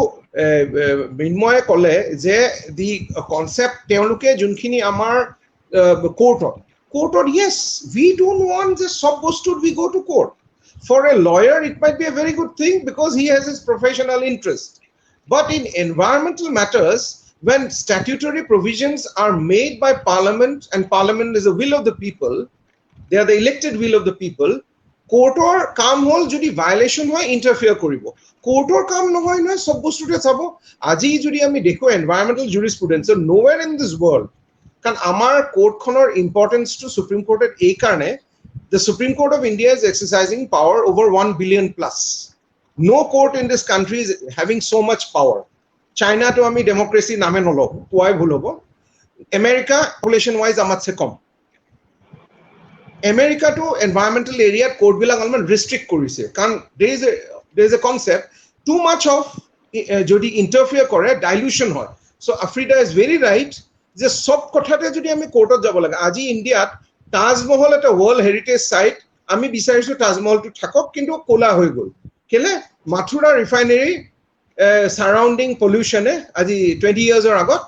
minmoy kole je the concept teoluke junkhini amar court yes we don't want the sub bostur we go to court for a lawyer it might be a very good thing because he has his professional interest but in environmental matters when statutory provisions are made by parliament and parliament is the will of the people they are the elected will of the people কোৰ্টৰ কাম হল যদি ভায়োলেশন হয় ইন্টাৰফেয়াৰ কৰিব কোৰ্টৰ কাম নহয় নহয় সব বস্তুতে চাব আজি যদি আমি দেখো environmental jurisprudence nowhere in this world কাৰণ আমাৰ কোৰ্টখনৰ ইম্পৰ্টেন্স টু সুপ্ৰিম কোৰ্টেৰ এই কাৰণে the Supreme Court of India is exercising power over 1 billion plus no court in this country is having so much power China to ami democracy name nolo কোৱাই ভুল হ'ব America population wise amatse com America to environmental area court bilak alman restrict korise kan there is a concept too much of jodi interfere kore dilution hoy so Afrida is very right je sob kothate jodi ami court ot jabo lage aji India Taj Mahal eta world heritage site ami bisarisu Taj Mahal to thakok kintu kola hoy gol kele Mathura refinery surrounding pollution aji 20 years or agot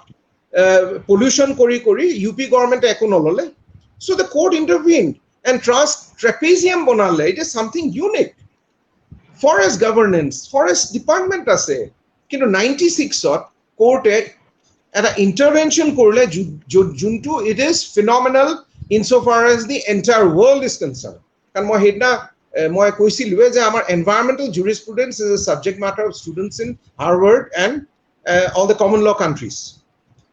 pollution kori UP government ekko nolole so the court intervened and trapezium bonale it is something unique forest governance forest department ase kintu 96 ot court eta intervention korle juntu it is phenomenal insofar as the entire world is concerned kan moi hedna moi koisilu je amar environmental jurisprudence is a subject matter of students in Harvard and all the common law countries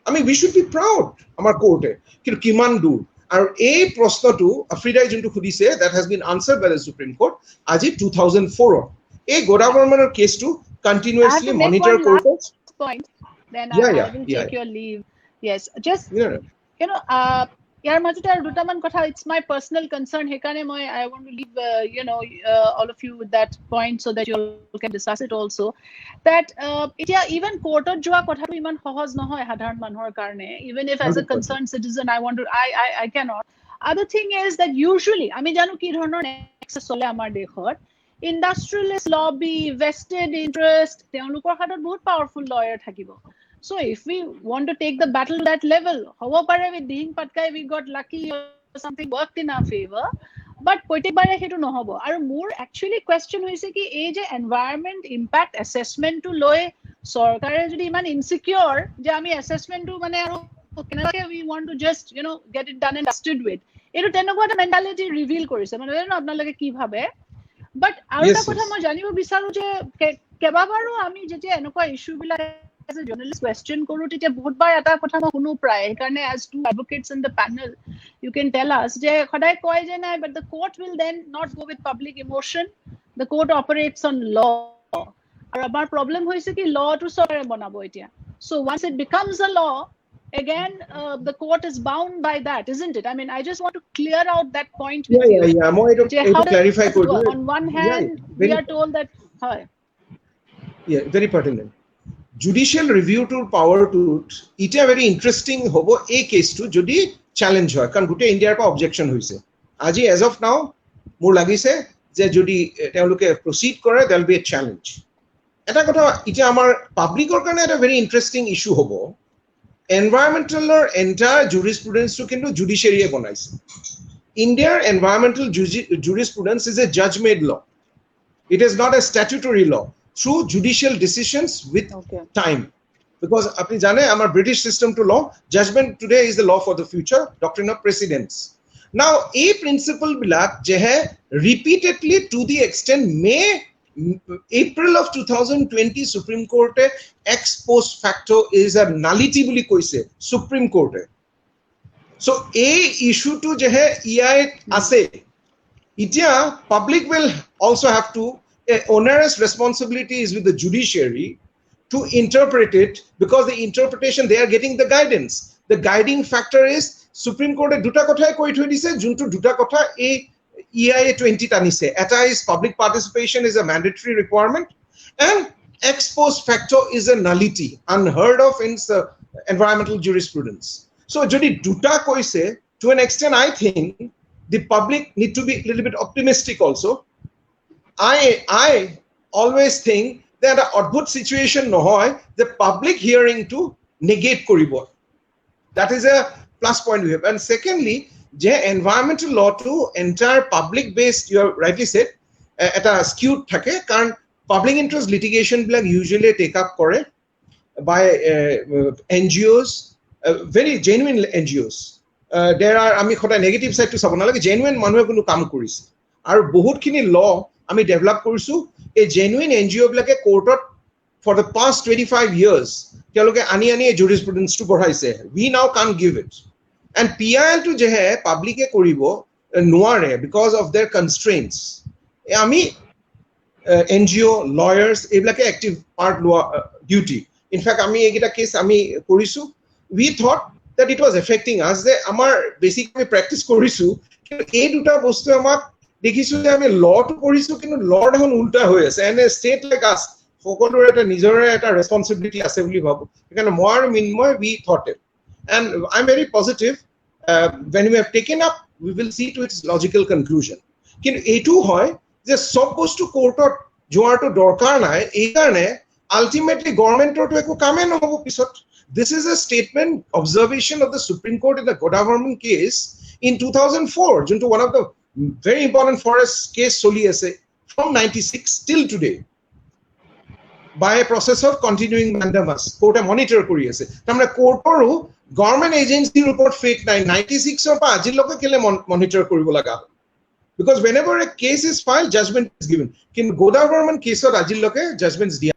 I mean we should be proud amar court kintu kiman dur আৰু এই প্ৰশ্নটো আফ্ৰিদাই যোনটো খুদিছে that has been answered by the Supreme Court আজি 2004 এই গোদাবৰ্মনৰ কেছটো continuously monitor কৰিছে point then Yeah, I yeah, will yeah. take your leave yes just Yeah. you know ইয়াৰ মাজতে আৰু দুটামান কথা it's my personal concern হেকানে মই I want to leave all of you with that point so that you can discuss it also that এতিয়া even courtত যোৱা কথাটো ইমান সহজ নহয় সাধাৰণ মানুহৰ কাৰণে even if as a 100%. concerned citizen I want to I cannot other thing is that usually আমি জানো কি ধৰণৰ nexus চলে আমাৰ দেশত industrialist lobby vested interest তেওঁলোকৰ হাতত বহুত powerful lawyer থাকিব so if we want to take the battle to that level hobo pare with Ding Patkai we got lucky or something worked in our favor but protek bare hetu nohobo aru more actually question hoise ki ei je environment impact assessment to loy sarkare jodi iman insecure je ami assessment to mane aru kenake we want to just get it done and dusted with etu tenokwa ta mentality reveal korise mane no apnaloke ki bhabe but aru ta kotha moi janibo bisaru je kebabaru ami jetia enokwa issue bila as a journalist question কৰো তেতিয়া বহুতবাৰ এটা কথা মই শুনো প্ৰায় সেইকাৰণে as two advocates in the panel you can tell us যে সদায় কয় যে নাই but the court will then not go with public emotion, the court operates on law আৰু আমাৰ problem হৈছে কি law টো চৰকাৰে বনাব এতিয়া, so once it becomes a law again the court is bound by that, isn't it? I mean, I just want to clear out that point with you. মই এইটো clarify কৰি দিওঁ. On one hand we are told that very pertinent. Judicial review to power to it a very interesting hobo a case to judi challenge hoy karon gote India pa objection hoise aji as of now mor lagise je jodi teuluke proceed kore there will be a challenge. Eta kotha ita amar public or karone eta very interesting issue hobo. Environmental or entire jurisprudence to kintu judiciary e bonaise. India environmental jurisprudence is a judge made law. It is not a statutory law through judicial decisions with time, because apni jane amar British system to law, judgment today is the law for the future, doctrine of precedence. Now a principle bilak je hai repeatedly to the extent April of 2020 Supreme Court ex post facto is a nullity boli koise Supreme Court. So a issue to je hai ei ase itia public will also have to onerous responsibility is with the judiciary to interpret it, because the interpretation they are getting the guidance. The guiding factor is Supreme Court duta kothai koi thoi dise juntu duta kotha a EIA 20 tanise. Eta is public participation is a mandatory requirement and ex post facto is a nullity unheard of in environmental jurisprudence. So jodi duta koise, to an extent I think the public need to be a little bit optimistic also. I always think that a adbhut situation nohoy the public hearing to negate koribo. That is a plus point we have. And secondly, je environmental law to entire public based, you have rightly said, at a skewed thake karon public interest litigation blak usually take up kore by NGOs, very genuine NGOs. There are ami khota negative side to sabona lage genuine manhoe kono kam korise aru bahut khini law আমি ডেভেলপ কৰিছো এই জেনুইন এনজিও বিলাকে কোৰ্টত for the past 25 years তেওঁলোকে আনি জুৰিসপ্ৰুডেন্স টু বঢ়াইছে. we now can't give it, and PIL to je hai public e koribo নোৱাৰে because of their constraints. আমি NGO lawyers এবিলাকে active part লোৱা duty. In fact আমি এইটা কেস আমি কৰিছো. we thought that it was affecting us, যে আমাৰ basically practice কৰিছো কিন্তু এই দুটা বস্তু আমাক দেখিছো যে আমি ল টো কৰিছো কিন্তু ল এখন উল্টা হৈ আছে, এন্ড ষ্টেট লাইক আস সকলোৰে এটা নিজৰে এটা ৰেসপন্সিবিলিটি আছে বুলি ভাবো. সেইকাৰণে মই আৰু মিনময় we thought it, and I'm very positive when we have taken up we will see to its logical conclusion. কিন্তু এইটো হয় যে সব বস্তু কোৰ্টত যোৱাটো দৰকাৰ নাই, এই কাৰণে ultimately গভৰ্নমেন্টৰ তো একো কামে নহব পিছত. This is a statement observation of the Supreme Court in the Godavarman case in 2004, junto one of the very important forest case soli ase from 96 till today by a process of continuing mandamus court monitor kori ase. Tamra court oru government agency report fake 96 or pa ajil loke kele monitor koribo laga, because whenever a case is filed judgment is given. Kin Godavarman case or ajil loke judgments dia.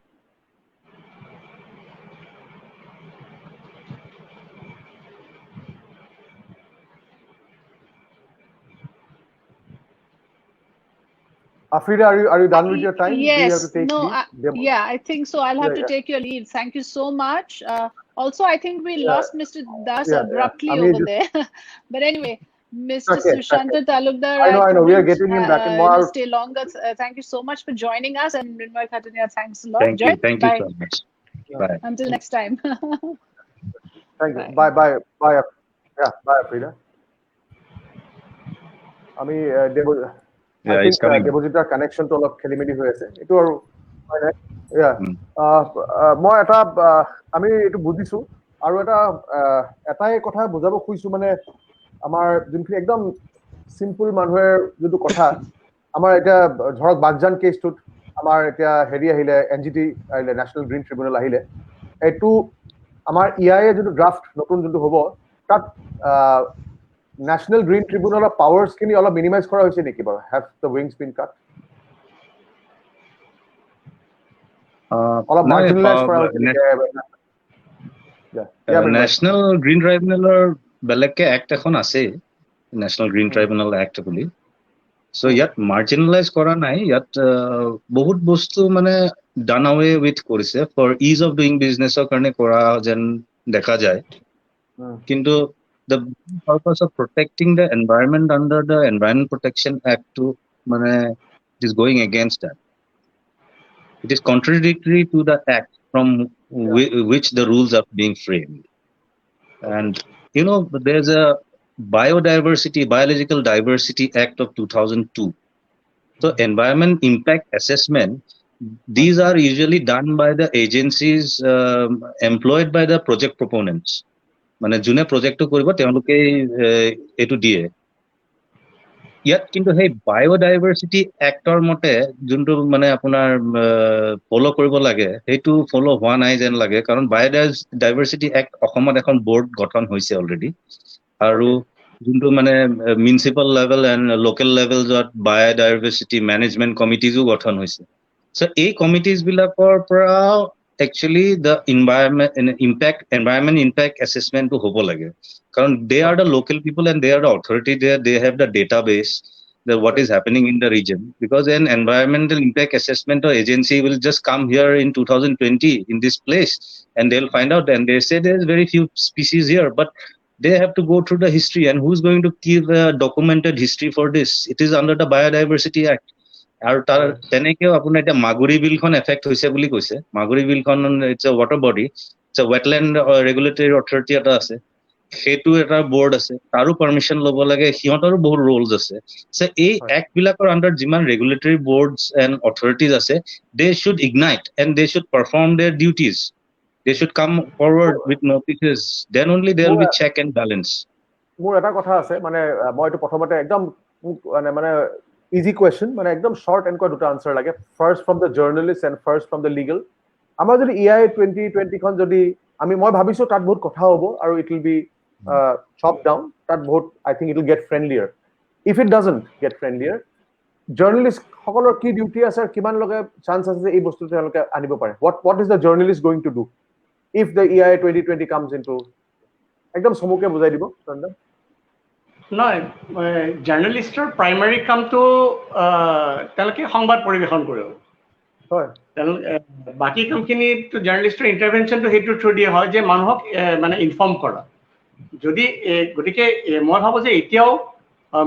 Afrida, are you done with your time? Yes. Do you have to take no. leave? Yeah, I think so. I'll have to take your leave. Thank you so much. Also, I think we lost Mr. Das abruptly over there. But anyway, Mr. Sushanta Talukdar, I know. We are getting him back in more. Stay longer. Thank you so much for joining us, and Mrinmoy Khatuniya, thanks a lot. Thank you so much. Bye. Until next time. Thank you. Bye. Yeah, bye, Afrida. আমি দেৱজিতৰ কানেকশ্যনটো অলপ খেলি মেলি হৈ আছে, এইটো আৰু মই এটা আমি এইটো বুজিছো আৰু এটাই কথা বুজাব খুজিছো, মানে আমাৰ যোনখিনি একদম চিম্পল মানুহে যোনটো কথা, আমাৰ এতিয়া ধৰক বাগজান কেছটোত আমাৰ এতিয়া হেৰি আহিলে, NGT আহিলে, নেশ্যনেল গ্ৰীণ ট্ৰিবিউনেল আহিলে, এইটো আমাৰ EIA যোনটো ড্ৰাফ্ট নতুন যোনটো হ'ব তাত National Green Tribunal of powers খিনি অলপ মিনিমাইজ কৰা হৈছে নেকি বাৰু? Have the wings been cut? অলপ মাৰ্জিনালাইজ কৰা হৈছে নেকি? National Green Tribunal বেলেগকে act এখন আছে, National Green Tribunal Act বুলি। So ইয়াত marginalize কৰা নাই, ইয়াত বহুত বস্তু মানে done away with কৰিছে for ease of doing business ৰ কাৰণে কৰা যেন দেখা যায়। কিন্তু the purpose of protecting the environment under the Environment Protection Act to মানে it is going against that. It is contradictory to the act from which the rules are being framed. And you know, there's a Biological Diversity Act of 2002. So environment impact assessment, these are usually done by the agencies employed by the project proponents. মানে যোনে প্ৰজেক্টটো কৰিব তেওঁলোকে এটো দিয়ে। ইয়াত কিন্তু সেই বায়োডাইভাৰ্চিটি এক্টৰ মতে যোনটো মানে আপোনাৰ ফলো কৰিব লাগে সেইটো ফলো হোৱা নাই যেন লাগে, কাৰণ বায়োডাইভাৰ্চিটি এক্ট অসমত এখন বোৰ্ড গঠন হৈছে অলৰেডি, আৰু যোনটো মানে municipal level and local level য'ত বায়োডাইভাৰ্চিটি মেনেজমেণ্ট কমিটিজো গঠন হৈছে। চ' এই কমিটিজ বিলাকৰ পৰা actually the environment impact assessment to hobo lage, karon they are the local people and they are the authority there, they have the database that what is happening in the region, because an environmental impact assessment or agency will just come here in 2020 in this place and they'll find out and they say there's very few species here, but they have to go through the history, and who's going to give a documented history for this? It is under the Biodiversity Act. আৰু তাৰ তেনেকেও আপোনাৰ এতিয়া মাগুৰী বিলখন এফেক্ট হৈছে বুলি কৈছে। মাগুৰী বিলখন it's a water body, it's a wetland regulatory authority এটা আছে, সেইটো এটা বোৰ্ড আছে, তাৰো পাৰ্মিশ্যন ল'ব লাগে, সিহঁতৰো বহুত ৰোলছ আছে। এই এক্ট বিলাকৰ আণ্ডাৰ যিমান ৰেগুলেটৰী বৰ্ডছ এণ্ড অথৰিটিজ আছে, they should ignite and they should perform their duties, they should come forward with notices, then only there will be check and balance. মোৰ এটা কথা আছে, মানে মই এইটো প্ৰথমতে একদম মানে easy question, মানে একদম short and দুটা answer লাগে, first from the journalist and first from the legal. আমাৰ যদি EIA 2020 খন যদি মই ভাবিছো তাত বহুত কথা হ'ব আৰু it will be chopped down, তাত বহুত I think it will get friendlier. If it doesn't get friendlier, journalist সকলৰ কি ডিউটি আছে আৰু কিমান লগে চান্স আছে যে এই বস্তুটো তেওঁলোকে আনিব পাৰে? What is the journalist going to do if the EIA 2020 comes into? একদম সমুকে বুজাই দিব চন্দন। নহয়, জাৰ্নেলিষ্টৰ প্ৰাইমাৰী কামটো তেওঁলোকে সংবাদ পৰিৱেশন কৰিব। হয়, বাকী কামখিনিতো জাৰ্নেলিষ্টৰ ইণ্টাৰভেনশ্যনটো সেইটোৰ থ্ৰু দিয়ে হয় যে মানুহক মানে ইনফৰ্ম কৰা। যদি গতিকে মই ভাবোঁ যে এতিয়াও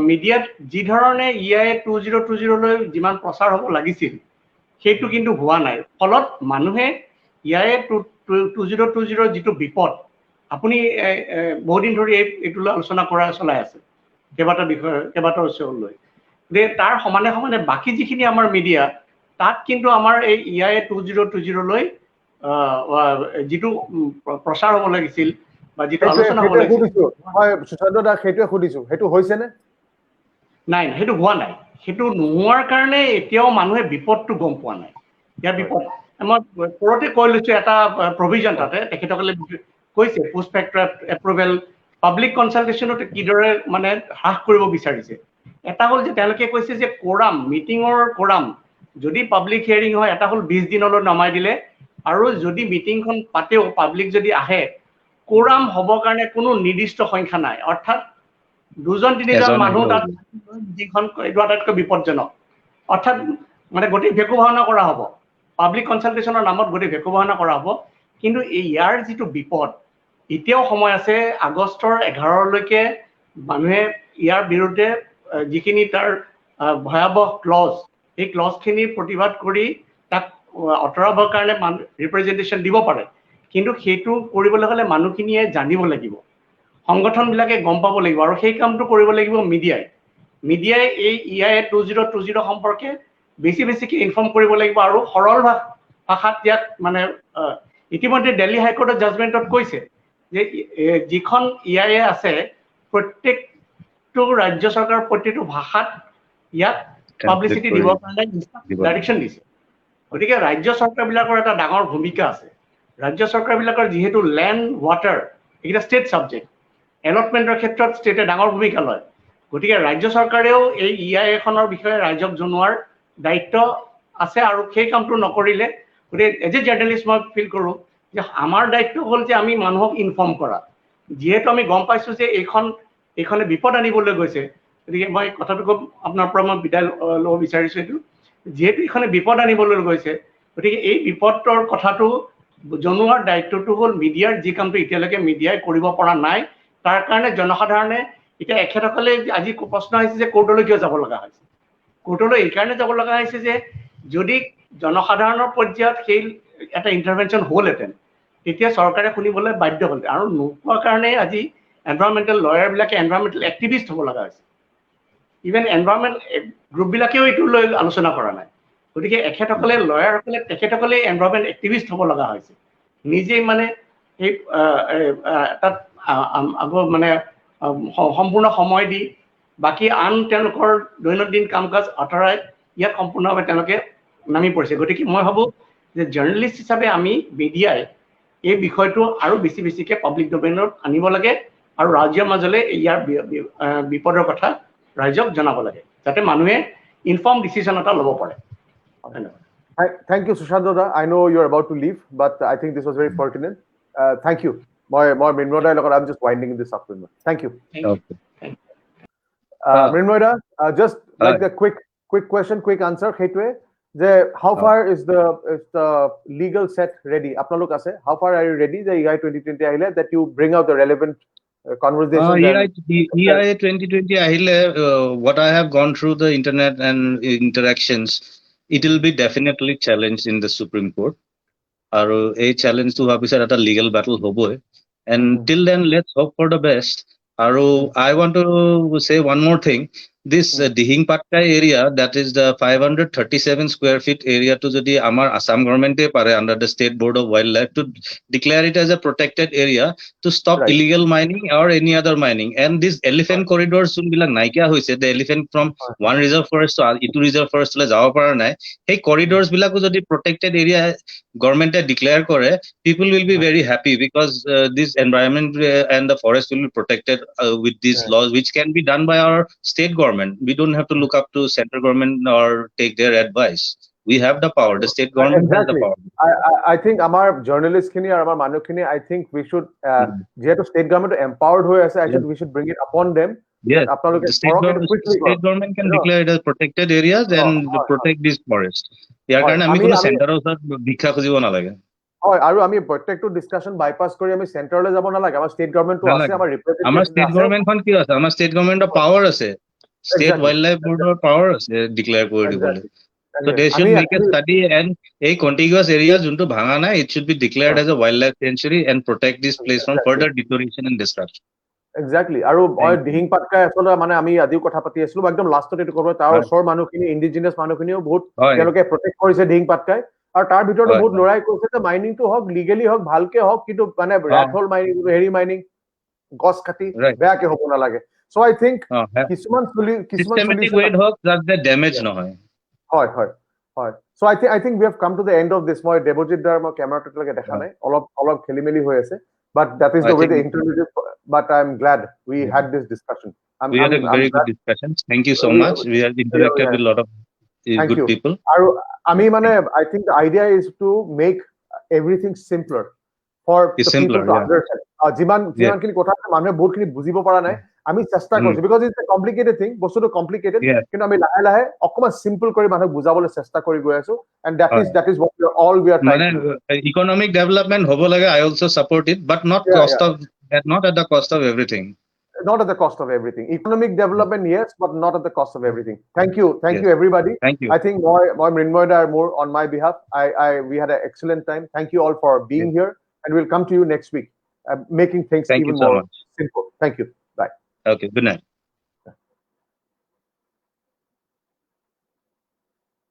মিডিয়াত যি ধৰণে EIA 2020লৈ যিমান প্ৰচাৰ হ'ব লাগিছিল সেইটো কিন্তু হোৱা নাই, ফলত মানুহে EIA 2020 যিটো বিপদ, আপুনি বহুদিন ধৰি এইটো আলোচনা কৰা চলাই আছে কেইবাটা বিষয় কেইবাটা উৎসৱ লৈ, যে তাৰ সমানে সমানে বাকী যিখিনি আমাৰ মিডিয়া তাত কিন্তু আমাৰ এই EIA 2020লৈ যিটো প্ৰচাৰ হ'ব লাগিছিল বা যিটো আলোচনা হ'ব লাগিছিল, হয় সুশান্ত দা সেইটোৱে সুধিছো, সেইটো হৈছে নে? নাই, সেইটো হোৱা নাই। সেইটো নোহোৱাৰ কাৰণে এতিয়াও মানুহে বিপদটো গম পোৱা নাই। ইয়াৰ বিপদ মই পৰতে কৈ লৈছো, এটা প্ৰভিজন তাতে তেখেতসকলে কৈছে পোষ্ট ফেক্টৰ এপ্ৰুভেল পাব্লিক কনচালটেশ্যনত কিদৰে মানে হ্ৰাস কৰিব বিচাৰিছে। এটা হ'ল যে তেওঁলোকে কৈছে যে কোৰাম, মিটিঙৰ কোৰাম যদি পাব্লিক হিয়াৰিং হয় এটা হ'ল 20 দিনলৈ নমাই দিলে, আৰু যদি মিটিংখন পাতেও পাব্লিক যদি আহে, কোৰাম হ'বৰ কাৰণে কোনো নিৰ্দিষ্ট সংখ্যা নাই, অৰ্থাৎ 2-3জন মানুহ তাত মিটিংখন এইটো আটাইতকৈ বিপদজনক। অৰ্থাৎ মানে গোটেই ভেকু ভাওনা কৰা হ'ব, পাব্লিক কনচালটেশ্যনৰ নামত গোটেই ভেকু ভাওনা কৰা হ'ব। কিন্তু ইয়াৰ যিটো বিপদ, এতিয়াও সময় আছে আগষ্টৰ 11লৈকে মানুহে ইয়াৰ বিৰুদ্ধে যিখিনি তাৰ ভয়াৱহ ক্লজ, এই ক্লজখিনিৰ প্ৰতিবাদ কৰি তাক আঁতৰাবৰ কাৰণে ৰিপ্ৰেজেণ্টেশ্যন দিব পাৰে। কিন্তু সেইটো কৰিবলৈ হ'লে মানুহখিনিয়ে জানিব লাগিব, সংগঠনবিলাকে গম পাব লাগিব, আৰু সেই কামটো কৰিব লাগিব মিডিয়াই। মিডিয়াই এই EIA 2020 সম্পৰ্কে বেছিকৈ ইনফৰ্ম কৰিব লাগিব, আৰু সৰল ভাষাত ইয়াক মানে ইতিমধ্যে দিল্লী হাইকোৰ্টৰ জাজমেণ্টত কৈছে যে যিখন EIA আছে প্ৰত্যেকটো ৰাজ্য চৰকাৰৰ প্ৰতিটো ভাষাত ইয়াক পাব্লিচিটি দিবৰ কাৰণে ডাইৰেকশ্যন দিছে। গতিকে ৰাজ্য চৰকাৰবিলাকৰ এটা ডাঙৰ ভূমিকা আছে। ৰাজ্য চৰকাৰবিলাকৰ যিহেতু লেণ্ড ৱাটাৰ এইকেইটা ষ্টেট ছাবজেক্ট, এলটমেণ্টৰ ক্ষেত্ৰত ষ্টেটে ডাঙৰ ভূমিকা লয়। গতিকে ৰাজ্য চৰকাৰেও এই EIA খনৰ বিষয়ে ৰাইজক জনোৱাৰ দায়িত্ব আছে, আৰু সেই কামটো নকৰিলে গতিকে এজ এ জাৰ্নেলিষ্ট মই ফিল কৰোঁ যে আমাৰ দায়িত্ব হ'ল যে আমি মানুহক ইনফৰ্ম কৰা যিহেতু আমি গম পাইছো যে এইখনে বিপদ আনিবলৈ গৈছে গতিকে মই কথাটো খুব আপোনাৰ পৰা মই বিদায় ল'ব বিচাৰিছো এইটো যিহেতু এইখনে বিপদ আনিবলৈ গৈছে গতিকে এই বিপদৰ কথাটো জনোৱাৰ দায়িত্বটো হ'ল মিডিয়াৰ যি কামটো এতিয়ালৈকে মিডিয়াই কৰিব পৰা নাই তাৰ কাৰণে জনসাধাৰণে এতিয়া এখেতসকলে আজি প্ৰশ্ন আহিছে যে কোৰ্টলৈ কিয় যাব লগা হৈছে কোৰ্টলৈ এইকাৰণে যাব লগা হৈছে যে যদি জনসাধাৰণৰ পৰ্যায়ত সেই এটা ইণ্টাৰভেনশ্যন হ'লহেঁতেন তেতিয়া চৰকাৰে শুনিবলৈ বাধ্য হ'ল আৰু নোপোৱাৰ কাৰণে আজি এনভাইৰনমেণ্টেল লয়াৰবিলাকে এনভাইৰনমেণ্টেল এক্টিভিষ্ট হ'ব লগা হৈছে ইভেন এনভাইৰনমেণ্ট গ্ৰুপবিলাকেও এইটো লৈ আলোচনা কৰা নাই গতিকে এখেতসকলে লয়াৰসকলে তেখেতসকলে এনভাইৰনমেণ্ট এক্টিভিষ্ট হ'ব লগা হৈছে নিজেই মানে এই তাত আগৰ মানে সম্পূৰ্ণ সময় দি বাকী আন তেওঁলোকৰ দৈনন্দিন কাম কাজ আঁতৰাই ইয়াত সম্পূৰ্ণভাৱে তেওঁলোকে নামি পৰিছে গতিকে মই ভাবোঁ যে জাৰ্নেলিষ্ট হিচাপে আমি মিডিয়াই এই বিষয়টো আৰু বেছিকৈ পাব্লিক ডমেইনত আনিব লাগে আৰু ৰাজ্যৰ মাজলৈ ইয়াৰ বিপদৰ কথা ৰাইজক জনাব লাগে যাতে মানুহে ইনফৰ্ম ডিচিশ্যন এটা ল'ব পাৰে ধন্যবাদ Thank you, Sushant Dada. I know you're about to leave, but I think this was very pertinent. Thank you. I'm just winding this up. Thank you. Okay. Mrinmoy, just like the quick question, quick answer. How far is the legal set ready? Apnalok ase. How far are you ready? The EI 2020 ahile that you bring out the relevant conversations. EI 2020 ahile. What I have gone through the internet and interactions. It will be definitely challenged in the Supreme Court. Aru a challenge to have at a legal battle hoboy. And till then, let's hope for the best. Aru, I want to say one more thing. This Dihing Patkai area, that is the 537 square feet area to the Amar Assam government pare under the State Board of Wildlife to declare it as a protected area to stop illegal mining or any other mining. And these elephant corridors soon be like Naika who said the elephant from one reserve forest to two reserve forest to Java Paranai. Hey, corridors be like the protected area government declare kore, people will be very happy because this environment and the forest will be protected with these laws, which can be done by our state government. We don't have to look up to central government or take their advice. We have the power. The state government has the power. I think our journalists kini or our manu kini, I think we should state government empowered hoye ase, we should bring it upon them. Yes, the state government can declare it as protected areas and protect this forest. ইয়াৰ কাৰণে আমি কোনো চেণ্টাৰৰ ওচৰত ভিক্ষা খুজিব নালাগে হয় আৰু আমি প্ৰত্যেকটো ডিসকাশন বাইপাস কৰি আমি চেণ্টাৰলৈ যাব নালাগে আমাৰ ষ্টেট গভৰ্ণমেণ্টটো আছে আমাৰ ৰিপ্ৰেজেন্টেটিভ আমাৰ ষ্টেট গভৰ্ণমেণ্টখন কি আছে আমাৰ ষ্টেট গভৰ্ণমেণ্টৰ পাৱাৰ আছে ষ্টেট ৱাইল্ডলাইফ বৰ্ডৰ পাৱাৰ আছে ডিক্লেয়াৰ কৰি দিবলৈ so they should make a study and a contiguous area junto bhanga na it should be declared as a wildlife sanctuary and protect this place from further deterioration and destruction Exactly. আৰু দিহিং পাটকাই আসলে মানে আমি আজিও কথা পাতি আছিলো একদম লাষ্টত এটো কৰিব তাৰ ওচৰ মানুহখিনি ইন্ডিজিনাস মানুহখিনিও বহুত তেওঁলোকে প্ৰটেক্ট কৰিছে দিহিং পাটকাই আৰু তাৰ ভিতৰত বহুত লৰাই কৈছে যে মাইনিংটো হক লিগেলি হক ভালকে হক কিন্তু মানে ৰাথল মাইনিং হেৰি মাইনিং গছ কাটি বেয়াকে হ'ব নালাগে so I think কিছুমান systematic way Haque that the damage নহয় হয় so I think we have come to the end of this মই দেৱজিত দাৰ মই কেমেৰাটো লাগে দেখা নাই অলপ খেলিমেলি হৈ আছে but that is the way the interview is but I'm glad we had this discussion we had a very good discussion thank you so much we have interacted with a lot of good people আৰু আমি মানে I think the idea is to make everything simpler for people to understand যিমান কিনি কথা মানুহে বহুতখিনি বুজিব পৰা নাই আমি চেষ্টা কৰিছো because it's a complicated thing বস্তুটো complicated কিন্তু আমি লাহে লাহে অকমান simple কৰি মানুহক বুজাবলৈ চেষ্টা কৰি গৈ আছো and that is what we are trying to do. Economic development hobo lage I also support it but not not at the cost of everything not at the cost of everything economic development yes but not at the cost of everything thank you everybody thank you I think more Mrinmoy more on my behalf we had an excellent time thank you all for being here and we'll come to you next week making things even more simple thank you bye okay good night